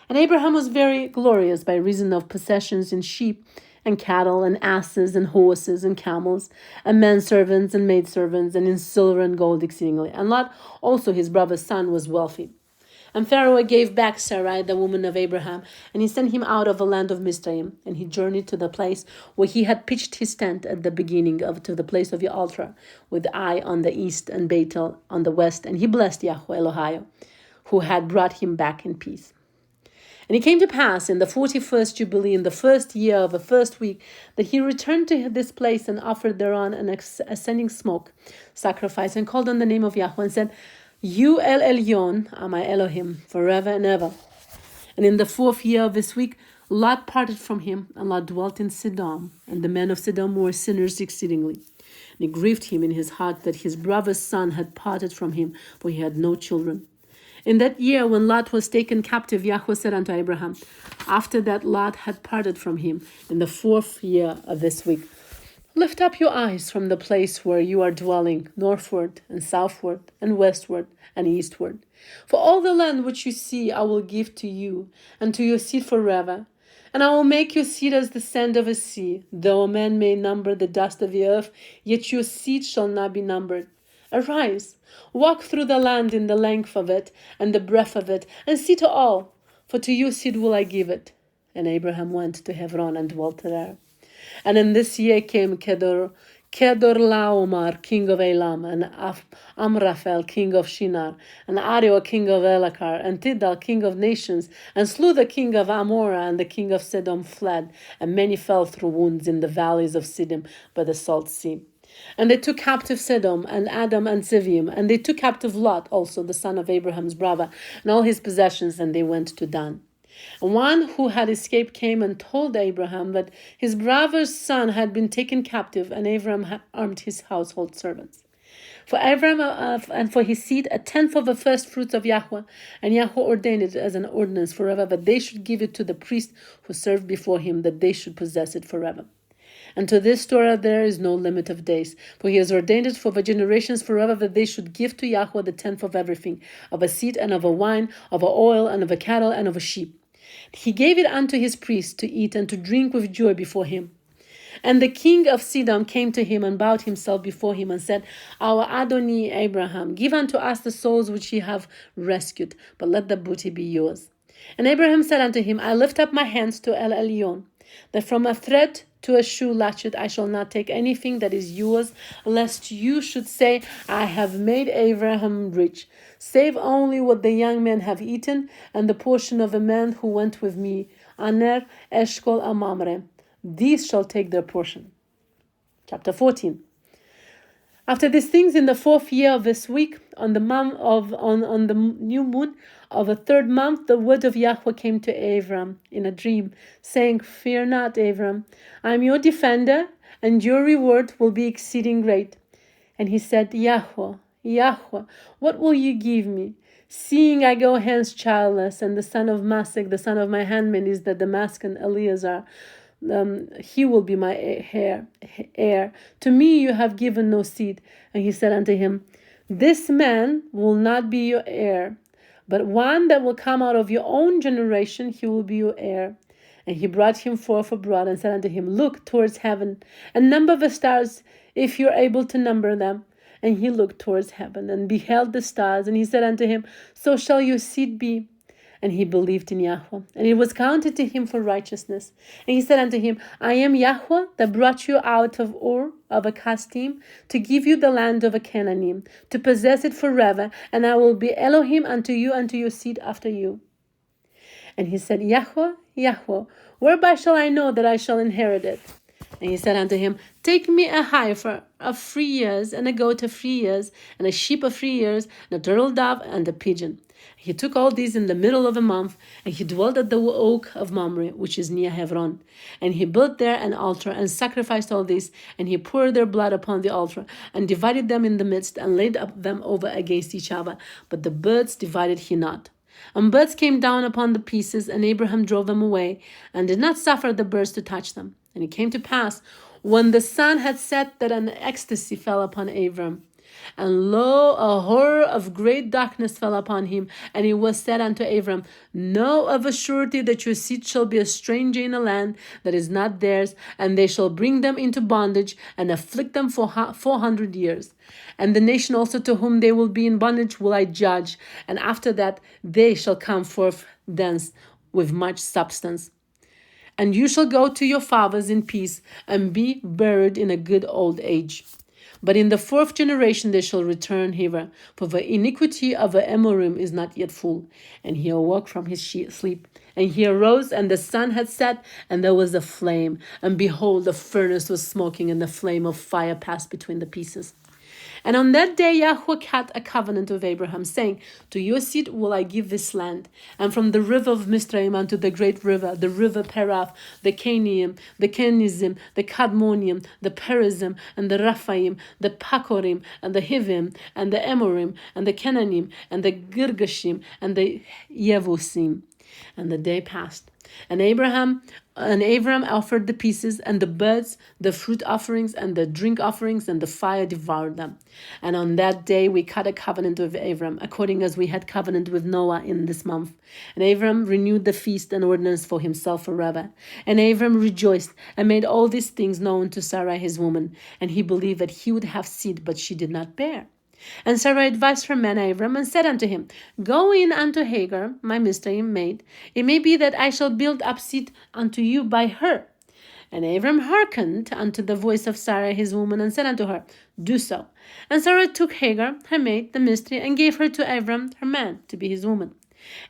S1: And Abraham was very glorious by reason of possessions in sheep and cattle and asses and horses and camels and menservants and maidservants, and in silver and gold exceedingly. And Lot also his brother's son was wealthy. And Pharaoh gave back Sarai, the woman of Abraham, and he sent him out of the land of Mizraim, and he journeyed to the place where he had pitched his tent at the beginning to the place of the altar, with Ai on the east and Beitel on the west, and he blessed Yahweh Elohio, who had brought him back in peace. And it came to pass in the 41st Jubilee, in the 1st year of the 1st week, that he returned to this place and offered thereon an ascending smoke sacrifice, and called on the name of Yahweh, and said, You El Elyon are my Elohim forever and ever. And in the 4th year of this week, Lot parted from him, and Lot dwelt in Sidom, and the men of Sidom were sinners exceedingly. And it grieved him in his heart that his brother's son had parted from him, for he had no children. In that year when Lot was taken captive, Yahweh said unto Abraham, after that Lot had parted from him, in the 4th year of this week, Lift up your eyes from the place where you are dwelling, northward and southward and westward and eastward. For all the land which you see I will give to you and to your seed forever. And I will make your seed as the sand of a sea. Though a man may number the dust of the earth, yet your seed shall not be numbered. Arise, walk through the land in the length of it and the breadth of it, and see to all, for to your seed will I give it. And Abraham went to Hebron and dwelt there. And in this year came Kedorlaomer, king of Elam, and Amraphel, king of Shinar, and Ariel, king of Elakar, and Tidal, king of nations, and slew the king of Amorah, and the king of Sodom fled, and many fell through wounds in the valleys of Siddim by the salt sea. And they took captive Sodom, and Adam, and Zivim, and they took captive Lot, also the son of Abraham's brother, and all his possessions, and they went to Dan. One who had escaped came and told Abraham that his brother's son had been taken captive, and Abraham had armed his household servants. For Abraham and for his seed, a tenth of the first fruits of Yahweh, and Yahweh ordained it as an ordinance forever, that they should give it to the priest who served before him, that they should possess it forever. And to this Torah there is no limit of days, for he has ordained it for the generations forever, that they should give to Yahweh the tenth of everything, of a seed and of a wine, of a oil and of a cattle and of a sheep. He gave it unto his priests to eat and to drink with joy before him. And the king of Sidon came to him and bowed himself before him and said, Our Adoni Abraham, give unto us the souls which ye have rescued, but let the booty be yours. And Abraham said unto him, I lift up my hands to El Elyon, that from a thread to a shoe latchet I shall not take anything that is yours, lest you should say, I have made Abraham rich, save only what the young men have eaten, and the portion of the man who went with me, Aner, Eshkol, and Mamre. These shall take their portion. Chapter 14. After these things, in the 4th year of this week, on the new moon of the 3rd month, the word of Yahweh came to Abram in a dream, saying, Fear not, Abram, I am your defender, and your reward will be exceeding great. And he said, Yahweh, what will you give me? Seeing I go hence childless, and the son of Masek, the son of my handmaid, is the Damascus Eleazar. He will be my heir. To me you have given no seed. And he said unto him, This man will not be your heir, but one that will come out of your own generation, he will be your heir. And he brought him forth abroad and said unto him, Look towards heaven, and number the stars, if you are able to number them. And he looked towards heaven, and beheld the stars, and he said unto him, So shall your seed be. And he believed in Yahweh, and it was counted to him for righteousness. And he said unto him, I am Yahweh that brought you out of Ur of a Kasdim, to give you the land of a Canaanim, to possess it forever, and I will be Elohim unto you and to your seed after you. And he said, Yahweh, whereby shall I know that I shall inherit it? And he said unto him, Take me a heifer of 3 years, and a goat of 3 years, and a sheep of 3 years, and a turtle dove, and a pigeon. He took all these in the middle of a month, and he dwelt at the oak of Mamre, which is near Hebron. And he built there an altar, and sacrificed all these, and he poured their blood upon the altar, and divided them in the midst, and laid up them over against each other. But the birds divided he not. And birds came down upon the pieces, and Abraham drove them away, and did not suffer the birds to touch them. And it came to pass, when the sun had set, that an ecstasy fell upon Abram. And lo, a horror of great darkness fell upon him. And it was said unto Abram, Know of a surety that your seed shall be a stranger in a land that is not theirs, and they shall bring them into bondage, and afflict them for 400 years. And the nation also to whom they will be in bondage will I judge, and after that they shall come forth thence with much substance. And you shall go to your fathers in peace, and be buried in a good old age. But in the 4th generation they shall return hither, for the iniquity of the Amorim is not yet full. And he awoke from his sleep. And he arose, and the sun had set, and there was a flame. And behold, the furnace was smoking, and the flame of fire passed between the pieces. And on that day Yahweh had a covenant with Abraham, saying, To your seed will I give this land, and from the river of Mizraim unto the great river, the river Perath, the Canaim, the Kenizim, the Kadmonium, the Perizim, and the Raphaim, the Pakorim, and the Hivim, and the Amorim, and the Canaanim, and the Girgashim, and the Yevusim. And the day passed. And Abram offered the pieces, and the birds, the fruit offerings, and the drink offerings, and the fire devoured them. And on that day we cut a covenant with Abram, according as we had covenant with Noah in this month. And Abram renewed the feast and ordinance for himself forever. And Abram rejoiced, and made all these things known to Sarah his woman. And he believed that he would have seed, but she did not bear. And Sarah advised her man Abram, and said unto him, Go in unto Hagar, my Mizraim maid. It may be that I shall build up seed unto you by her. And Abram hearkened unto the voice of Sarah his woman, and said unto her, Do so. And Sarah took Hagar, her maid, the Mizraim, and gave her to Abram, her man, to be his woman.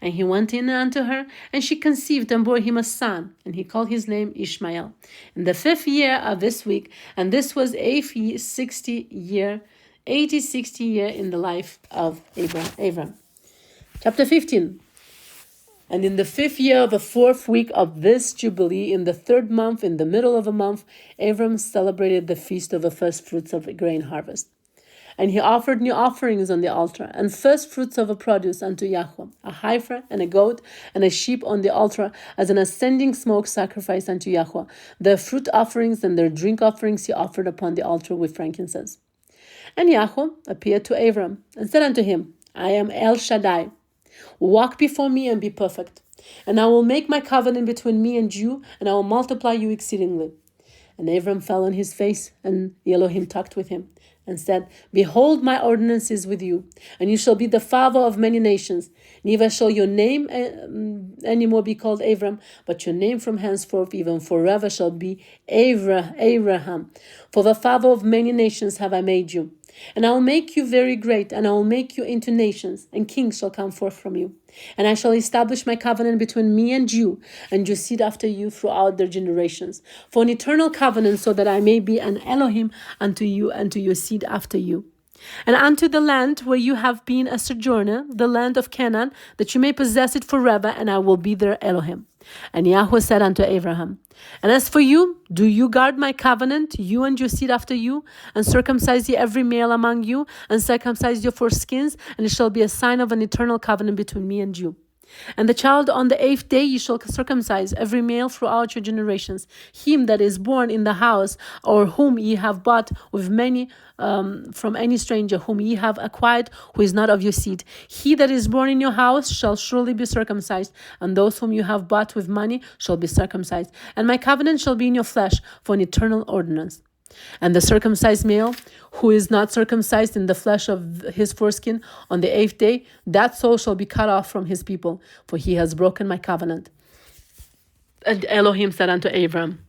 S1: And he went in unto her, and she conceived, and bore him a son, and he called his name Ishmael. In the 5th year of this week, and this was 60 year in the life of Abram. Chapter 15. And in the 5th year of the 4th week of this Jubilee, in the 3rd month, in the middle of a month, Abram celebrated the feast of the first fruits of the grain harvest. And he offered new offerings on the altar, and first fruits of a produce unto Yahweh, a heifer and a goat and a sheep on the altar, as an ascending smoke sacrifice unto Yahweh. Their fruit offerings and their drink offerings he offered upon the altar with frankincense. And Yahweh appeared to Abram and said unto him, I am El Shaddai. Walk before me and be perfect. And I will make my covenant between me and you, and I will multiply you exceedingly. And Abram fell on his face, and Elohim talked with him, and said, Behold, my ordinance is with you, and you shall be the father of many nations. Neither shall your name any more be called Abram, but your name from henceforth even forever shall be Abraham. For the father of many nations have I made you. And I will make you very great, and I will make you into nations, and kings shall come forth from you. And I shall establish my covenant between me and you, and your seed after you throughout their generations, for an eternal covenant, so that I may be an Elohim unto you and to your seed after you. And unto the land where you have been a sojourner, the land of Canaan, that you may possess it forever, and I will be their Elohim. And Yahweh said unto Abraham, And as for you, do you guard my covenant, you and your seed after you, and circumcise ye every male among you, and circumcise your foreskins, and it shall be a sign of an eternal covenant between me and you. And the child on the 8th day ye shall circumcise every male throughout your generations, him that is born in the house, or whom ye have bought with many from any stranger whom ye have acquired, who is not of your seed. He that is born in your house shall surely be circumcised, and those whom you have bought with money shall be circumcised. And my covenant shall be in your flesh for an eternal ordinance. And the circumcised male, who is not circumcised in the flesh of his foreskin on the 8th day, that soul shall be cut off from his people, for he has broken my covenant. And Elohim said unto Abraham,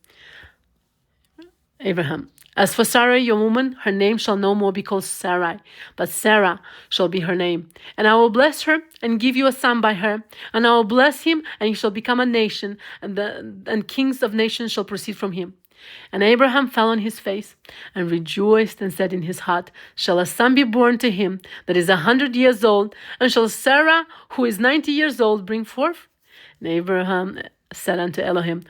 S1: As for Sarah, your woman, her name shall no more be called Sarai, but Sarah shall be her name. And I will bless her and give you a son by her. And I will bless him, and he shall become a nation, and kings of nations shall proceed from him. And Abraham fell on his face and rejoiced and said in his heart, Shall a son be born to him that is 100 years old? And shall Sarah, who is 90 years old, bring forth? And Abraham said unto Elohim,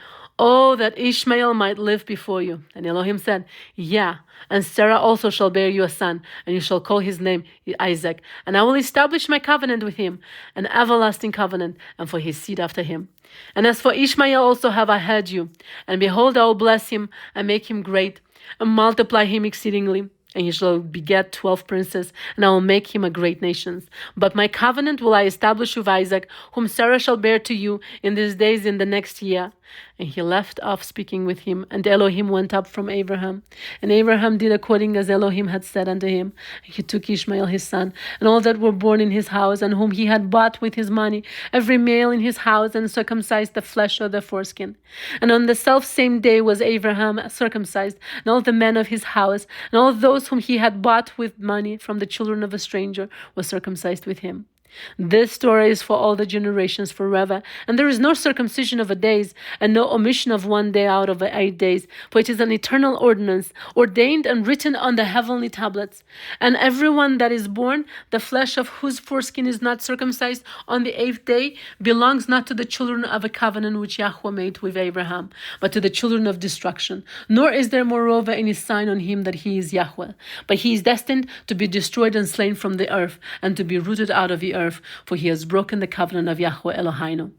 S1: Oh, that Ishmael might live before you. And Elohim said, Yeah, and Sarah also shall bear you a son, and you shall call his name Isaac. And I will establish my covenant with him, an everlasting covenant, and for his seed after him. And as for Ishmael also have I heard you. And behold, I will bless him, and make him great, and multiply him exceedingly. And he shall beget 12 princes, and I will make him a great nation. But my covenant will I establish with Isaac, whom Sarah shall bear to you in these days in the next year. And he left off speaking with him, and Elohim went up from Abraham. And Abraham did according as Elohim had said unto him. And he took Ishmael his son, and all that were born in his house, and whom he had bought with his money, every male in his house, and circumcised the flesh of the foreskin. And on the selfsame day was Abraham circumcised, and all the men of his house, and all those whom he had bought with money from the children of a stranger were circumcised with him. This story is for all the generations forever, and there is no circumcision of a days, and no omission of 1 day out of the 8 days, for it is an eternal ordinance, ordained and written on the heavenly tablets. And everyone that is born, the flesh of whose foreskin is not circumcised on the 8th day, belongs not to the children of a covenant which Yahweh made with Abraham, but to the children of destruction. Nor is there moreover any sign on him that he is Yahweh, but he is destined to be destroyed and slain from the earth, and to be rooted out of the earth, for he has broken the covenant of Yahweh Eloheinu.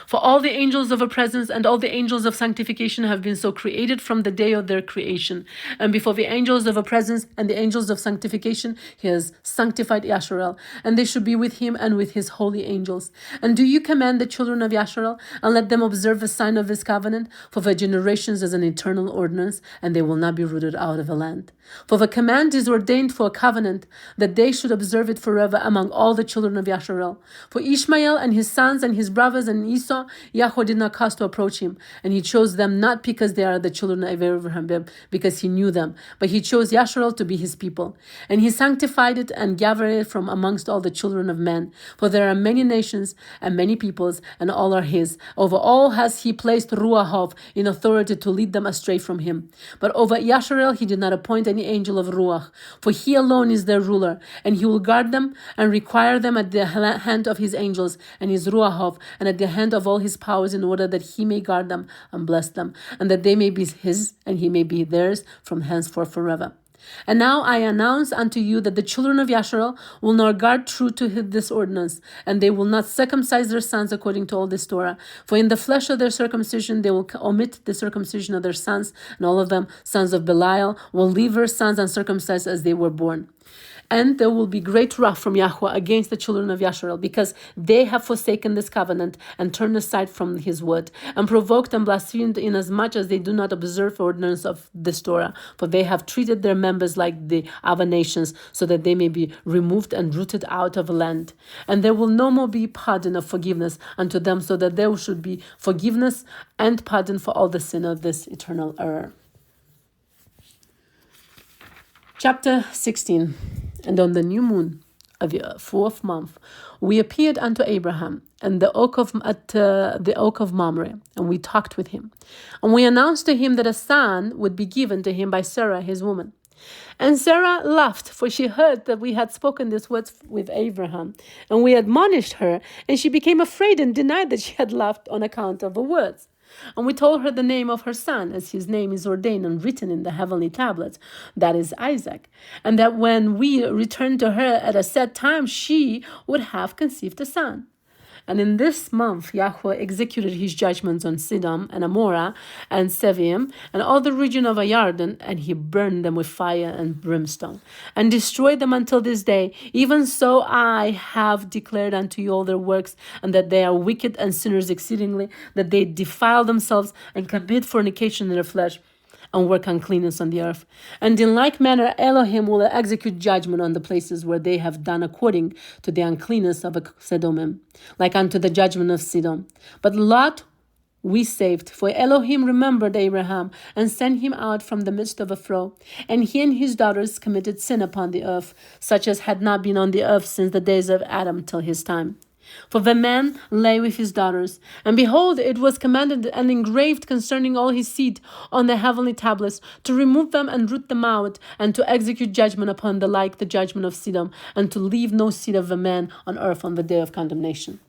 S1: For all the angels of a presence and all the angels of sanctification have been so created from the day of their creation. And before the angels of a presence and the angels of sanctification, he has sanctified Yasharel, and they should be with him and with his holy angels. And do you command the children of Yasharel, and let them observe the sign of this covenant, for the generations as an eternal ordinance, and they will not be rooted out of the land. For the command is ordained for a covenant, that they should observe it forever among all the children of Yasharel. For Ishmael and his sons and his brothers and Esau, Yahweh did not cause to approach him, and he chose them not because they are the children of Abraham, because he knew them, but he chose Yasharel to be his people. And he sanctified it and gathered it from amongst all the children of men. For there are many nations and many peoples, and all are his. Over all has he placed Ruahov in authority to lead them astray from him. But over Yasharel he did not appoint any angel of Ruach, for he alone is their ruler, and he will guard them and require them at the hand of his angels and his Ruahov, and at the hand of all his powers, in order that he may guard them and bless them, and that they may be his and he may be theirs from henceforth forever. And now I announce unto you that the children of Yasharel will not guard true to this ordinance, and they will not circumcise their sons according to all this Torah. For in the flesh of their circumcision they will omit the circumcision of their sons, and all of them, sons of Belial, will leave their sons uncircumcised as they were born. And there will be great wrath from Yahweh against the children of Yasharel, because they have forsaken this covenant and turned aside from his word, and provoked and blasphemed, inasmuch as they do not observe the ordinance of this Torah. For they have treated their members like the other nations, so that they may be removed and rooted out of the land. And there will no more be pardon of forgiveness unto them, so that there should be forgiveness and pardon for all the sin of this eternal error. Chapter 16. And on the new moon of the fourth month, we appeared unto Abraham at the oak of Mamre, and we talked with him. And we announced to him that a son would be given to him by Sarah his woman. And Sarah laughed, for she heard that we had spoken these words with Abraham. And we admonished her, and she became afraid and denied that she had laughed on account of the words. And we told her the name of her son, as his name is ordained and written in the heavenly tablets, that is Isaac, and that when we returned to her at a set time, she would have conceived a son. And in this month Yahweh executed his judgments on Sidom and Amorah and Seviim and all the region of Yarden, and he burned them with fire and brimstone, and destroyed them until this day. Even so I have declared unto you all their works, and that they are wicked and sinners exceedingly, that they defile themselves and commit fornication in their flesh, and work uncleanness on the earth. And in like manner Elohim will execute judgment on the places where they have done according to the uncleanness of Sodomim, like unto the judgment of Sidom. But Lot we saved, for Elohim remembered Abraham, and sent him out from the midst of a flow. And he and his daughters committed sin upon the earth, such as had not been on the earth since the days of Adam till his time. For the man lay with his daughters, and behold, it was commanded and engraved concerning all his seed on the heavenly tablets, to remove them and root them out, and to execute judgment upon the like the judgment of Sidom, and to leave no seed of a man on earth on the day of condemnation.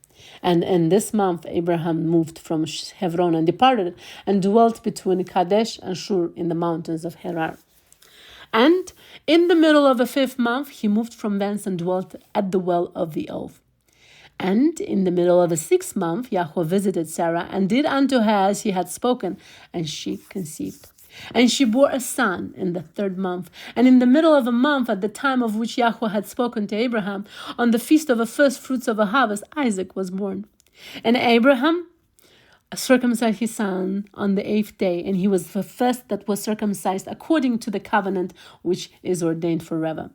S1: And in this month Abraham moved from Hebron and departed, and dwelt between Kadesh and Shur in the mountains of Herar. And in the middle of the 5th month he moved from thence and dwelt at the well of the oath. And in the middle of the 6th month Yahweh visited Sarah, and did unto her as he had spoken, and she conceived. And she bore a son in the 3rd month. And in the middle of a month, at the time of which Yahweh had spoken to Abraham, on the feast of the first fruits of the harvest, Isaac was born. And Abraham circumcised his son on the 8th day, and he was the first that was circumcised according to the covenant which is ordained forever.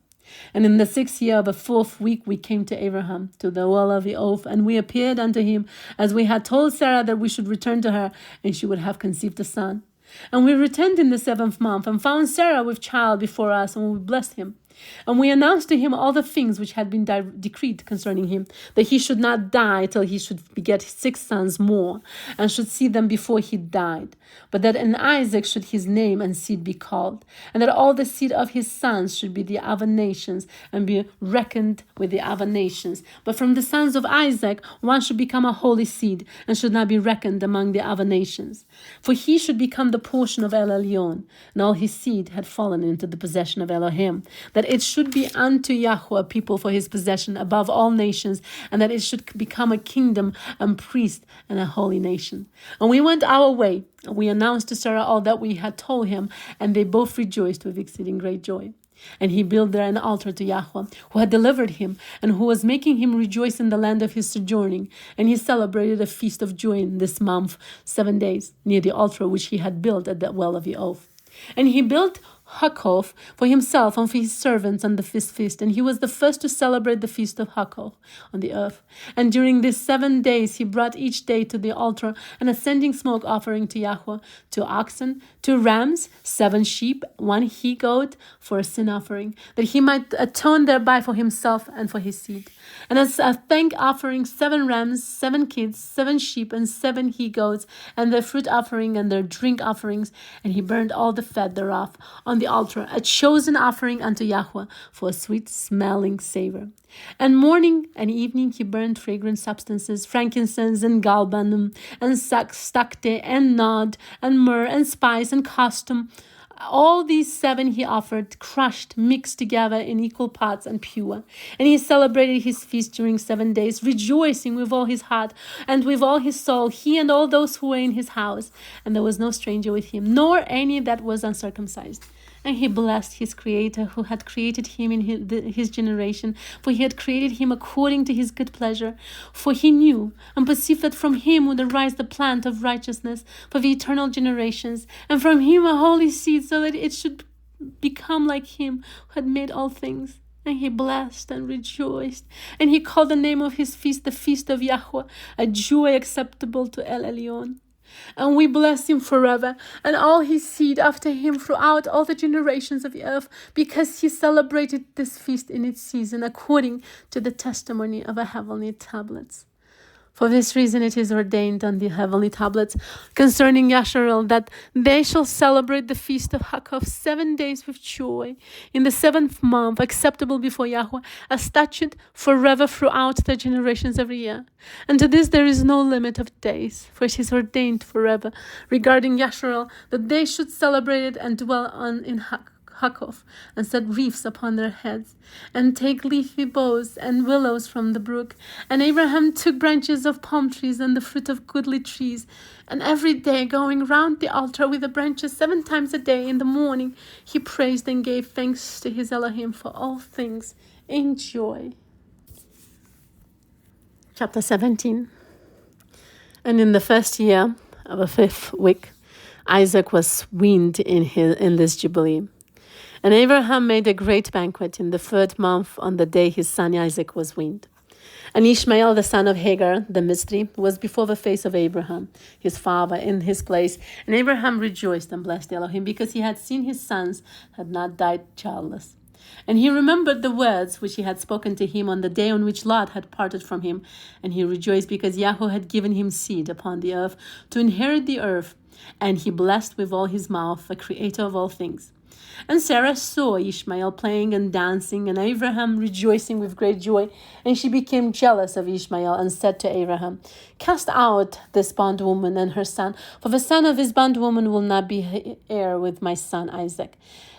S1: And in the 6th year of the 4th week we came to Abraham, to the well of the oath, and we appeared unto him, as we had told Sarah that we should return to her, and she would have conceived a son. And we returned in the 7th month, and found Sarah with child before us, and we blessed him. And we announced to him all the things which had been decreed concerning him, that he should not die till he should beget 6 sons more, and should see them before he died. But that in Isaac should his name and seed be called, and that all the seed of his sons should be the other nations, and be reckoned with the other nations. But from the sons of Isaac one should become a holy seed, and should not be reckoned among the other nations. For he should become the portion of El Elyon, and all his seed had fallen into the possession of Elohim, that it should be unto Yahweh a people for his possession above all nations, and that it should become a kingdom and priest and a holy nation. And we went our way, and we announced to Sarah all that we had told him, and they both rejoiced with exceeding great joy. And he built there an altar to Yahweh, who had delivered him, and who was making him rejoice in the land of his sojourning. And he celebrated a feast of joy in this month 7 days, near the altar which he had built at the well of the oath. And he built Hakoth for himself and for his servants on the feast, and he was the first to celebrate the feast of Hakoth on the earth. And during these 7 days he brought each day to the altar an ascending smoke offering to Yahweh, 2 oxen, 2 rams, 7 sheep, 1 he-goat for a sin offering, that he might atone thereby for himself and for his seed. And as a thank offering, 7 rams, 7 kids, 7 sheep, and 7 he-goats, and their fruit offering and their drink offerings. And he burned all the fat thereof on
S2: the altar, a chosen offering unto Yahweh for a sweet-smelling savor. And morning and evening he burned fragrant substances, frankincense and galbanum, and stacte and nod, and myrrh and spice and custom. All these 7 he offered, crushed, mixed together in equal parts and pure. And he celebrated his feast during 7 days, rejoicing with all his heart and with all his soul, he and all those who were in his house. And there was no stranger with him, nor any that was uncircumcised. And he blessed his Creator, who had created him in his generation, for he had created him according to his good pleasure. For he knew and perceived that from him would arise the plant of righteousness for the eternal generations, and from him a holy seed, so that it should become like him who had made all things. And he blessed and rejoiced, and he called the name of his feast the feast of Yahweh, a joy acceptable to El Elyon. And we bless him forever, and all his seed after him throughout all the generations of the earth, because he celebrated this feast in its season, according to the testimony of the heavenly tablets. For this reason it is ordained on the heavenly tablets concerning Yasharel that they shall celebrate the feast of Hakov 7 days with joy, in the 7th month, acceptable before Yahweh, a statute forever throughout the generations of the year. And to this there is no limit of days, for it is ordained forever regarding Yasharel that they should celebrate it and dwell on in Hakov, and set wreaths upon their heads, and take leafy boughs and willows from the brook. And Abraham took branches of palm trees and the fruit of goodly trees, and every day going round the altar with the branches 7 times a day in the morning, he praised and gave thanks to his Elohim for all things in joy. Chapter 17. And in the first year of the 5th week, Isaac was weaned in this Jubilee. And Abraham made a great banquet in the 3rd month on the day his son Isaac was weaned. And Ishmael, the son of Hagar, the Mistri, was before the face of Abraham, his father, in his place. And Abraham rejoiced and blessed Elohim, because he had seen his sons had not died childless. And he remembered the words which he had spoken to him on the day on which Lot had parted from him. And he rejoiced because Yahweh had given him seed upon the earth to inherit the earth. And he blessed with all his mouth the Creator of all things. And Sarah saw Ishmael playing and dancing, and Abraham rejoicing with great joy. And she became jealous of Ishmael, and said to Abraham, "Cast out this bondwoman and her son, for the son of this bondwoman will not be heir with my son Isaac."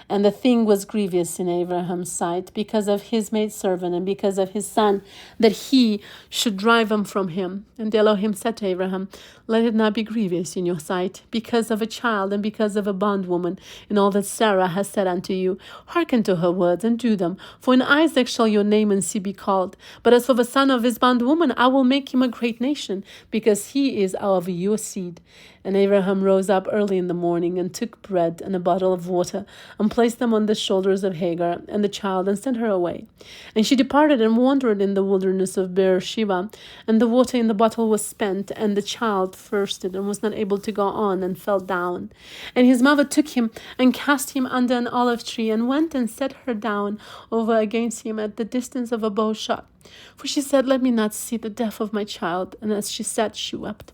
S2: And the thing was grievous in Abraham's sight, because of his maidservant, and because of his son, that he should drive them from him. And Elohim said to Abraham, "Let it not be grievous in your sight, because of a child, and because of a bondwoman, in all that Sarah has said unto you. Hearken to her words, and do them. For in Isaac shall your name and seed be called. But as for the son of his bondwoman, I will make him a great nation, because he is of your seed." And Abraham rose up early in the morning, and took bread and a bottle of water, and placed them on the shoulders of Hagar and the child, and sent her away. And she departed and wandered in the wilderness of Beersheba. And the water in the bottle was spent, and the child thirsted, and was not able to go on, and fell down. And his mother took him, and cast him under an olive tree, and went and set her down over against him at the distance of a bow shot. For she said, "Let me not see the death of my child." And as she sat, she wept.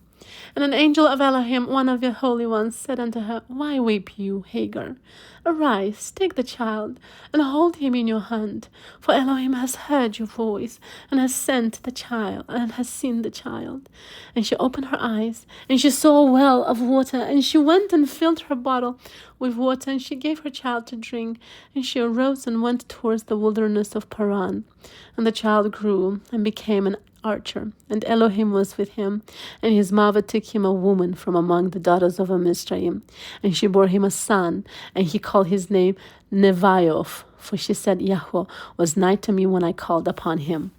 S2: And an angel of Elohim, one of the holy ones, said unto her, "Why weep you, Hagar? Arise, take the child, and hold him in your hand. For Elohim has heard your voice, and has sent the child, and has seen the child." And she opened her eyes, and she saw a well of water, and she went and filled her bottle with water, and she gave her child to drink. And she arose and went towards the wilderness of Paran. And the child grew, and became an archer, and Elohim was with him. And his mother took him a woman from among the daughters of Mizraim, and she bore him a son, and he called his name Nevaioth, for she said, "Yahweh was nigh to me when I called upon him."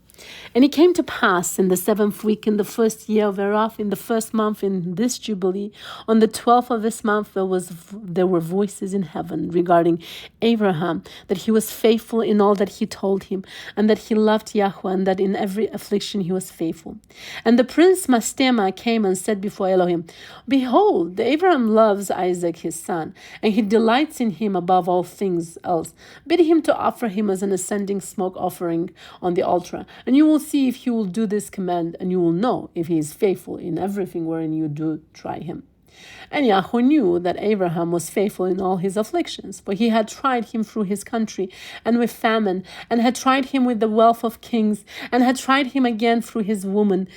S2: And it came to pass in the 7th week, in the 1st year whereof, in the 1st month, in this Jubilee, on the 12th of this month, there were voices in heaven regarding Abraham, that he was faithful in all that he told him, and that he loved Yahweh, and that in every affliction he was faithful. And the prince Mastema came and said before Elohim, "Behold, Abraham loves Isaac his son, and he delights in him above all things else. Bid him to offer him as an ascending smoke offering on the altar. And you will see if he will do this command, and you will know if he is faithful in everything wherein you do try him."
S1: And Yahweh knew that Abraham was faithful in all his afflictions, for he had tried him through his country and with famine, and had tried him with the wealth of kings, and had tried him again through his woman,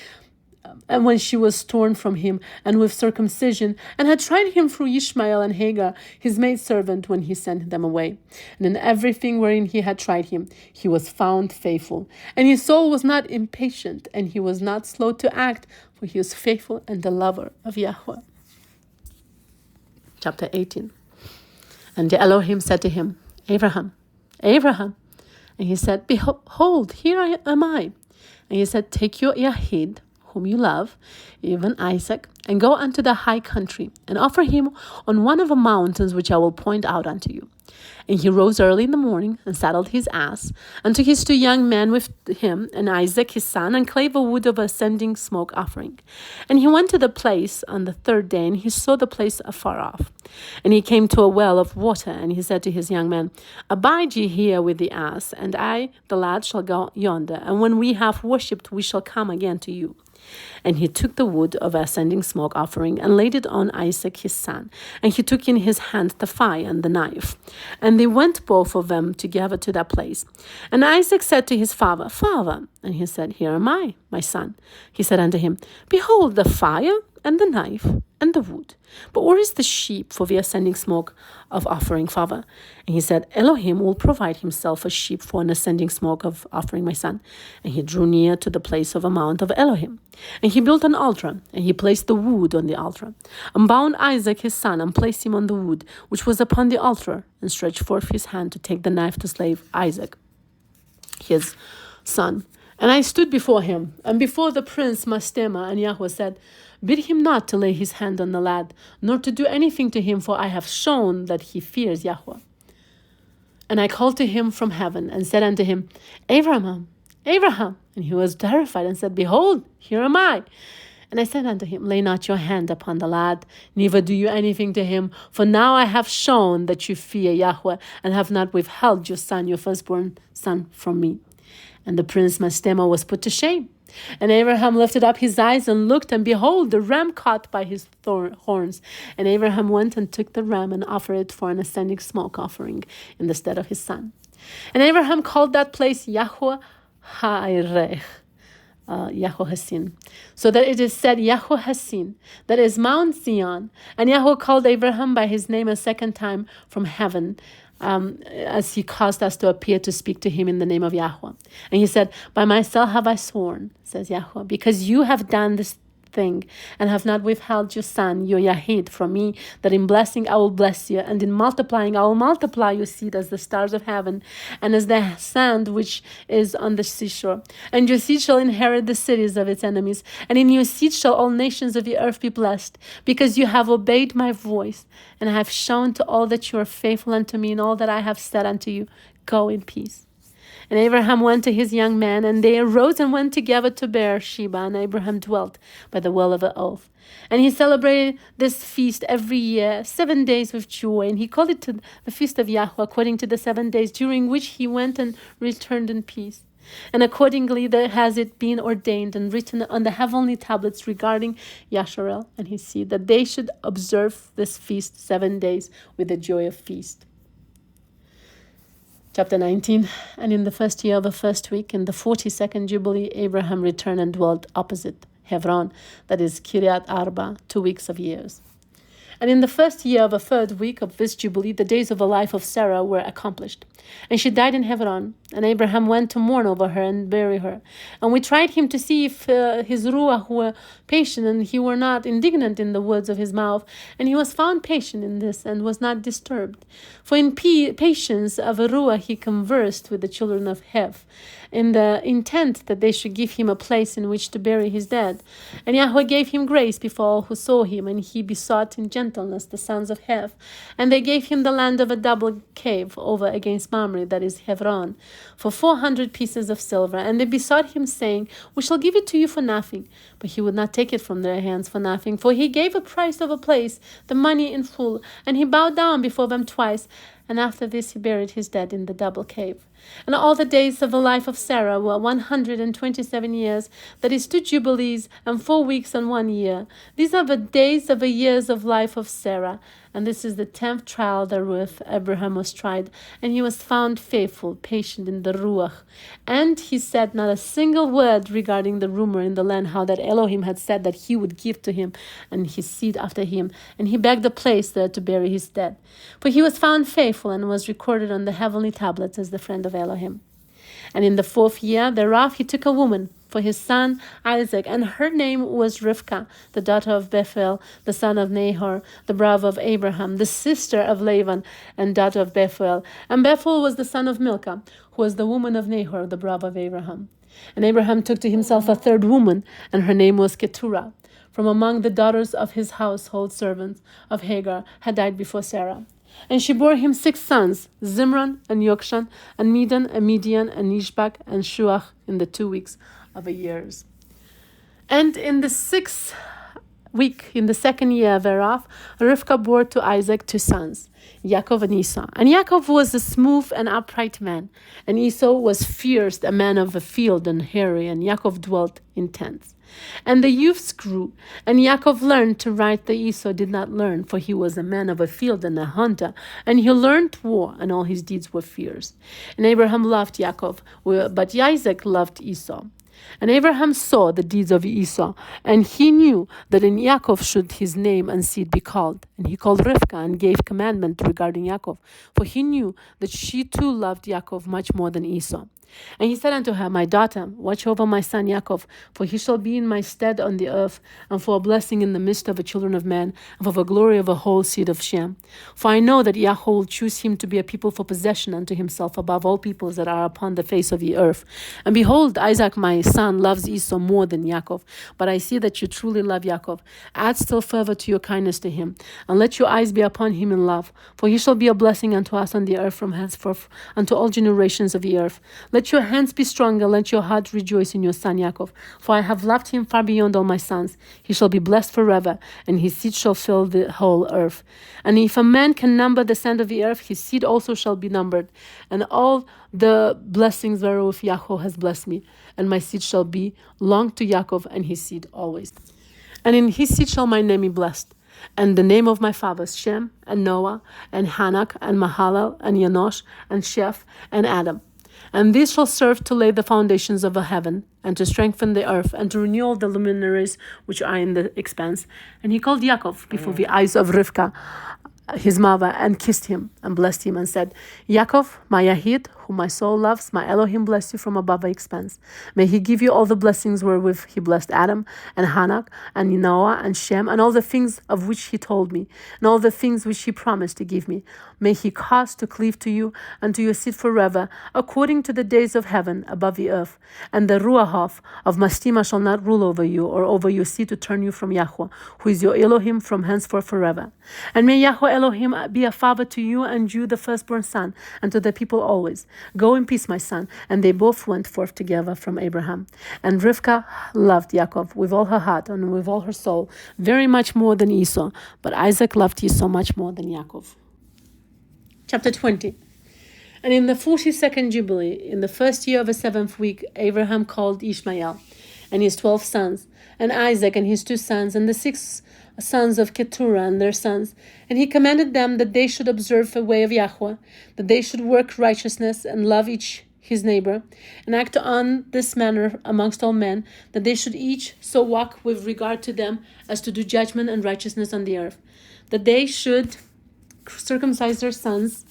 S1: and when she was torn from him, and with circumcision, and had tried him through Ishmael and Hagar, his maidservant, when he sent them away. And in everything wherein he had tried him, he was found faithful. And his soul was not impatient, and he was not slow to act, for he was faithful and the lover of Yahweh. Chapter 18. And the Elohim said to him, Abraham, Abraham. And he said, Behold, here am I. And he said, Take your Yahid, whom you love, even Isaac, and go unto the high country, and offer him on one of the mountains which I will point out unto you. And he rose early in the morning, and saddled his ass, and took his 2 young men with him, and Isaac his son, and clave a wood of ascending smoke offering. And he went to the place on the 3rd day, and he saw the place afar off. And he came to a well of water, and he said to his young men, Abide ye here with the ass, and I, the lad, shall go yonder, and when we have worshipped, we shall come again to you. And he took the wood of ascending smoke offering, and laid it on Isaac his son. And he took in his hand the fire and the knife. And they went both of them together to that place. And Isaac said to his father, Father. And he said, Here am I, my son. He said unto him, Behold the fire and the knife and the wood. But where is the sheep for the ascending smoke of offering, father? And he said, Elohim will provide himself a sheep for an ascending smoke of offering, my son. And he drew near to the place of a mount of Elohim. And he built an altar, and he placed the wood on the altar, and bound Isaac his son, and placed him on the wood, which was upon the altar, and stretched forth his hand to take the knife to slay Isaac, his son. And I stood before him, and before the prince Mastema, and Yahweh said, Bid him not to lay his hand on the lad, nor to do anything to him, for I have shown that he fears Yahweh. And I called to him from heaven, and said unto him, Abraham, Abraham. And he was terrified, and said, Behold, here am I. And I said unto him, Lay not your hand upon the lad, neither do you anything to him, for now I have shown that you fear Yahweh, and have not withheld your son, your firstborn son, from me. And the prince Mastema was put to shame. And Abraham lifted up his eyes and looked, and behold, the ram caught by his horns. And Abraham went and took the ram and offered it for an ascending smoke offering in the stead of his son. And Abraham called that place Yahweh Ha'irech, Yahweh has seen. So that it is said, Yahweh has seen, that is Mount Zion. And Yahweh called Abraham by his name a second time from heaven, as he caused us to appear to speak to him in the name of Yahweh. And he said, By myself have I sworn, says Yahweh, because you have done this thing, and have not withheld your son, your Yahid, from me, that in blessing I will bless you, and in multiplying I will multiply your seed as the stars of heaven, and as the sand which is on the seashore. And your seed shall inherit the cities of its enemies, and in your seed shall all nations of the earth be blessed, because you have obeyed my voice, and I have shown to all that you are faithful unto me in all that I have said unto you. Go in peace. And Abraham went to his young men, and they arose and went together to Beersheba, and Abraham dwelt by the well of the oath. And he celebrated this feast every year, 7 days with joy, and he called it to the feast of Yahweh, according to the 7 days, during which he went and returned in peace. And accordingly there has it been ordained and written on the heavenly tablets regarding Yasharel and his seed, that they should observe this feast 7 days with the joy of feast. Chapter 19. And in the first year of the first week, in the 42nd Jubilee, Abraham returned and dwelt opposite Hebron, that is Kiryat Arba, 2 weeks of years. And in the first year of the 3rd week of this Jubilee, the days of the life of Sarah were accomplished. And she died in Hebron. And Abraham went to mourn over her and bury her. And we tried him to see if his ruach were patient, and he were not indignant in the words of his mouth. And he was found patient in this, and was not disturbed. For in patience of a ruach he conversed with the children of Hev, in the intent that they should give him a place in which to bury his dead. And Yahweh gave him grace before all who saw him, and he besought in gentleness the sons of Hev. And they gave him the land of a double cave over against Mamre, that is Hebron, for 400 pieces of silver. And they besought him, saying, We shall give it to you for nothing. But he would not take it from their hands for nothing, for he gave a price of a place, the money in full. And he bowed down before them twice.
S2: and after this he buried his dead in the double cave. And all the days of the life of Sarah were 127 years, that is 2 Jubilees, and 4 weeks and 1 year. These are the days of the years of life of Sarah. And this is the 10th trial therewith Abraham was tried, and he was found faithful, patient in the Ruach. And he said not a single word regarding the rumor in the land, how that Elohim had said that he would give to him and his seed after him. And he begged a place there to bury his dead. For he was found faithful and was recorded on the heavenly tablets as the friend of Elohim. And in the 4th year thereof he took a woman for his son Isaac, and her name was Rivkah, the daughter of Bethuel, the son of Nahor, the brother of Abraham, the sister of Laban, and daughter of Bethuel. And Bethuel was the son of Milcah, who was the woman of Nahor, the brother of Abraham. And Abraham took to himself a 3rd woman, and her name was Keturah, from among the daughters of his household servants of Hagar, had died before Sarah. And she bore him 6 sons, Zimran, and Yokshan, and Medan, and Midian, and Ishbak, and Shuach, in the 2 weeks of a years. And in the 6th week, in the 2nd year thereof, Rivkah bore to Isaac 2 sons, Yaakov and Esau. And Yaakov was a smooth and upright man, and Esau was fierce, a man of the field and hairy, and Yaakov dwelt in tents. And the youths grew, and Yaakov learned to write. The Esau did not learn, for he was a man of a field and a hunter, and he learned war, and all his deeds were fierce. And Abraham loved Yaakov, but Isaac loved Esau. And Abraham saw the deeds of Esau, and he knew that in Yaakov should his name and seed be called. And he called Rivkah and gave commandment regarding Yaakov, for he knew that she too loved Yaakov much more than Esau. And he said unto her, My daughter, watch over my son Yaakov, for he shall be in my stead on the earth, and for a blessing in the midst of the children of men, and for the glory of the whole seed of Shem. For I know that Yahweh will choose him to be a people for possession unto himself above all peoples that are upon the face of the earth. And behold, Isaac my son loves Esau more than Yaakov, but I see that you truly love Yaakov. Add still further to your kindness to him, and let your eyes be upon him in love, for he shall be a blessing unto us on the earth from henceforth unto all generations of the earth. Let your hands be stronger, let your heart rejoice in your son Yaakov, for I have loved him far beyond all my sons. He shall be blessed forever, and his seed shall fill the whole earth. And if a man can number the sand of the earth, his seed also shall be numbered. And all the blessings whereof Yahweh has blessed me, and my seed shall be long to Yaakov and his seed always. And in his seed shall my name be blessed. And the name of my fathers, Shem, and Noah, and Hanak, and Mahalal, and Yanosh, and Sheph, and Adam. And these shall serve to lay the foundations of the heaven, and to strengthen the earth, and to renew all the luminaries which are in the expanse. And he called Yaakov before the eyes of Rivkah, his mother, and kissed him, and blessed him, and said, Yaakov, my Yahid, whom my soul loves, my Elohim bless you from above the expanse. May he give you all the blessings wherewith he blessed Adam, and Hanak, and Noah, and Shem, and all the things of which he told me, and all the things which he promised to give me. May he cause to cleave to you, and to your seed forever, according to the days of heaven above the earth. And the Ruach of Mastima shall not rule over you, or over your seed to turn you from Yahweh, who is your Elohim from henceforth forever. And may Yahweh Elohim be a father to you, and you the firstborn son, and to the people always. Go in peace, my son. And they both went forth together from Abraham. And Rivkah loved Yaakov with all her heart and with all her soul, very much more than Esau. But Isaac loved Esau much more than Yaakov. Chapter 20. And in the 42nd Jubilee, in the 1st year of the 7th week, Abraham called Ishmael and his 12 sons, and Isaac and his 2 sons, and the 6 sons of Keturah and their sons. And he commanded them that they should observe the way of Yahweh, that they should work righteousness and love each his neighbor, and act on this manner amongst all men, that they should each so walk with regard to them as to do judgment and righteousness on the earth, that they should circumcise their sons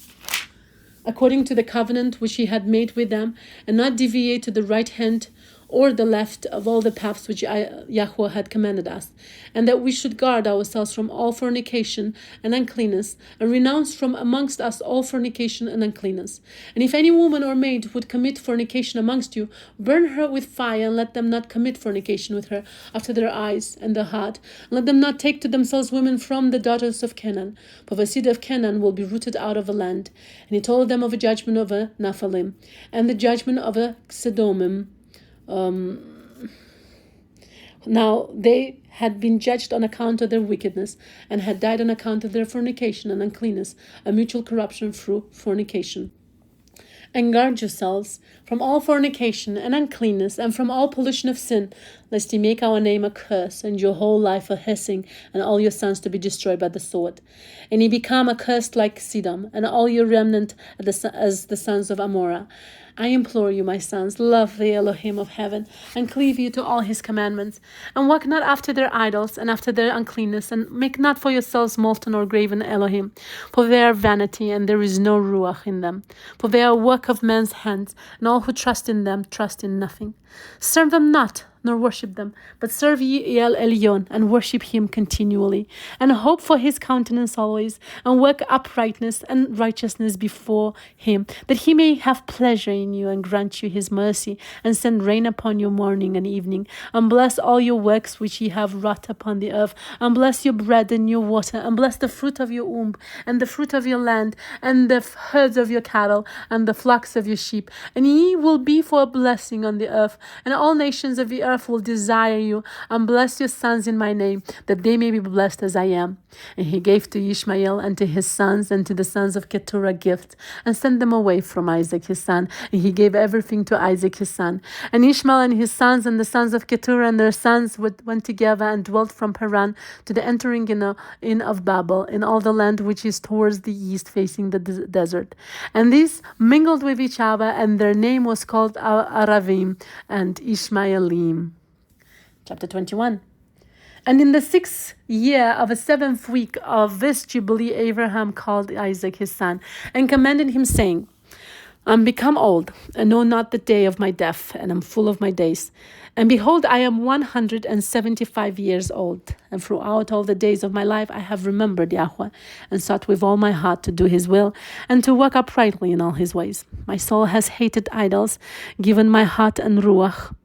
S2: according to the covenant which he had made with them, and not deviate to the right hand or the left of all the paths which Yahweh had commanded us, and that we should guard ourselves from all fornication and uncleanness, and renounce from amongst us all fornication and uncleanness. And if any woman or maid would commit fornication amongst you, burn her with fire, and let them not commit fornication with her after their eyes and their heart. And let them not take to themselves women from the daughters of Canaan, for the seed of Canaan will be rooted out of the land. And he told them of a judgment of a Nephilim, and the judgment of a Sodomim,
S1: Now they had been judged on account of their wickedness, and had died on account of their fornication and uncleanness, a mutual corruption through fornication. And guard yourselves from all fornication and uncleanness, and from all pollution of sin, lest ye make our name a curse, and your whole life a hissing, and all your sons to be destroyed by the sword. And ye become accursed like Sodom, and all your remnant as the sons of Amorah. I implore you, my sons, love the Elohim of heaven, and cleave you to all his commandments, and walk not after their idols, and after their uncleanness, and make not for yourselves molten or graven Elohim, for they are vanity, and there is no ruach in them. For they are work of men's hands, and all who trust in them trust in nothing. Serve them not, nor worship them, but serve ye El Elyon, and worship him continually, and hope for his countenance always, and work uprightness and righteousness before him, that he may have pleasure in you, and grant you his mercy, and send rain upon you morning and evening, and bless all your works which ye have wrought upon the earth, and bless your bread and your water, and bless the fruit of your womb, and the fruit of your land, and the herds of your cattle, and the flocks of your sheep, and ye will be for a blessing on the earth, and all nations of the earth will desire you, and bless your sons in my name, that they may be blessed as I am. And he gave to Ishmael and to his sons and to the sons of Keturah gifts, and sent them away from Isaac his son. And he gave everything to Isaac his son. And Ishmael and his sons and the sons of Keturah and their sons went together and dwelt from Paran to the entering in of Babel, in all the land which is towards the east, facing the desert. And these mingled with each other, and their name was called Aravim and Ishmaelim. Chapter 21. And in the 6th year of the 7th week of this Jubilee, Abraham called Isaac his son, and commanded him, saying, I am become old, and know not the day of my death, and am full of my days. And behold, I am 175 years old, and throughout all the days of my life I have remembered Yahweh, and sought with all my heart to do his will, and to walk uprightly in all his ways. My soul has hated idols, given my heart and ruach,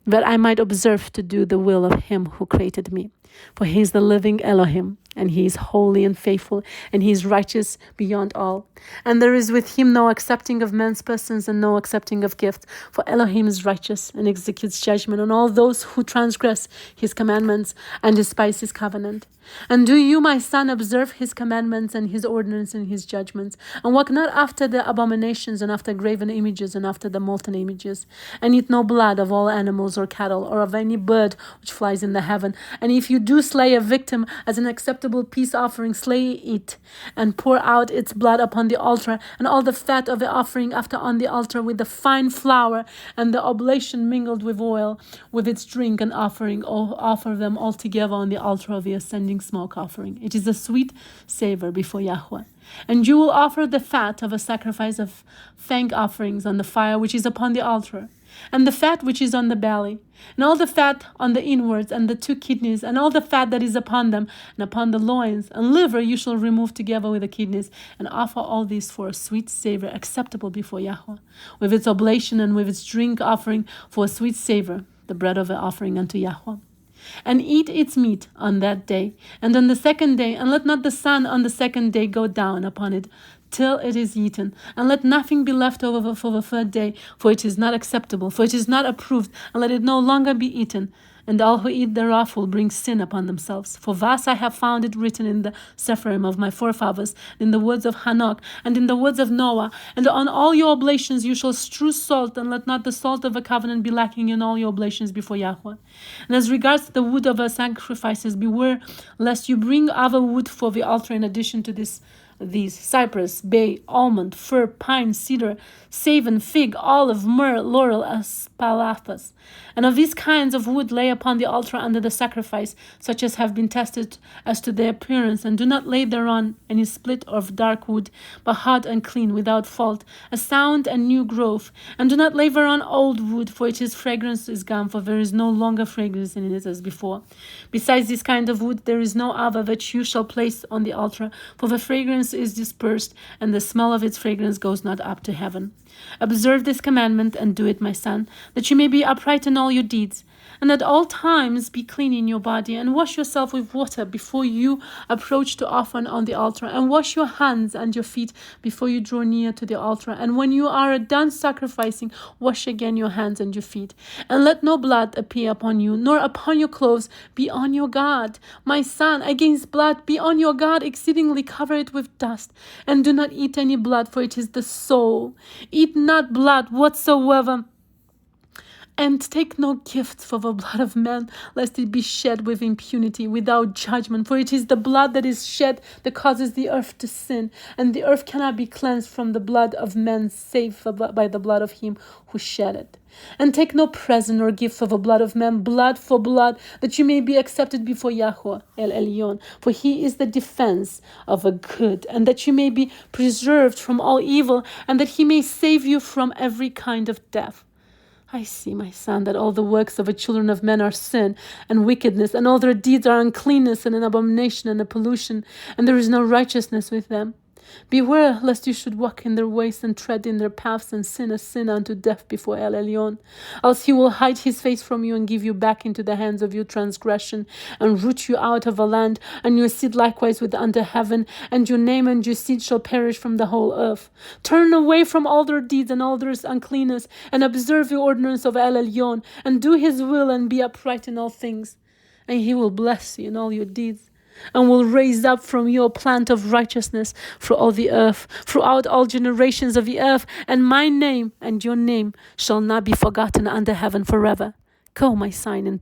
S1: that I might observe to do the will of him who created me. For he is the living Elohim, and he is holy and faithful, and he is righteous beyond all. And there is with him no accepting of men's persons, and no accepting of gifts. For Elohim is righteous, and executes judgment on all those who transgress his commandments, and despise his covenant. And do you, my son, observe his commandments, and his ordinances, and his judgments, and walk not after the abominations, and after graven images, and after the molten images, and eat no blood of all animals or cattle, or of any bird which flies in the heaven. And if you do slay a victim as an acceptable peace offering, slay it, and pour out its blood upon the altar, and all the fat of the offering after on the altar, with the fine flour, and the oblation mingled with oil, with its drink and offering, offer them all together on the altar of the ascending smoke offering. It is a sweet savor before Yahweh. And you will offer the fat of a sacrifice of thank offerings on the fire which is upon the altar, and the fat which is on the belly, and all the fat on the inwards, and the 2 kidneys, and all the fat that is upon them, and upon the loins, and liver you shall remove together with the kidneys, and offer all these for a sweet savor acceptable before Yahweh, with its oblation and with its drink offering for a sweet savor, the bread of the offering unto Yahweh. And eat its meat on that day, and on the 2nd day, and let not the sun on the 2nd day go down upon it, till it is eaten, and let nothing be left over for the 3rd day, for it is not acceptable, for it is not approved, and let it no longer be eaten. And all who eat thereof will bring sin upon themselves. For thus I have found it written in the Cepher of my forefathers, in the words of Hanok, and in the words of Noah. And on all your oblations you shall strew salt, and let not the salt of the covenant be lacking in all your oblations before Yahweh. And as regards the wood of our sacrifices, beware lest you bring other wood for the altar in addition to these: cypress, bay, almond, fir, pine, cedar, savin, fig, olive, myrrh, laurel, aspalathus. And of these kinds of wood lay upon the altar under the sacrifice, such as have been tested as to their appearance, and do not lay thereon any split of dark wood, but hard and clean, without fault, a sound and new growth. And do not lay thereon old wood, for its fragrance is gone, for there is no longer fragrance in it as before. Besides this kind of wood there is no other that you shall place on the altar, for the fragrance is dispersed, and the smell of its fragrance goes not up to heaven. Observe this commandment, and do it, my son, that you may be upright in all your deeds.
S2: And at all times be clean in your body, and wash yourself with water before you approach to offer on the altar, and wash your hands and your feet before you draw near to the altar. And when you are done sacrificing, wash again your hands and your feet. And let no blood appear upon you, nor upon your clothes. Be on your guard. My son, against blood be on your guard exceedingly, cover it with dust. And do not eat any blood, for it is the soul. Eat not blood whatsoever. And take no gift for the blood of man, lest it be shed with impunity, without judgment. For it is the blood that is shed that causes the earth to sin, and the earth cannot be cleansed from the blood of man, save by the blood of him who shed it. And take no present or gift for the blood of man, blood for blood, that you may be accepted before Yahweh El Elyon. For he is the defense of a good, and that you may be preserved from all evil, and that he may save you from every kind of death. I see, my son, that all the works of the children of men are sin and wickedness, and all their deeds are uncleanness and an abomination and a pollution, and there is no righteousness with them. Beware lest you should walk in their ways and tread in their paths and sin a sin unto death before El Elyon. Else he will hide his face from you and give you back into the hands of your transgression, and root you out of the land, and your seed likewise with under heaven, and your name and your seed shall perish from the whole earth. Turn away from all their deeds and all their uncleanness, and observe the ordinance of El Elyon, and do his will, and be upright in all things. And he will bless you in all your deeds, and will raise up from you a plant of righteousness through all the earth, throughout all generations of the earth, and my name and your name shall not be forgotten under heaven forever. Go, my son, in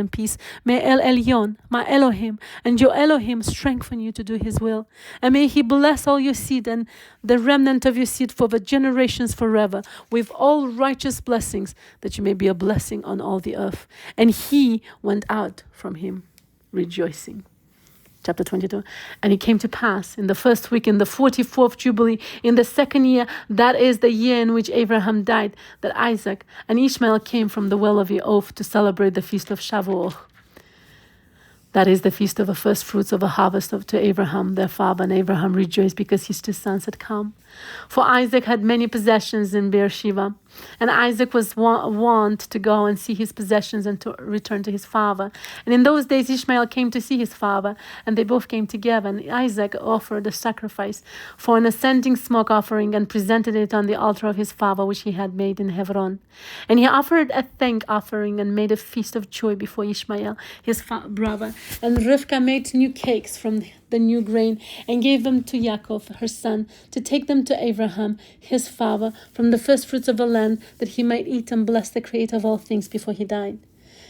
S2: peace. May El Elyon, my Elohim, and your Elohim strengthen you to do his will. And may he bless all your seed and the remnant of your seed for the generations forever, with all righteous blessings, that you may be a blessing on all the earth. And he went out from him rejoicing. Chapter 22. And it came to pass in the first week, in the 44th Jubilee, in the second year, that is the year in which Abraham died, that Isaac and Ishmael came from the well of the oath to celebrate the feast of Shavuot. That is the feast of the first fruits of the harvest to Abraham, their father. And Abraham rejoiced because his two sons had come. For Isaac had many possessions in Beersheba, and Isaac was wont to go and see his possessions and to return to his father. And in those days Ishmael came to see his father, and they both came together. And Isaac offered a sacrifice for an ascending smoke offering, and presented it on the altar of his father, which he had made in Hebron. And he offered a thank offering, and made a feast of joy before Ishmael, his brother. And Rivkah made new cakes from the new grain, and gave them to Yaakov, her son, to take them to Abraham, his father, from the first fruits of the land, that he might eat and bless the Creator of all things before he died.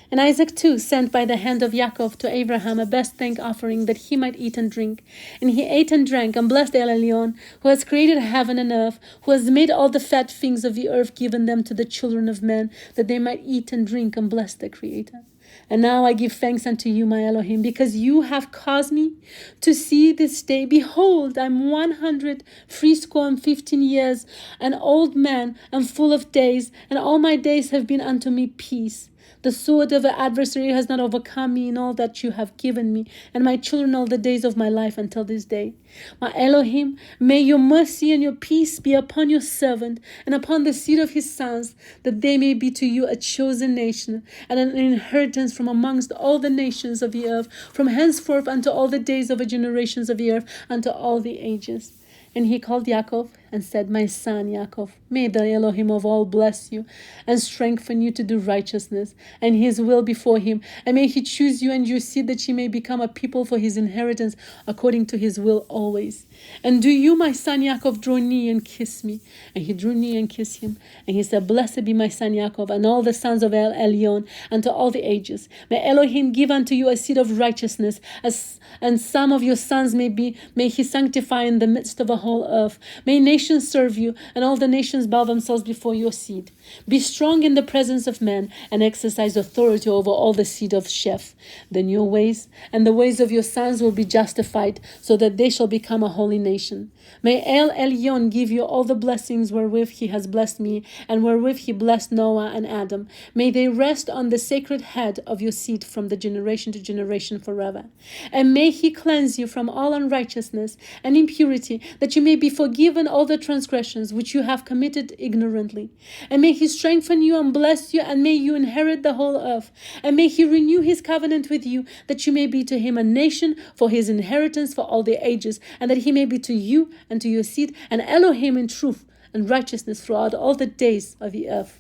S2: And Isaac too sent by the hand of Yaakov to Abraham a best thank offering, that he might eat and drink. And he ate and drank, and blessed El Elyon, who has created heaven and earth, who has made all the fat things of the earth, given them to the children of men, that they might eat and drink and bless the Creator. And now I give thanks unto you, my Elohim, because you have caused me to see this day. Behold, I am 115 years, an old man, and full of days, and all my days have been unto me peace. The sword of the adversary has not overcome me in all that you have given me, and my children all the days of my life until this day. My Elohim, may your mercy and your peace be upon your servant and upon the seed of his sons, that they may be to you a chosen nation and an inheritance from amongst all the nations of the earth, from henceforth unto all the days of the generations of the earth, unto all the ages. And he called Yaakov and said, My son Yaakov, may the Elohim of all bless you and strengthen you to do righteousness and his will before him. And may he choose you and your seed, that ye may become a people for his inheritance according to his will always. And do you, my son Yaakov, draw near and kiss me. And he drew near and kissed him. And he said, Blessed be my son Yaakov, and all the sons of El Elyon, unto all the ages. May Elohim give unto you a seed of righteousness, and some of your sons may he sanctify in the midst of a whole earth. May nations serve you, and all the nations bow themselves before your seed. Be strong in the presence of men, and exercise authority over all the seed of Cepher. Then your ways and the ways of your sons will be justified, so that they shall become a holy nation. May El Elyon give you all the blessings wherewith he has blessed me, and wherewith he blessed Noah and Adam. May they rest on the sacred head of your seed from the generation to generation forever. And may he cleanse you from all unrighteousness and impurity, that you may be forgiven all the the transgressions which you have committed ignorantly. And may he strengthen you and bless you, and may you inherit the whole earth. And may he renew his covenant with you, that you may be to him a nation for his inheritance for all the ages, and that he may be to you and to your seed an Elohim in truth and righteousness throughout all the days of the earth.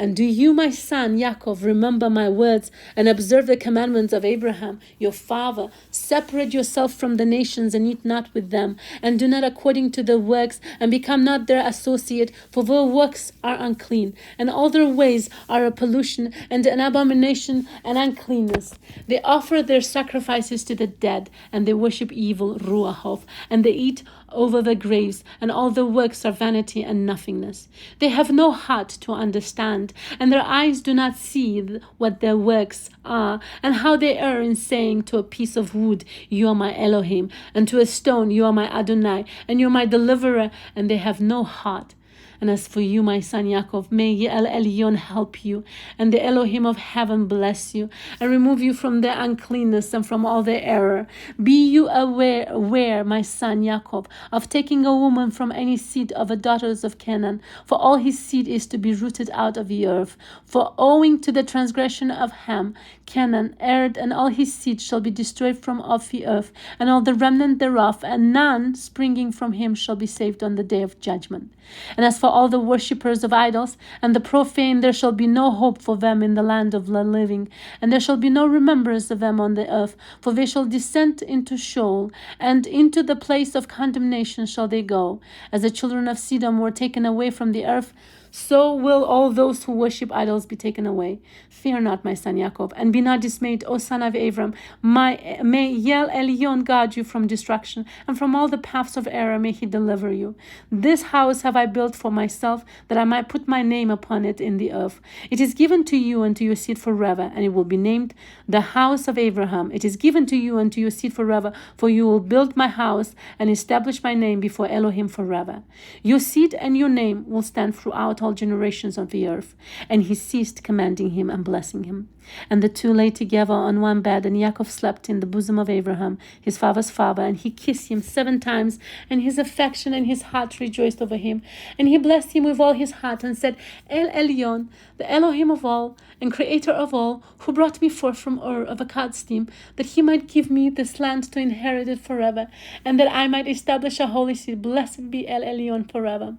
S2: And do you, my son Yaakov, remember my words and observe the commandments of Abraham, your father? Separate yourself from the nations and eat not with them, and do not according to their works, and become not their associate, for their works are unclean, and all their ways are a pollution and an abomination and uncleanness. They offer their sacrifices to the dead, and they worship evil, ruahoth, and they eat over the graves, and all their works are vanity and nothingness. They have no heart to understand, and their eyes do not see what their works are, and how they err in saying to a piece of wood, you are my Elohim, and to a stone, you are my Adonai, and you are my deliverer, and they have no heart. And as for you, my son Yaakov, may El Elyon help you, and the Elohim of heaven bless you, and remove you from their uncleanness and from all their error. Be you aware, my son Yaakov, of taking a woman from any seed of the daughters of Canaan, for all his seed is to be rooted out of the earth. For owing to the transgression of Ham, Canaan erred, and all his seed shall be destroyed from off the earth, and all the remnant thereof, and none springing from him shall be saved on the day of judgment. And as for all the worshippers of idols and the profane, there shall be no hope for them in the land of the living, and there shall be no remembrance of them on the earth, for they shall descend into Sheol, and into the place of condemnation shall they go. As the children of Sodom were taken away from the earth, so will all those who worship idols be taken away. Fear not, my son Yaakov, and be not dismayed, O son of Abram. May Yel Elyon guard you from destruction, and from all the paths of error may he deliver you. This house have I built for myself, that I might put my name upon it in the earth. It is given to you and to your seed forever, and it will be named the house of Abraham. It is given to you and to your seed forever, for you will build my house and establish my name before Elohim forever. Your seed and your name will stand throughout all generations of the earth. And he ceased commanding him and blessing him. And the two lay together on one bed, and Yaakov slept in the bosom of Abraham, his father's father, and he kissed him 7 times, and his affection and his heart rejoiced over him. And he blessed him with all his heart, and said, El Elyon, the Elohim of all, and creator of all, who brought me forth from Ur of Akkadsteam, that he might give me this land to inherit it forever, and that I might establish a holy seed. Blessed be El Elyon forever.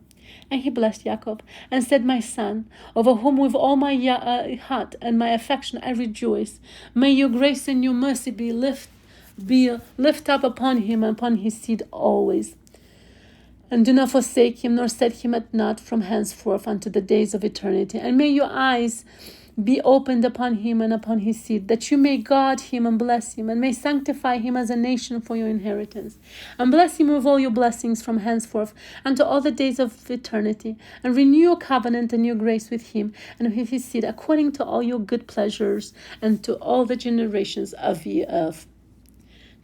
S2: And he blessed Yaakov, and said, my son, over whom with all my heart and my affection I rejoice, may your grace and your mercy be lift up upon him and upon his seed always. And do not forsake him, nor set him at naught from henceforth unto the days of eternity. And may your eyes be opened upon him and upon his seed, that you may guard him and bless him, and may sanctify him as a nation for your inheritance, and bless him with all your blessings from henceforth unto all the days of eternity, and renew your covenant and your grace with him and with his seed, according to all your good pleasures, and to all the generations of the earth.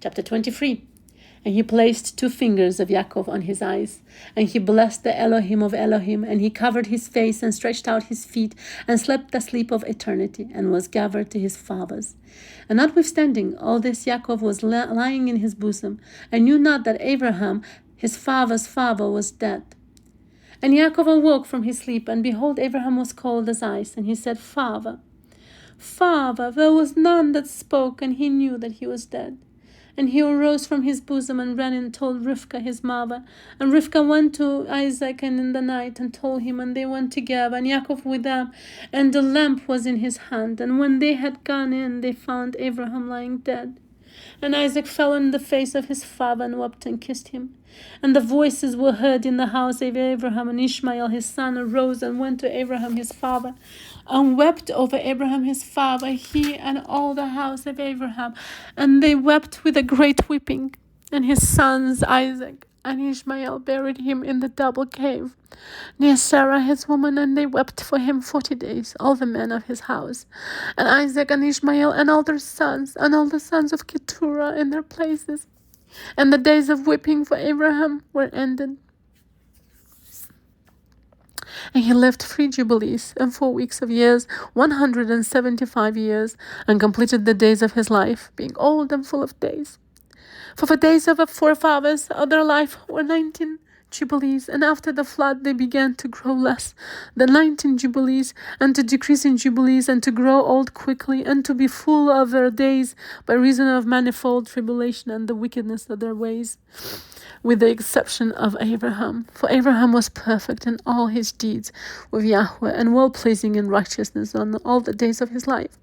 S2: Chapter 23. And he placed 2 fingers of Yaakov on his eyes, and he blessed the Elohim of Elohim, and he covered his face and stretched out his feet, and slept the sleep of eternity, and was gathered to his fathers. And notwithstanding all this, Yaakov was lying in his bosom, and knew not that Abraham, his father's father, was dead. And Yaakov awoke from his sleep, and behold, Abraham was cold as ice, and he said, Father, there was none that spoke, and he knew that he was dead. And he arose from his bosom and ran and told Rivkah his mother. And Rivkah went to Isaac and in the night and told him, and they went together, and Yaakov with them, and the lamp was in his hand. And when they had gone in, they found Abraham lying dead. And Isaac fell on the face of his father and wept and kissed him. And the voices were heard in the house of Abraham, and Ishmael his son arose and went to Abraham his father, and wept over Abraham his father, he and all the house of Abraham. And they wept with a great weeping. And his sons Isaac and Ishmael buried him in the double cave near Sarah his woman, and they wept for him 40 days, all the men of his house, and Isaac and Ishmael and all their sons, and all the sons of Keturah in their places. And the days of weeping for Abraham were ended. And he lived 3 jubilees and 4 weeks of years, 175 years, and completed the days of his life, being old and full of days. For the days of the forefathers of their life were 19
S1: Jubilees, and after the flood they began to grow less than 19 Jubilees, and to decrease in Jubilees, and to grow old quickly, and to be full of their days by reason of manifold tribulation and the wickedness of their ways, with the exception of Abraham. For Abraham was perfect in all his deeds with Yahweh, and well-pleasing in righteousness on all the days of his life.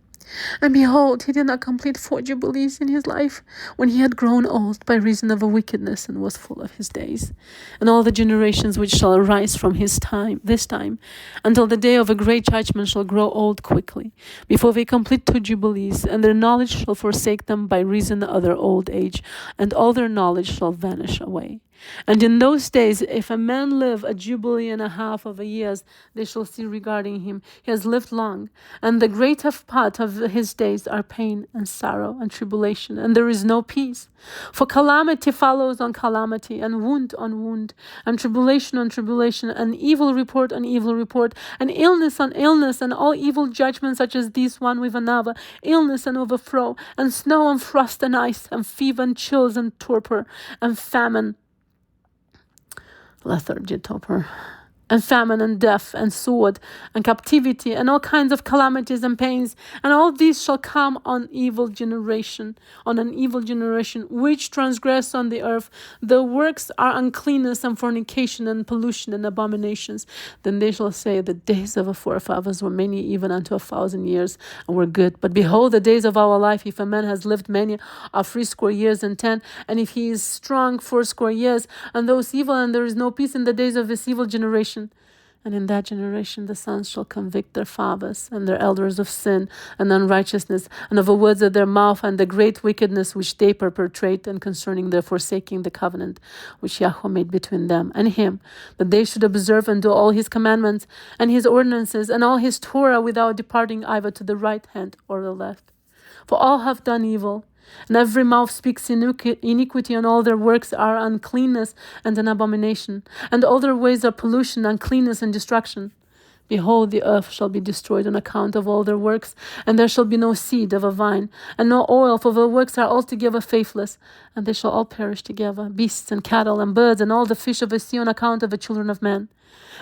S1: And behold, he did not complete 4 Jubilees in his life, when he had grown old by reason of a wickedness, and was full of his days. And all the generations which shall arise from this time, until the day of a great judgment, shall grow old quickly, before they complete 2 Jubilees, and their knowledge shall forsake them by reason of their old age, and all their knowledge shall vanish away. And in those days, if a man live a jubilee and a half of a years, they shall see regarding him, he has lived long, and the greater part of his days are pain and sorrow and tribulation, and there is no peace. For calamity follows on calamity, and wound on wound, and tribulation on tribulation, and evil report on evil report, and illness on illness, and all evil judgments such as this one with another, illness and overthrow, and snow and frost and ice, and fever and chills and torpor, and famine, lethargy, torpor, and famine, and death, and sword, and captivity, and all kinds of calamities and pains. And all these shall come on an evil generation, which transgress on the earth. The works are uncleanness, and fornication, and pollution, and abominations. Then they shall say, the days of our forefathers were many, even unto 1,000 years, and were good. But behold, the days of our life, if a man has lived many, are 80 years and 10, and if he is strong 80 years, and those evil, and there is no peace in the days of this evil generation. And in that generation the sons shall convict their fathers and their elders of sin and unrighteousness, and of the words of their mouth, and the great wickedness which they perpetrate, and concerning their forsaking the covenant which Yahweh made between them and him, that they should observe and do all his commandments and his ordinances and all his Torah, without departing either to the right hand or the left. For all have done evil, and every mouth speaks iniquity, and all their works are uncleanness and an abomination, and all their ways are pollution, uncleanness, and destruction. Behold, the earth shall be destroyed on account of all their works, and there shall be no seed of a vine, and no oil, for their works are altogether faithless, and they shall all perish together, beasts and cattle and birds, and all the fish of the sea, on account of the children of men.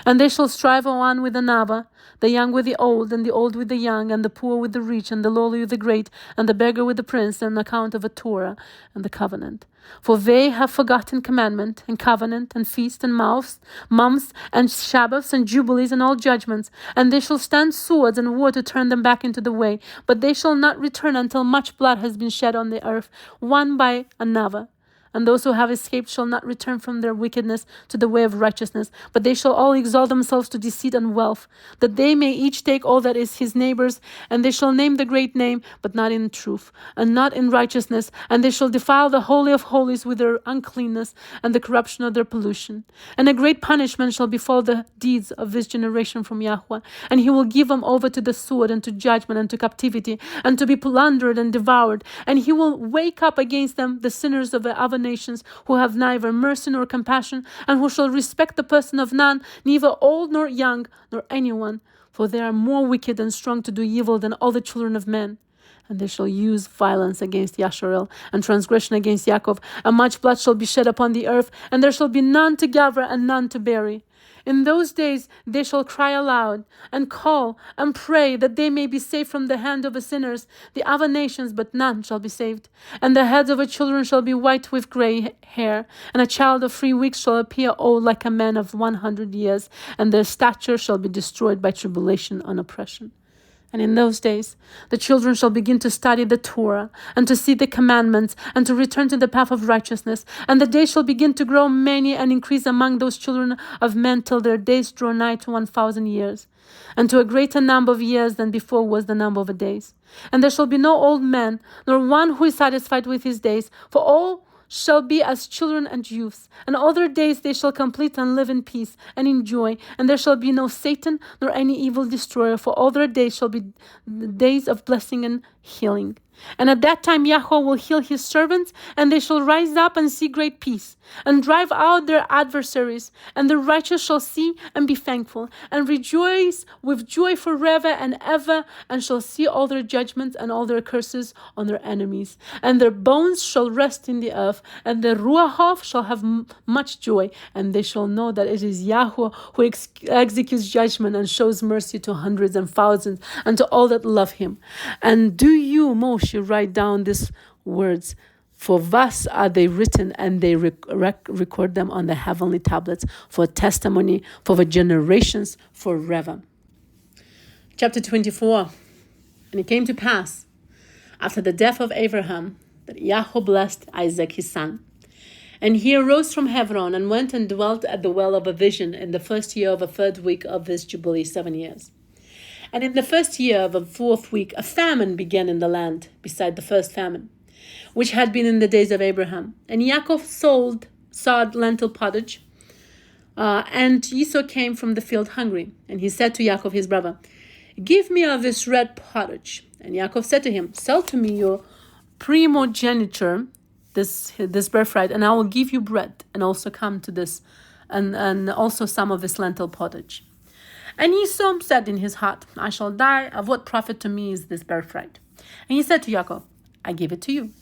S1: And they shall strive one with another, the young with the old, and the old with the young, and the poor with the rich, and the lowly with the great, and the beggar with the prince, on account of the Torah and the covenant. For they have forgotten commandment, and covenant, and feast, and months, and Sabbaths, and jubilees, and all judgments. And they shall stand swords and war to turn them back into the way. But they shall not return until much blood has been shed on the earth, one by another. And those who have escaped shall not return from their wickedness to the way of righteousness, but they shall all exalt themselves to deceit and wealth, that they may each take all that is his neighbor's. And they shall name the great name, but not in truth, and not in righteousness. And they shall defile the Holy of Holies with their uncleanness, and the corruption of their pollution. And a great punishment shall befall the deeds of this generation from Yahweh. And he will give them over to the sword, and to judgment, and to captivity, and to be plundered and devoured. And he will wake up against them the sinners of the other nations, who have neither mercy nor compassion, and who shall respect the person of none, neither old nor young, nor anyone, for they are more wicked and strong to do evil than all the children of men. And they shall use violence against Yasharel, and transgression against Yaakov, and much blood shall be shed upon the earth, and there shall be none to gather and none to bury. In those days they shall cry aloud, and call, and pray, that they may be saved from the hand of the sinners, the other nations, but none shall be saved. And the heads of the children shall be white with gray hair, and a child of 3 weeks shall appear old like a man of 100 years, and their stature shall be destroyed by tribulation and oppression. And in those days the children shall begin to study the Torah, and to see the commandments, and to return to the path of righteousness. And the days shall begin to grow many, and increase among those children of men, till their days draw nigh to 1,000 years, and to a greater number of years than before was the number of the days. And there shall be no old man, nor one who is satisfied with his days, for all shall be as children and youths, and all their days they shall complete and live in peace and in joy, and there shall be no Satan nor any evil destroyer, for all their days shall be the days of blessing and healing.
S2: And at that time Yahweh will heal his servants, and they shall rise up and see great peace, and drive out their adversaries, and the righteous shall see and be thankful, and rejoice with joy forever and ever, and shall see all their judgments and all their curses on their enemies. And their bones shall rest in the earth, and the Ruach shall have much joy, and they shall know that it is Yahweh who executes judgment and shows mercy to hundreds and thousands, and to all that love him. And do you, Moshe, write down these words, for thus are they written, and they record them on the heavenly tablets for testimony for the generations forever. Chapter 24. And it came to pass, after the death of Abraham, that Yahweh blessed Isaac his son. And he arose from Hebron and went and dwelt at the well of a vision in the first year of the third week of his Jubilee, 7 years. And in the first year of the fourth week, a famine began in the land, beside the first famine, which had been in the days of Abraham. And Yaakov sowed lentil pottage, and Esau came from the field hungry. And he said to Yaakov his brother, give me of this red pottage. And Yaakov said to him, sell to me your primogeniture, this birthright, and I will give you bread, and also come to this, and also some of this lentil pottage. And Esau said in his heart, I shall die. Of what profit to me is this birthright? And he said to Yaakov, I give it to you.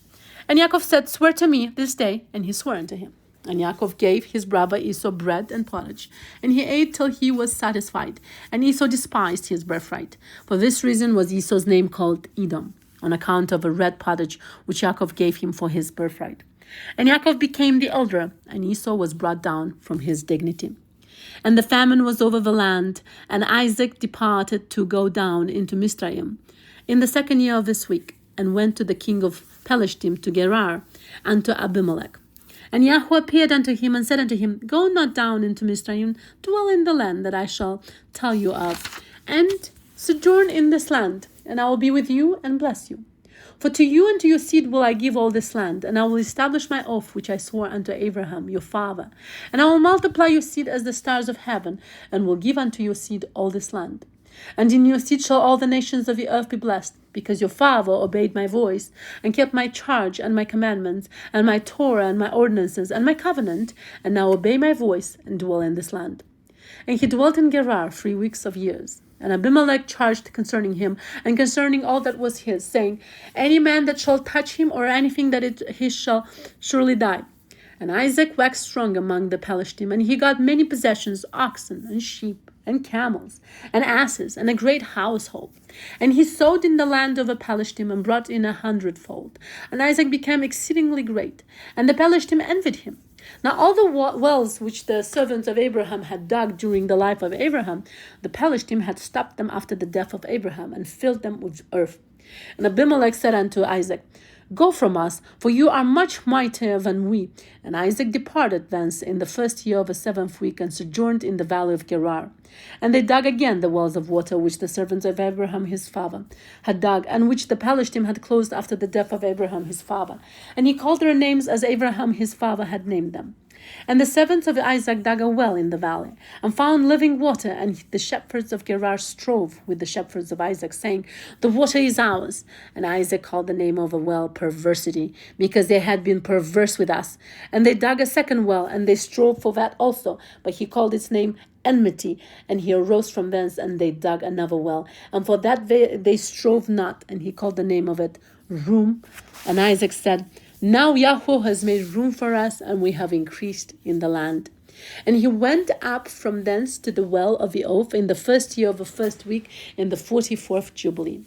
S2: And Yaakov said, swear to me this day. And he swore unto him. And Yaakov gave his brother Esau bread and pottage, and he ate till he was satisfied. And Esau despised his birthright. For this reason was Esau's name called Edom, on account of a red pottage which Yaakov gave him for his birthright. And Yaakov became the elder, and Esau was brought down from his dignity. And the famine was over the land, and Isaac departed to go down into Mizraim in the second year of this week, and went to the king of Palestine, to Gerar, and to Abimelech. And Yahweh appeared unto him and said unto him, go not down into Mizraim, dwell in the land that I shall tell you of, and sojourn in this land, and I will be with you and bless you. For to you and to your seed will I give all this land, and I will establish my oath which I swore unto Abraham your father. And I will multiply your seed as the stars of heaven, and will give unto your seed all this land. And in your seed shall all the nations of the earth be blessed, because your father obeyed my voice, and kept my charge and my commandments, and my Torah and my ordinances, and my covenant, and now obey my voice, and dwell in this land. And he dwelt in Gerar 3 weeks of years. And Abimelech charged concerning him, and concerning all that was his, saying, any man that shall touch him, or anything he shall surely die. And Isaac waxed strong among the Palestine, and he got many possessions, oxen, and sheep, and camels, and asses, and a great household. And he sowed in the land of the Palestine, and brought in 100-fold. And Isaac became exceedingly great, and the Palestine envied him. Now all the wells which the servants of Abraham had dug during the life of Abraham, the Palestine had stopped them after the death of Abraham, and filled them with earth. And Abimelech said unto Isaac, go from us, for you are much mightier than we. And Isaac departed thence in the first year of the 7th week, and sojourned in the valley of Gerar. And they dug again the wells of water which the servants of Abraham his father had dug, and which the Palestine had closed after the death of Abraham his father. And he called their names as Abraham his father had named them. And the servants of Isaac dug a well in the valley, and found living water, and the shepherds of Gerar strove with the shepherds of Isaac, saying, the water is ours. And Isaac called the name of the well Perversity, because they had been perverse with us. And they dug a second well, and they strove for that also, but he called its name Enmity. And he arose from thence, and they dug another well, and for that they strove not, and he called the name of it Room. And Isaac said, now Yahweh has made room for us, and we have increased in the land. And he went up from thence to the well of the oath in the first year of the first week, in the 44th Jubilee.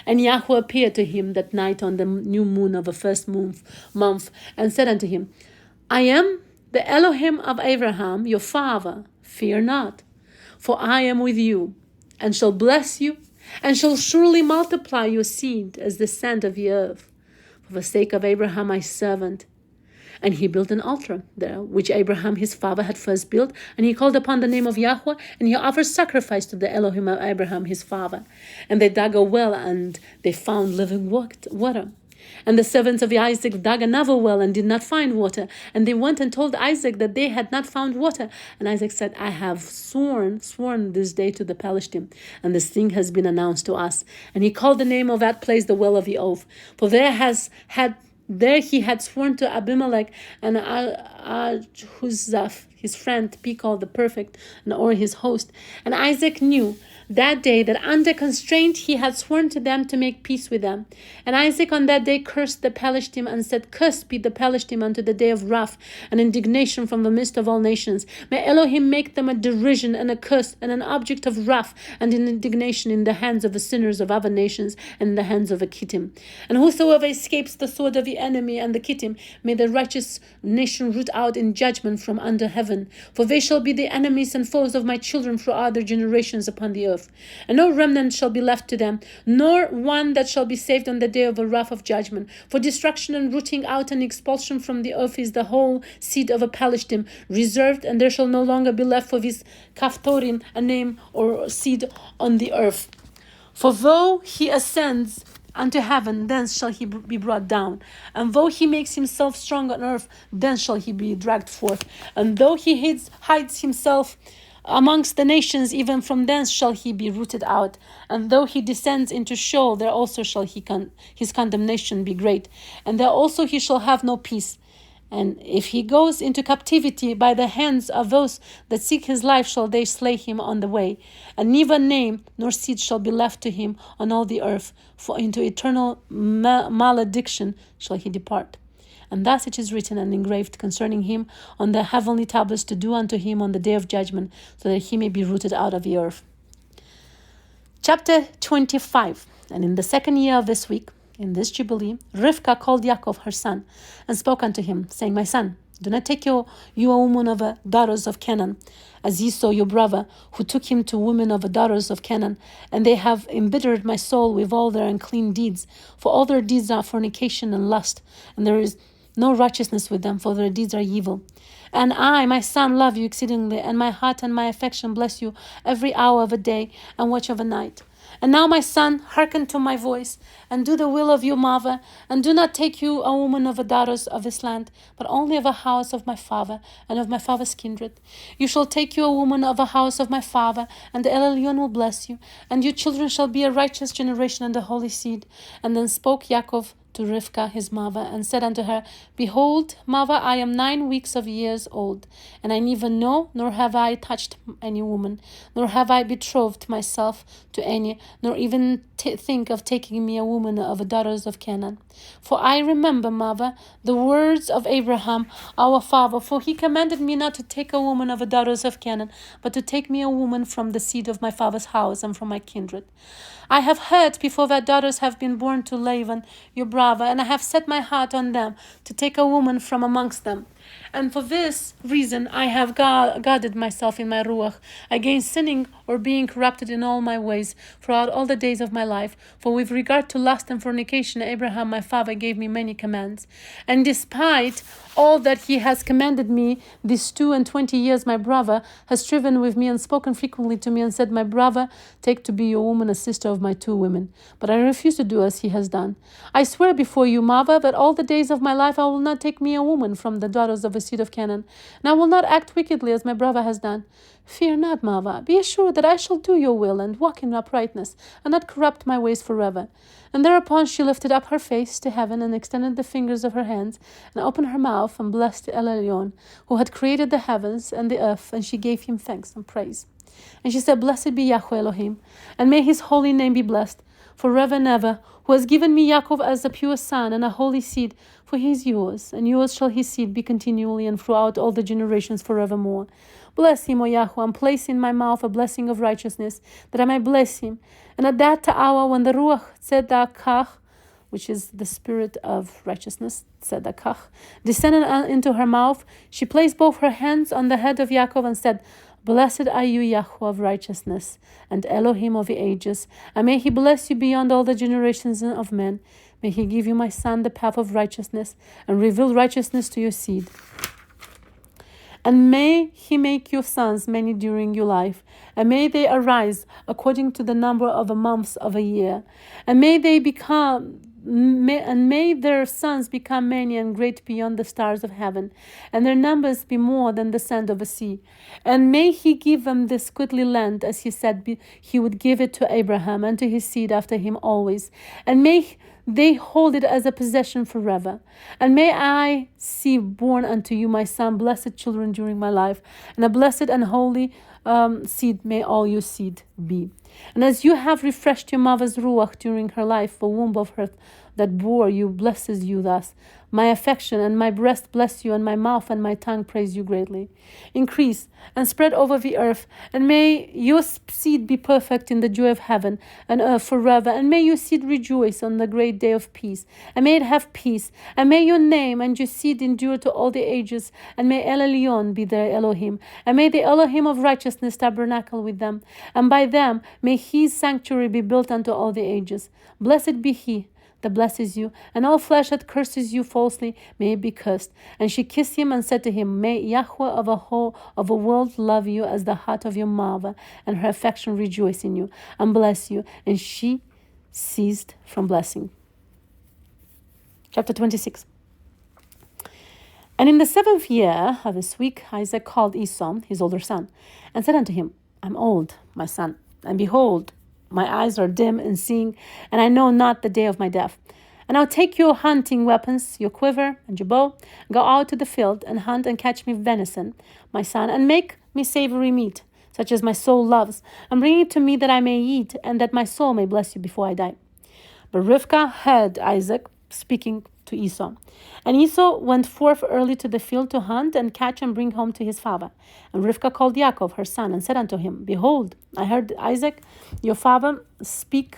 S2: And Yahweh appeared to him that night on the new moon of the first month, and said unto him, I am the Elohim of Abraham your father. Fear not, for I am with you, and shall bless you, and shall surely multiply your seed as the sand of the earth, for the sake of Abraham my servant. And he built an altar there, which Abraham his father had first built, and he called upon the name of Yahweh, and he offered sacrifice to the Elohim of Abraham his father. And they dug a well, and they found living water. And the servants of Isaac dug another well and did not find water. And they went and told Isaac that they had not found water. And Isaac said, I have sworn this day to the Palestine, and this thing has been announced to us. And he called the name of that place the well of the oath. For there he had sworn to Abimelech and Ahuzaph, his friend, Pichol the perfect, or his host. And Isaac knew that day that under constraint he had sworn to them to make peace with them. And Isaac on that day cursed the Palestine and said, Cursed be the Palestine unto the day of wrath and indignation from the midst of all nations. May Elohim make them a derision and a curse and an object of wrath and an indignation in the hands of the sinners of other nations and in the hands of a Kittim. And whosoever escapes the sword of the enemy and the Kittim, may the righteous nation root out in judgment from under heaven. For they shall be the enemies and foes of my children throughout their generations upon the earth. And no remnant shall be left to them, nor one that shall be saved on the day of the wrath of judgment. For destruction and rooting out and expulsion from the earth is the whole seed of a Palestine reserved, and there shall no longer be left for this Kaphtorim a name or seed on the earth. For though he ascends unto heaven, thence shall he be brought down. And though he makes himself strong on earth, thence shall he be dragged forth. And though he hides himself amongst the nations, even from thence shall he be rooted out. And though he descends into Sheol, there also shall his condemnation be great. And there also he shall have no peace. And if he goes into captivity by the hands of those that seek his life, shall they slay him on the way. And neither name nor seed shall be left to him on all the earth, for into eternal malediction shall he depart. And thus it is written and engraved concerning him on the heavenly tablets to do unto him on the day of judgment, so that he may be rooted out of the earth. Chapter 25. And in the second year of this week, in this Jubilee, Rivkah called Yaakov her son, and spoke unto him, saying, My son, do not take you a woman of the daughters of Canaan, as Esau your brother, who took him to women of the daughters of Canaan, and they have embittered my soul with all their unclean deeds, for all their deeds are fornication and lust, and there is no righteousness with them, for their deeds are evil. And I, my son, love you exceedingly, and my heart and my affection bless you every hour of a day and watch of a night. And now, my son, hearken to my voice, and do the will of your mother, and do not take you a woman of the daughters of this land, but only of a house of my father, and of my father's kindred. You shall take you a woman of a house of my father, and the El Elyon will bless you, and your children shall be a righteous generation and a holy seed. And then spoke Yaakov to Rivkah his mother, and said unto her, Behold, mother, I am 9 weeks of years old, and I neither know, nor have I touched any woman, nor have I betrothed myself to any, nor even think of taking me a woman of the daughters of Canaan. For I remember, mother, the words of Abraham our father, for he commanded me not to take a woman of the daughters of Canaan, but to take me a woman from the seed of my father's house and from my kindred. I have heard before that daughters have been born to Laban, your brother, and I have set my heart on them to take a woman from amongst them. And for this reason I have guarded myself in my ruach against sinning or being corrupted in all my ways throughout all the days of my life. For with regard to lust and fornication, Abraham my father gave me many commands. And despite all that he has commanded me, these 22 years my brother has striven with me and spoken frequently to me and said, My brother, take to be your woman a sister of my 2 women. But I refuse to do as he has done. I swear before you, mother, that all the days of my life I will not take me a woman from the daughters of the seed of Canaan, and I will not act wickedly as my brother has done. Fear not, mother. Be assured that I shall do your will and walk in uprightness, and not corrupt my ways forever. And thereupon she lifted up her face to heaven and extended the fingers of her hands and opened her mouth and blessed El Elyon, who had created the heavens and the earth, and she gave him thanks and praise. And she said, Blessed be Yahweh Elohim, and may his holy name be blessed forever and ever, who has given me Yaakov as a pure son and a holy seed, for he is yours, and yours shall his seed be continually and throughout all the generations forevermore. Bless him, O Yahweh, and place in my mouth a blessing of righteousness, that I may bless him. And at that hour, when the Ruach Tzedakah, which is the spirit of righteousness, Tzedakah, descended into her mouth, she placed both her hands on the head of Yaakov and said, Blessed are you, Yahweh of righteousness, and Elohim of the ages, and may he bless you beyond all the generations of men. May he give you, my son, the path of righteousness, and reveal righteousness to your seed. And may he make your sons many during your life, and may they arise according to the number of the months of a year, and may they become may their sons become many and great beyond the stars of heaven, and their numbers be more than the sand of the sea. And may he give them this goodly land, as he said he would give it to Abraham and to his seed after him always. And may they hold it as a possession forever. And may I see born unto you, my son, blessed children during my life, and a blessed and holy seed may all your seed be. And as you have refreshed your mother's ruach during her life, the womb of her that bore you blesses you thus. My affection and my breast bless you, and my mouth and my tongue praise you greatly. Increase and spread over the earth, and may your seed be perfect in the joy of heaven and earth forever, and may your seed rejoice on the great day of peace, and may it have peace, and may your name and your seed endure to all the ages, and may El Elyon be their Elohim, and may the Elohim of righteousness tabernacle with them, and by them may his sanctuary be built unto all the ages. Blessed be he that blesses you, and all flesh that curses you falsely may be cursed. And she kissed him and said to him, May Yahweh of a world love you as the heart of your mother, and her affection rejoice in you, and bless you. And she ceased from blessing. Chapter 26. And in the 7th year of this week, Isaac called Esau, his older son, and said unto him, I'm old, my son, and behold, my eyes are dim in seeing, and I know not the day of my death. And now take your hunting weapons, your quiver and your bow, and go out to the field, and hunt and catch me venison, my son, and make me savory meat, such as my soul loves, and bring it to me that I may eat, and that my soul may bless you before I die. But Rivkah heard Isaac speaking to Esau. And Esau went forth early to the field to hunt and catch and bring home to his father. And Rivkah called Yaakov, her son, and said unto him, Behold, I heard Isaac, your father, speak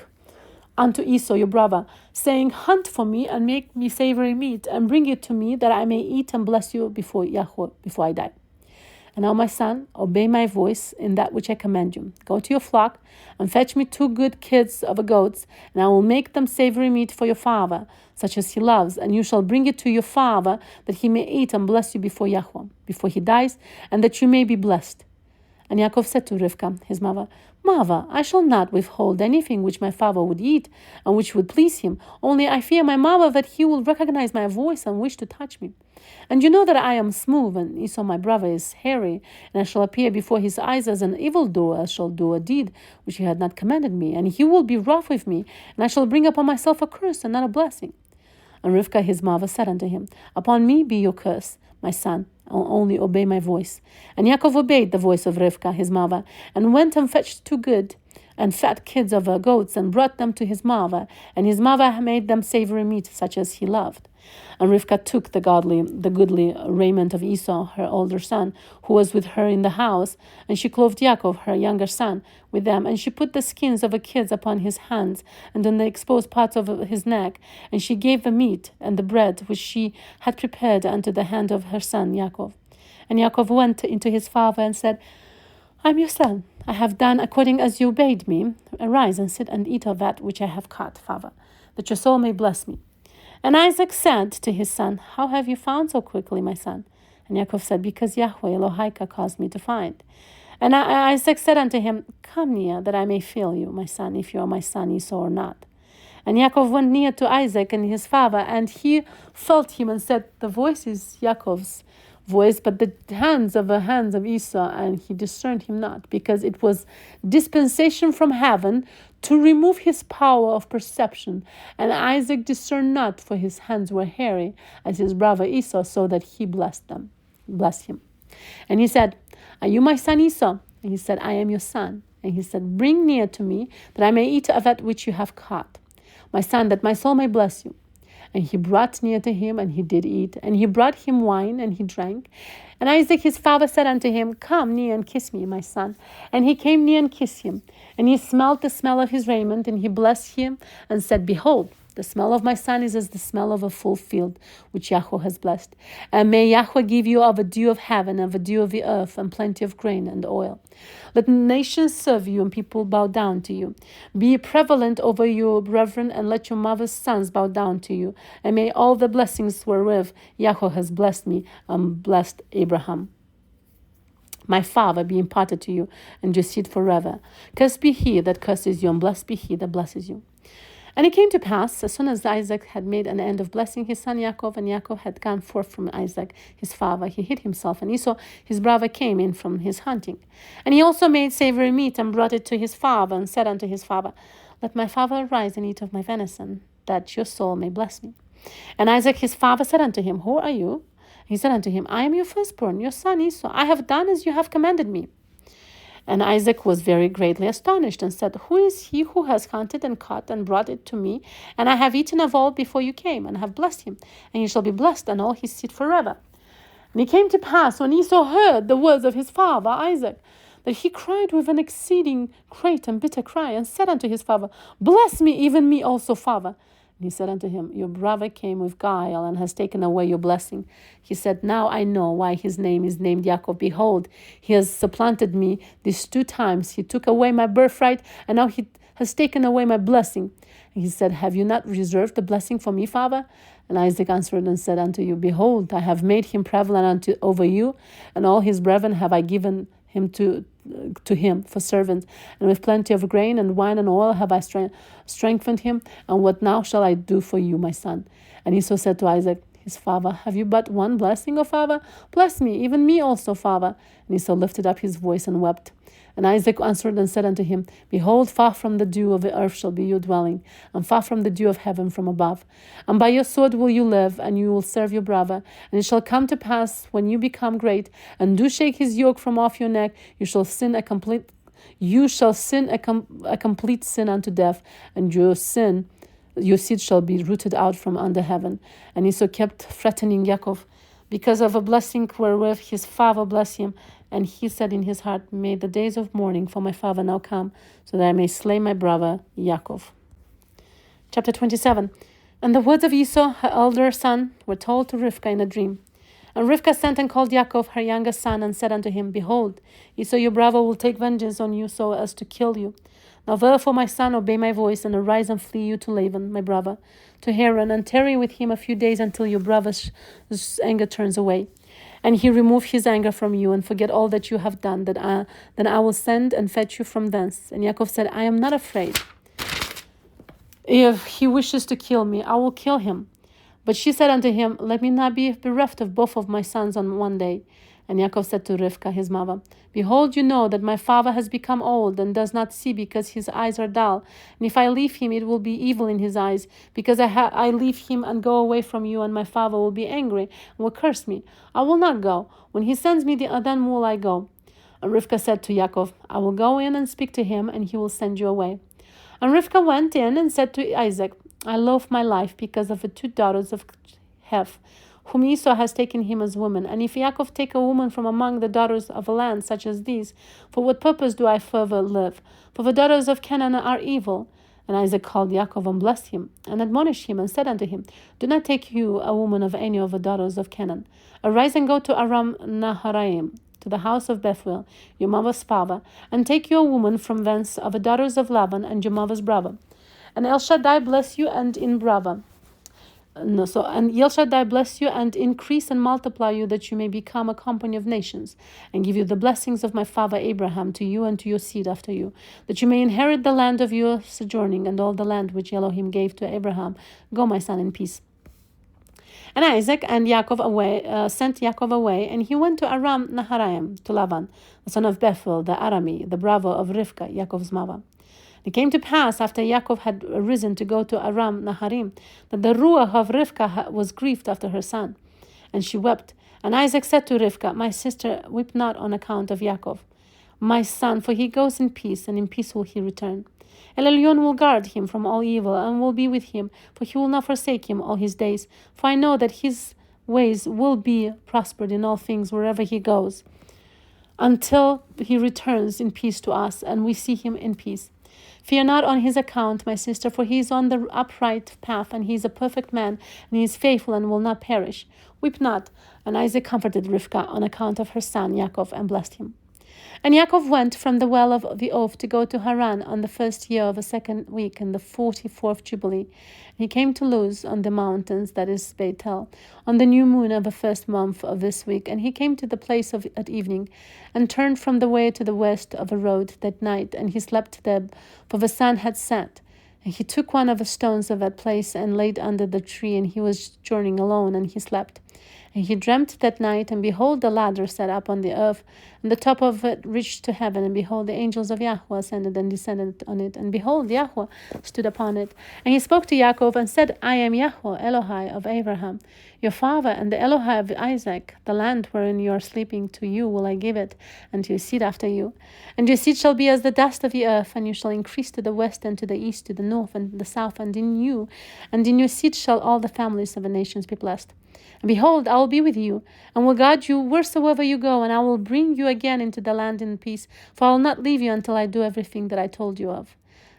S2: unto Esau, your brother, saying, Hunt for me and make me savory meat, and bring it to me that I may eat and bless you before Yahweh, before I die. And now, my son, obey my voice in that which I command you. Go to your flock and fetch me 2 good kids of goats, and I will make them savory meat for your father, such as he loves, and you shall bring it to your father, that he may eat and bless you before Yahweh, before he dies, and that you may be blessed. And Yaakov said to Rivkah, his mother, Mother, I shall not withhold anything which my father would eat, and which would please him. Only I fear my mother that he will recognize my voice and wish to touch me. And you know that I am smooth, and Esau my brother is hairy, and I shall appear before his eyes as an evildoer. I shall do a deed which he had not commanded me, and he will be wroth with me, and I shall bring upon myself a curse and not a blessing. And Rivkah his mother said unto him, Upon me be your curse, my son, only obey my voice. And Yaakov obeyed the voice of Rivkah his mother, and went and fetched 2 good and fat kids of goats, and brought them to his mother, and his mother made them savory meat, such as he loved. And Rivkah took the goodly raiment of Esau, her older son, who was with her in the house, and she clothed Yaakov, her younger son, with them, and she put the skins of the kids upon his hands, and on the exposed parts of his neck, and she gave the meat and the bread which she had prepared unto the hand of her son Yaakov. And Yaakov went into his father and said, I am your son. I have done according as you bade me. Arise and sit and eat of that which I have caught, father, that your soul may bless me. And Isaac said to his son, How have you found so quickly, my son? And Yaakov said, Because Yahweh Elohika caused me to find. And Isaac said unto him, Come near, that I may feel you, my son, if you are my son Esau or not. And Yaakov went near to Isaac and his father, and he felt him and said, The voice is Yaakov's voice, but the hands of Esau, and he discerned him not, because it was dispensation from heaven to remove his power of perception. And Isaac discerned not, for his hands were hairy, as his brother Esau, so that he blessed him. And he said, Are you my son Esau? And he said, I am your son. And he said, Bring near to me, that I may eat of that which you have caught, my son, that my soul may bless you. And he brought near to him, and he did eat. And he brought him wine, and he drank. And Isaac his father said unto him, Come near and kiss me, my son. And he came near and kissed him. And he smelt the smell of his raiment, and he blessed him, and said, Behold, the smell of my son is as the smell of a full field, which Yahweh has blessed. And may Yahweh give you of a dew of heaven, and of a dew of the earth, and plenty of grain and oil. Let nations serve you, and people bow down to you. Be prevalent over your brethren, and let your mother's sons bow down to you. And may all the blessings wherewith Yahweh has blessed me, and blessed Abraham, my father, be imparted to you, and your seed forever. Cursed be he that curses you, and blessed be he that blesses you. And it came to pass, as soon as Isaac had made an end of blessing his son Yaakov, and Yaakov had gone forth from Isaac his father, he hid himself, and Esau his brother came in from his hunting. And he also made savory meat, and brought it to his father, and said unto his father, Let my father arise and eat of my venison, that your soul may bless me. And Isaac his father said unto him, Who are you? He said unto him, I am your firstborn, your son Esau. I have done as you have commanded me. And Isaac was very greatly astonished, and said, Who is he who has hunted and caught and brought it to me? And I have eaten of all before you came, and have blessed him, and he shall be blessed, and all his seed forever. And it came to pass, when Esau heard the words of his father Isaac, that he cried with an exceeding great and bitter cry, and said unto his father, Bless me, even me also, father. And he said unto him, Your brother came with guile, and has taken away your blessing. He said, Now I know why his name is named Yaakov. Behold, he has supplanted me these 2 times. He took away my birthright, and now he has taken away my blessing. And he said, Have you not reserved the blessing for me, father? And Isaac answered and said unto you, Behold, I have made him prevalent over you, and all his brethren have I given him to him for servants, and with plenty of grain and wine and oil have I strengthened him. And what now shall I do for you, my son? And Esau said to Isaac his father, Have you but one blessing, O father? Bless me, even me also, father. And Esau lifted up his voice and wept. And Isaac answered and said unto him, Behold, far from the dew of the earth shall be your dwelling, and far from the dew of heaven from above. And by your sword will you live, and you will serve your brother. And it shall come to pass, when you become great, and do shake his yoke from off your neck, you shall sin a complete sin unto death, and your seed shall be rooted out from under heaven. And Esau kept threatening Yaakov, because of a blessing wherewith his father blessed him. And he said in his heart, May the days of mourning for my father now come, so that I may slay my brother Yaakov. Chapter 27. And the words of Esau, her elder son, were told to Rivkah in a dream. And Rivkah sent and called Yaakov, her younger son, and said unto him, Behold, Esau your brother will take vengeance on you, so as to kill you. Now therefore, my son, obey my voice, and arise and flee you to Laban, my brother, to Haran, and tarry with him a few days until your brother's anger turns away. And he remove his anger from you, and forget all that you have done, then I will send and fetch you from thence. And Yaakov said, I am not afraid. If he wishes to kill me, I will kill him. But she said unto him, Let me not be bereft of both of my sons on one day. And Yaakov said to Rivkah his mother, Behold, you know that my father has become old, and does not see, because his eyes are dull. And if I leave him, it will be evil in his eyes, because I leave him and go away from you, and my father will be angry, and will curse me. I will not go. When he sends me, then will I go. And Rivkah said to Yaakov, I will go in and speak to him, and he will send you away. And Rivkah went in and said to Isaac, I loathe my life because of the 2 daughters of Heth, whom Esau has taken him as women. And if Yaakov take a woman from among the daughters of a land such as these, for what purpose do I further live? For the daughters of Canaan are evil. And Isaac called Yaakov and blessed him, and admonished him, and said unto him, Do not take you a woman of any of the daughters of Canaan. Arise and go to Aram Naharaim, to the house of Bethuel, your mother's father, and take you a woman from thence of the daughters of Laban, and your mother's brother. And El Shaddai bless you and in brother. And El Shaddai bless you and increase and multiply you, that you may become a company of nations, and give you the blessings of my father Abraham to you and to your seed after you, that you may inherit the land of your sojourning, and all the land which Elohim gave to Abraham. Go, my son, in peace. And Isaac and Yaakov sent Yaakov away, and he went to Aram Naharaim, to Laban, the son of Bethuel, the Arami, the brother of Rivkah, Yaakov's mother. It came to pass, after Yaakov had arisen to go to Aram Naharim, that the ruach of Rivkah was grieved after her son, and she wept. And Isaac said to Rivkah, My sister, weep not on account of Yaakov, my son, for he goes in peace, and in peace will he return. El Elyon will guard him from all evil, and will be with him, for he will not forsake him all his days. For I know that his ways will be prospered in all things wherever he goes, until he returns in peace to us, and we see him in peace. Fear not on his account, my sister, for he is on the upright path, and he is a perfect man, and he is faithful and will not perish. Weep not. And Isaac comforted Rivkah on account of her son Yaakov, and blessed him. And Yaakov went from the well of the oath to go to Haran on the 1st year of the 2nd week in the 44th Jubilee. And he came to Luz on the mountains, that is Bethel, on the new moon of the 1st month of this week. And he came to the place at evening, and turned from the way to the west of a road that night, and he slept there, for the sun had set. And he took one of the stones of that place and laid under the tree, and he was journeying alone, and he slept. And he dreamt that night, and behold, the ladder set up on the earth, and the top of it reached to heaven, and behold, the angels of Yahweh ascended and descended on it, and behold, Yahweh stood upon it. And he spoke to Yaakov and said, I am Yahweh, Elohai of Abraham, your father, and the Elohai of Isaac. The land wherein you are sleeping, to you will I give it, and to your seed after you. And your seed shall be as the dust of the earth, and you shall increase to the west and to the east, to the north and the south, and in you and in your seed shall all the families of the nations be blessed. And behold, I will be with you, and will guide you wheresoever you go, and I will bring you again into the land in peace, for I will not leave you until I do everything that I told you of.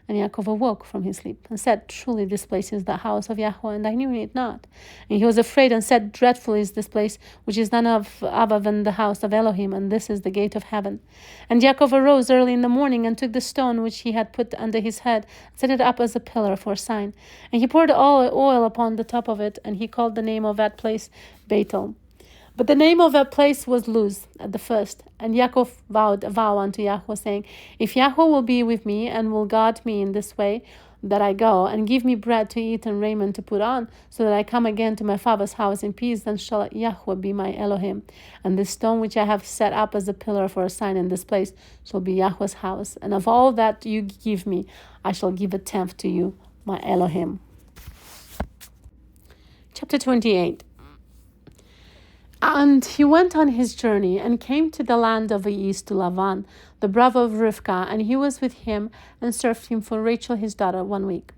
S2: And Yaakov awoke from his sleep, and said, Truly this place is the house of Yahweh, and I knew it not. And he was afraid, and said, Dreadful is this place, which is none of other than the house of Elohim, and this is the gate of heaven. And Yaakov arose early in the morning, and took the stone which he had put under his head, and set it up as a pillar for a sign. And he poured oil upon the top of it, and he called the name of that place Bethel. But the name of that place was Luz at the first. And Yaakov vowed a vow unto Yahweh, saying, If Yahweh will be with me, and will guard me in this way that I go, and give me bread to eat and raiment to put on, so that I come again to my father's house in peace, then shall Yahweh be my Elohim. And this stone which I have set up as a pillar for a sign in this place shall be Yahweh's house. And of all that you give me, I shall give a tenth to you, my Elohim. Chapter 28. And he went on his journey, and came to the land of the east, to Lavan, the brother of Rivkah, and he was with him, and served him for Rachel his daughter 1 week.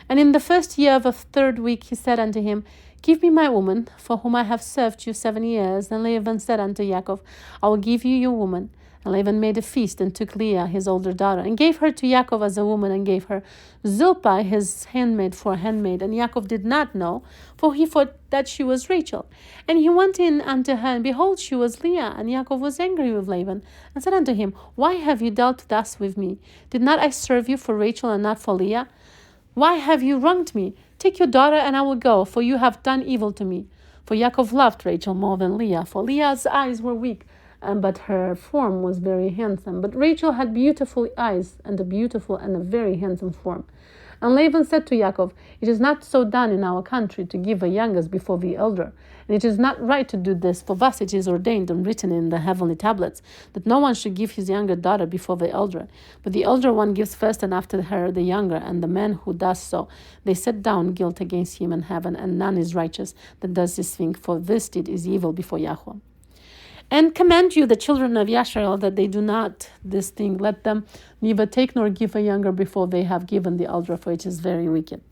S2: And in the first year of the 3rd week he said unto him, Give me my woman, for whom I have served you 7 years. And Laban said unto Yaakov, I will give you your woman. And Laban made a feast, and took Leah his older daughter, and gave her to Yaakov as a woman, and gave her Zilpah his handmaid for a handmaid. And Yaakov did not know, for he thought that she was Rachel. And he went in unto her, and behold, she was Leah. And Yaakov was angry with Laban, and said unto him, Why have you dealt thus with me? Did not I serve you for Rachel, and not for Leah? Why have you wronged me? Take your daughter, and I will go, for you have done evil to me. For Yaakov loved Rachel more than Leah, for Leah's eyes were weak, but her form was very handsome. But Rachel had beautiful eyes, and a beautiful and a very handsome form. And Laban said to Yaakov, It is not so done in our country to give a youngest before the elder. And it is not right to do this, for thus it is ordained and written in the heavenly tablets, that no one should give his younger daughter before the elder. But the elder one gives first, and after her the younger. And the man who does so, they set down guilt against him in heaven, and none is righteous that does this thing, for this deed is evil before Yahweh. And command you, the children of Yasharel, that they do not this thing. Let them neither take nor give a younger before they have given the elder, for it is very wicked.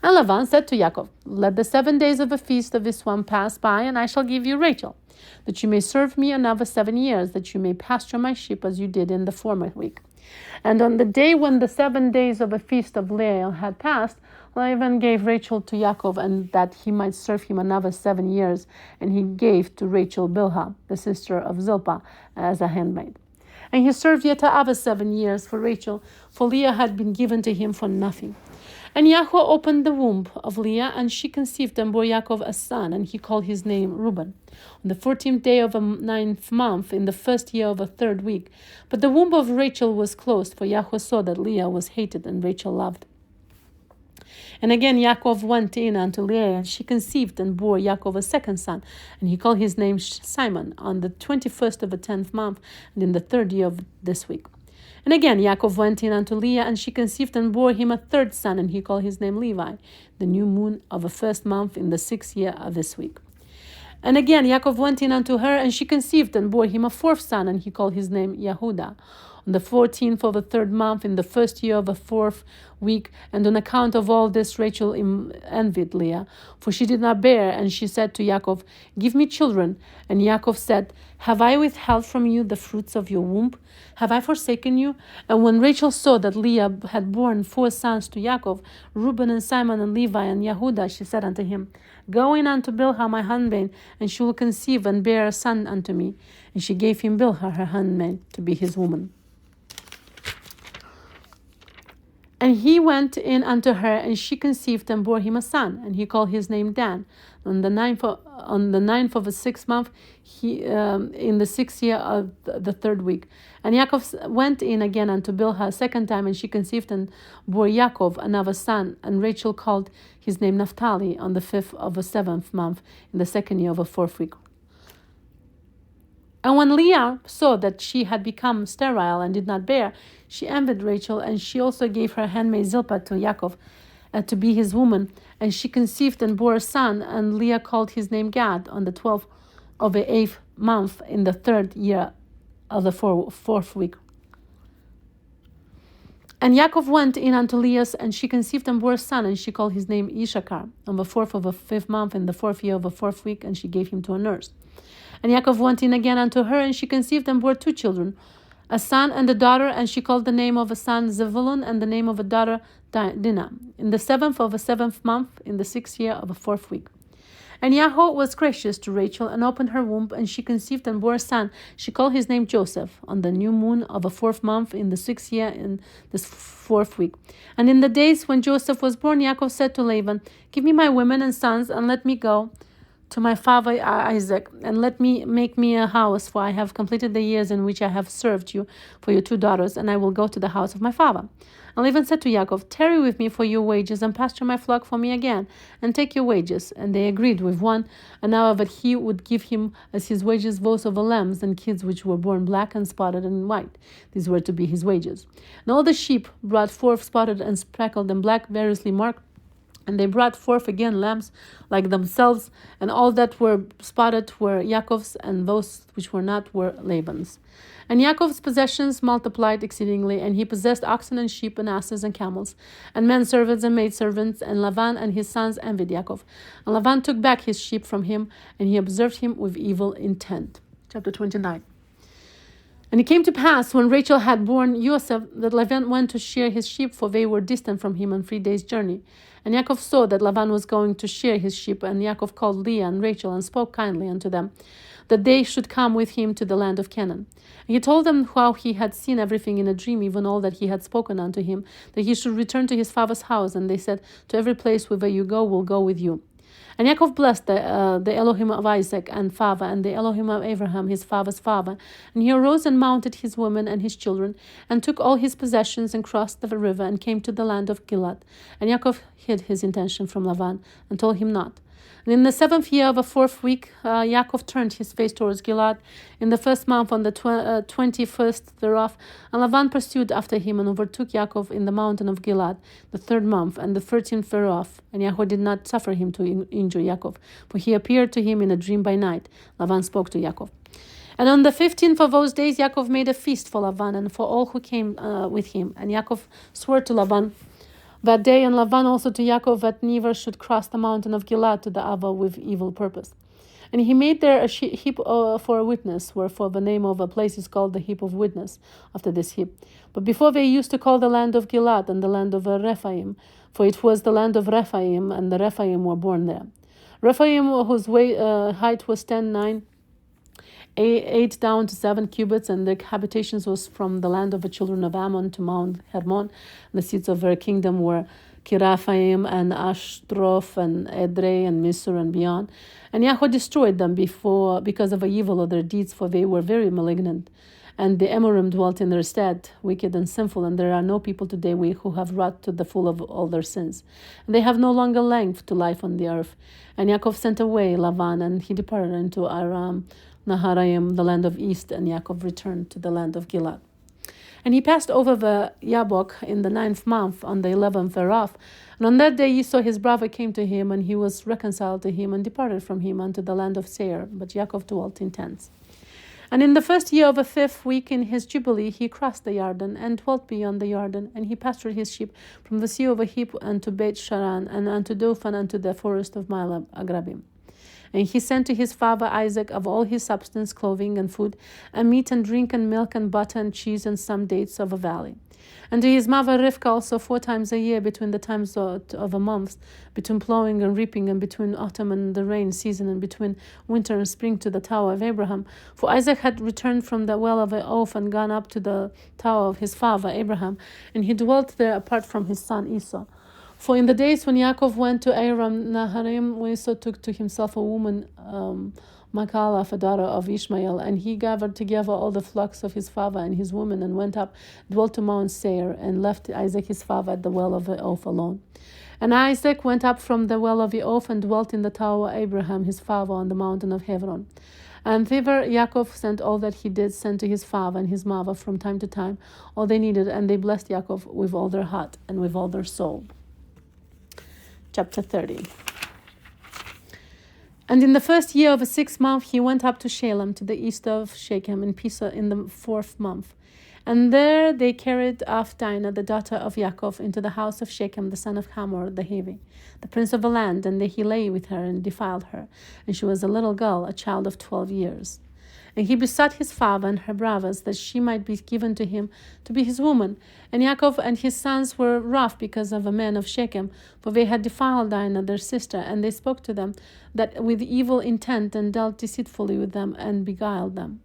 S2: And Laban said to Yaakov, Let the 7 days of the feast of this one pass by, and I shall give you Rachel, that you may serve me another 7 years, that you may pasture my sheep as you did in the former week. And on the day when the 7 days of the feast of Leah had passed, Laban gave Rachel to Yaakov, and that he might serve him another 7 years. And he gave to Rachel Bilhah, the sister of Zilpah, as a handmaid. And he served yet other 7 years for Rachel, for Leah had been given to him for nothing. And Yahweh opened the womb of Leah, and she conceived and bore Yaakov a son, and he called his name Reuben, on the 14th day of the 9th month, in the 1st year of the 3rd week. But the womb of Rachel was closed, for Yahweh saw that Leah was hated, and Rachel loved. And again Yaakov went in unto Leah, and she conceived and bore Yaakov a second son, and he called his name Simon, on the 21st of the 10th month, and in the 3rd year of this week. And again Yaakov went in unto Leah, and she conceived and bore him a third son, and he called his name Levi, the new moon of the 1st month, in the 6th year of this week. And again Yaakov went in unto her, and she conceived and bore him a 4th son, and he called his name Yehudah, on the 14th of the 3rd month, in the 1st year of the 4th week. And on account of all this Rachel envied Leah, for she did not bear, and she said to Yaakov, Give me children. And Yaakov said, Have I withheld from you the fruits of your womb? Have I forsaken you? And when Rachel saw that Leah had borne 4 sons to Yaakov, Reuben and Simon and Levi and Yehudah, she said unto him, Go in unto Bilhah my handmaid, and she will conceive and bear a son unto me. And she gave him Bilhah her handmaid to be his woman. And he went in unto her, and she conceived and bore him a son, and he called his name Dan. On the on the 9th of the 6th month, in the 6th year of the 3rd week. And Yaakov went in again unto Bilhah a second time, and she conceived and bore Yaakov another son. And Rachel called his name Naphtali on the 5th of the 7th month, in the 2nd year of the 4th week. And when Leah saw that she had become sterile and did not bear, she envied Rachel, and she also gave her handmaid Zilpah to Yaakov to be his woman. And she conceived and bore a son, and Leah called his name Gad on the 12th of the 8th month in the 3rd year of the 4th week. And Yaakov went in unto Leah, and she conceived and bore a son, and she called his name Issachar on the 4th of the 5th month in the 4th year of the 4th week, and she gave him to a nurse. And Yaakov went in again unto her, and she conceived and bore 2 children, a son and a daughter, and she called the name of a son Zevulun, and the name of a daughter Dinah, in the 7th of the 7th month, in the 6th year of the 4th week. And Yahweh was gracious to Rachel, and opened her womb, and she conceived and bore a son. She called his name Joseph, on the new moon of the 4th month, in the 6th year, in the 4th week. And in the days when Joseph was born, Yaakov said to Laban, Give me my women and sons, and let me go to my father Isaac, and let me make me a house, for I have completed the years in which I have served you for your 2 daughters, and I will go to the house of my father. And Laban said to Yaakov, Tarry with me for your wages, and pasture my flock for me again, and take your wages. And they agreed with one another that he would give him as his wages both of the lambs and kids which were born black and spotted and white. These were to be his wages. And all the sheep brought forth spotted and speckled and black, variously marked. And they brought forth again lambs like themselves, and all that were spotted were Yaakov's, and those which were not were Laban's. And Yaakov's possessions multiplied exceedingly, and he possessed oxen and sheep and asses and camels, and menservants and maidservants, and Lavan and his sons envied Yaakov. And Lavan took back his sheep from him, and he observed him with evil intent. Chapter 29. And it came to pass, when Rachel had borne Joseph, that Laban went to shear his sheep, for they were distant from him on 3 days' journey. And Yaakov saw that Laban was going to shear his sheep, and Yaakov called Leah and Rachel, and spoke kindly unto them, that they should come with him to the land of Canaan. And he told them how he had seen everything in a dream, even all that he had spoken unto him, that he should return to his father's house. And they said, To every place whither you go, we'll go with you. And Yaakov blessed the Elohim of Isaac and father, and the Elohim of Abraham his father's father. And he arose and mounted his women and his children, and took all his possessions, and crossed the river, and came to the land of Gilead. And Yaakov hid his intention from Laban, and told him not. And in the 7th year of the 4th week, Yaakov turned his face towards Gilead. In the 1st month, on the 21st thereof, and Laban pursued after him, and overtook Yaakov in the mountain of Gilead, the 3rd month, and the 13th thereof. And Yahweh did not suffer him to injure Yaakov, for he appeared to him in a dream by night. Laban spoke to Yaakov. And on the 15th of those days, Yaakov made a feast for Laban and for all who came with him. And Yaakov swore to Laban that day, and Laban also to Yaakov, that neither should cross the mountain of Gilead to the Ava with evil purpose. And he made there a heap for a witness, wherefore the name of a place is called the heap of witness, after this heap. But before they used to call the land of Gilead and the land of Rephaim, for it was the land of Rephaim, and the Rephaim were born there. Rephaim, whose height was 10 8 down to 7 cubits, and their habitations was from the land of the children of Ammon to Mount Hermon. The seats of their kingdom were Kiraphaim and Ashtaroth and Edrei and Misur and beyond. And Yahweh destroyed them because of the evil of their deeds, for they were very malignant. And the Amorim dwelt in their stead, wicked and sinful, and there are no people today who have wrought to the full of all their sins. And they have no longer length to life on the earth. And Yaakov sent away Lavan, and he departed into Aram Naharaim, the land of east, and Yaakov returned to the land of Gilead. And he passed over the Yabok in the 9th month, on the 11th thereof. And on that day Esau his brother came to him, and he was reconciled to him, and departed from him unto the land of Seir. But Yaakov dwelt in tents. And in the 1st year of the 5th week in his Jubilee, he crossed the Jordan, and dwelt beyond the Jordan. And he pastured his sheep from the sea of Ahip unto Beit Sharan, and unto Dothan, unto the forest of Mila Agrabim. And he sent to his father Isaac of all his substance, clothing and food, and meat and drink and milk and butter and cheese and some dates of a valley. And to his mother Rivka also 4 times a year, between the times of the months, between plowing and reaping, and between autumn and the rain season, and between winter and spring, to the tower of Abraham. For Isaac had returned from the well of the oath, and gone up to the tower of his father Abraham, and he dwelt there apart from his son Esau.
S1: For in the days when Yaakov went to Aram Naharaim, Esau took to himself a woman, Machalath, a daughter of Ishmael, and he gathered together all the flocks of his father and his women, and went up, dwelt to Mount Seir, and left Isaac his father at the well of the oath alone. And Isaac went up from the well of the oath and dwelt in the tower of Abraham his father on the mountain of Hebron. And thither Yaakov sent all that he did send to his father and his mother from time to time, all they needed, and they blessed Yaakov with all their heart and with all their soul. Chapter 30. And in the first year of the 6th month, he went up to Shalem, to the east of Shechem, in Pisa, in the 4th month. And there they carried off Dinah, the daughter of Yaakov, into the house of Shechem, the son of Hamor the Hivi, the prince of the land, and he lay with her and defiled her. And she was a little girl, a child of 12 years. And he besought his father and her brothers that she might be given to him to be his woman. And Yaakov and his sons were wroth because of the men of Shechem, for they had defiled Dinah their sister, and they spoke to them that with evil intent, and dealt deceitfully with them, and beguiled them.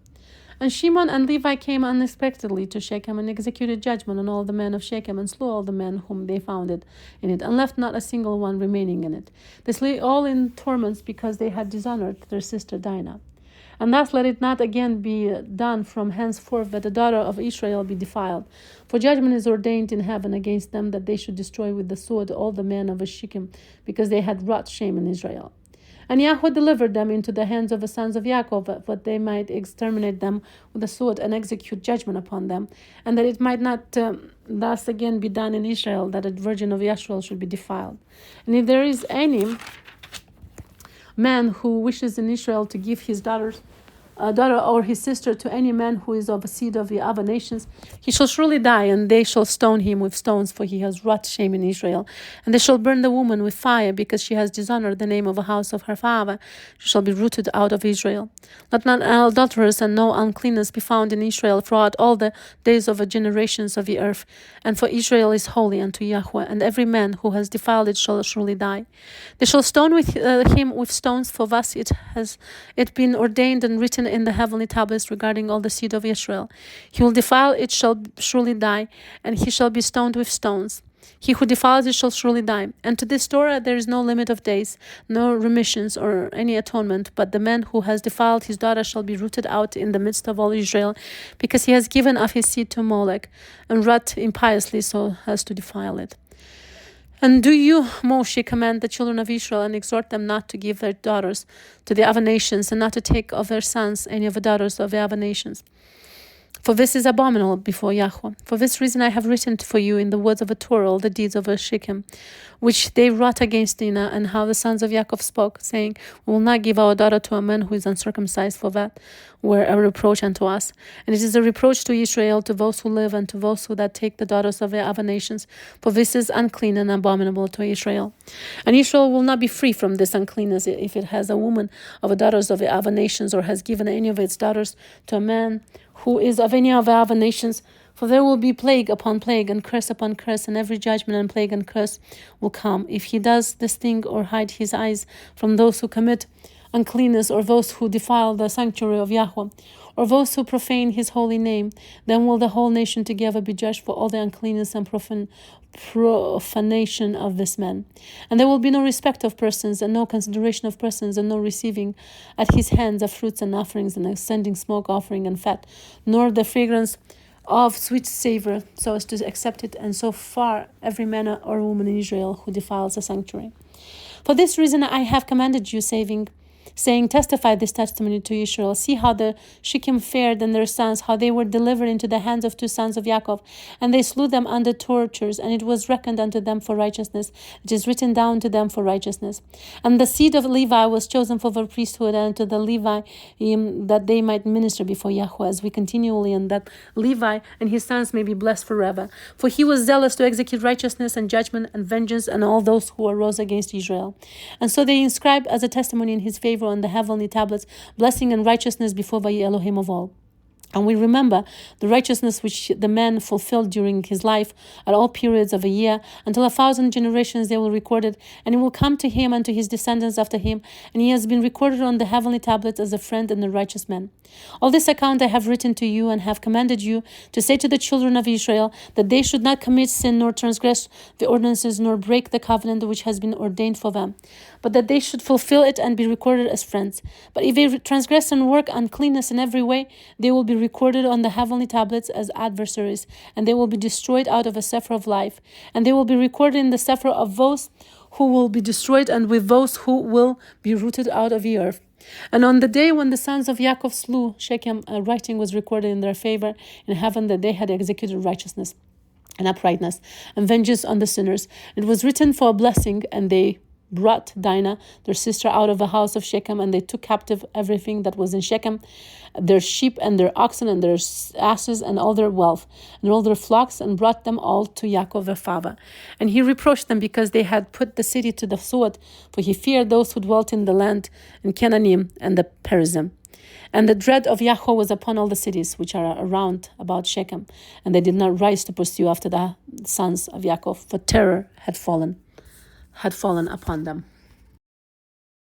S1: And Shimon and Levi came unexpectedly to Shechem, and executed judgment on all the men of Shechem, and slew all the men whom they found in it, and left not a single one remaining in it. They slew all in torments, because they had dishonored their sister Dinah. And thus let it not again be done from henceforth that the daughter of Israel be defiled. For judgment is ordained in heaven against them, that they should destroy with the sword all the men of Shechem, because they had wrought shame in Israel. And Yahweh delivered them into the hands of the sons of Yaakov, that they might exterminate them with the sword and execute judgment upon them, and that it might not thus again be done in Israel, that a virgin of Yashrael should be defiled. And if there is any man who wishes in Israel to give his daughter or his sister to any man who is of a seed of the other nations, he shall surely die, and they shall stone him with stones, for he has wrought shame in Israel. And they shall burn the woman with fire, because she has dishonored the name of the house of her father. She shall be rooted out of Israel. Let not adulterers and no uncleanness be found in Israel throughout all the days of the generations of the earth. And for Israel is holy unto Yahweh, and every man who has defiled it shall surely die. They shall stone him with stones, for thus it has been ordained and written in the heavenly tablets regarding all the seed of Israel. He will defile it shall surely die, and he shall be stoned with stones. He who defiles it shall surely die. And to this Torah there is no limit of days, no remissions or any atonement, but the man who has defiled his daughter shall be rooted out in the midst of all Israel, because he has given of his seed to Molech, and wrought impiously so as to defile it. And do you, Moshe, command the children of Israel, and exhort them not to give their daughters to the other nations, and not to take of their sons any of the daughters of the other nations. For this is abominable before Yahweh. For this reason I have written for you in the words of the Torah all the deeds of Shechem, which they wrought against Dinah, and how the sons of Yaakov spoke, saying, We will not give our daughter to a man who is uncircumcised, for that were a reproach unto us. And it is a reproach to Israel, to those who live, and to those who that take the daughters of the other nations. For this is unclean and abominable to Israel. And Israel will not be free from this uncleanness if it has a woman of the daughters of the other nations, or has given any of its daughters to a man who is of any of the other nations. For there will be plague upon plague, and curse upon curse, and every judgment and plague and curse will come, if he does this thing, or hide his eyes from those who commit uncleanness, or those who defile the sanctuary of Yahweh, or those who profane his holy name. Then will the whole nation together be judged for all the uncleanness and profanation of this man. And there will be no respect of persons, and no consideration of persons, and no receiving at his hands of fruits and offerings, and sending smoke offering and fat, nor the fragrance of sweet savor, so as to accept it, and so far every man or woman in Israel who defiles the sanctuary. For this reason I have commanded you, saying, testify this testimony to Israel. See how the Shechem fared and their sons, how they were delivered into the hands of 2 sons of Yaakov, and they slew them under tortures, and it was reckoned unto them for righteousness. It is written down to them for righteousness. And the seed of Levi was chosen for the priesthood, and to the Levi that they might minister before Yahweh as we continually, and that Levi and his sons may be blessed forever. For he was zealous to execute righteousness and judgment and vengeance on all those who arose against Israel. And so they inscribed as a testimony in his favor on the heavenly tablets blessing and righteousness before the Elohim of all.
S2: And we remember the righteousness which the man fulfilled during his life at all periods of a year, until 1,000 generations they will record it, and it will come to him and to his descendants after him, and he has been recorded on the heavenly tablets as a friend and a righteous man. All this account I have written to you, and have commanded you to say to the children of Israel, that they should not commit sin, nor transgress the ordinances, nor break the covenant which has been ordained for them, but that they should fulfill it and be recorded as friends. But if they transgress and work uncleanness in every way, they will be recorded on the heavenly tablets as adversaries, and they will be destroyed out of a Cepher of life, and they will be recorded in the Cepher of those who will be destroyed, and with those who will be rooted out of the earth. And on the day when the sons of Yaakov slew Shechem, a writing was recorded in their favor in heaven, that they had executed righteousness and uprightness and vengeance on the sinners. It was written for a blessing, and they brought Dinah, their sister, out of the house of Shechem, and they took captive everything that was in Shechem, their sheep and their oxen and their asses and all their wealth and all their flocks, and brought them all to Yaakov their father. And he reproached them because they had put the city to the sword, for he feared those who dwelt in the land, in Canaanim and the Perizim. And the dread of Yahweh was upon all the cities which are around about Shechem, and they did not rise to pursue after the sons of Yaakov, for terror had fallen upon them.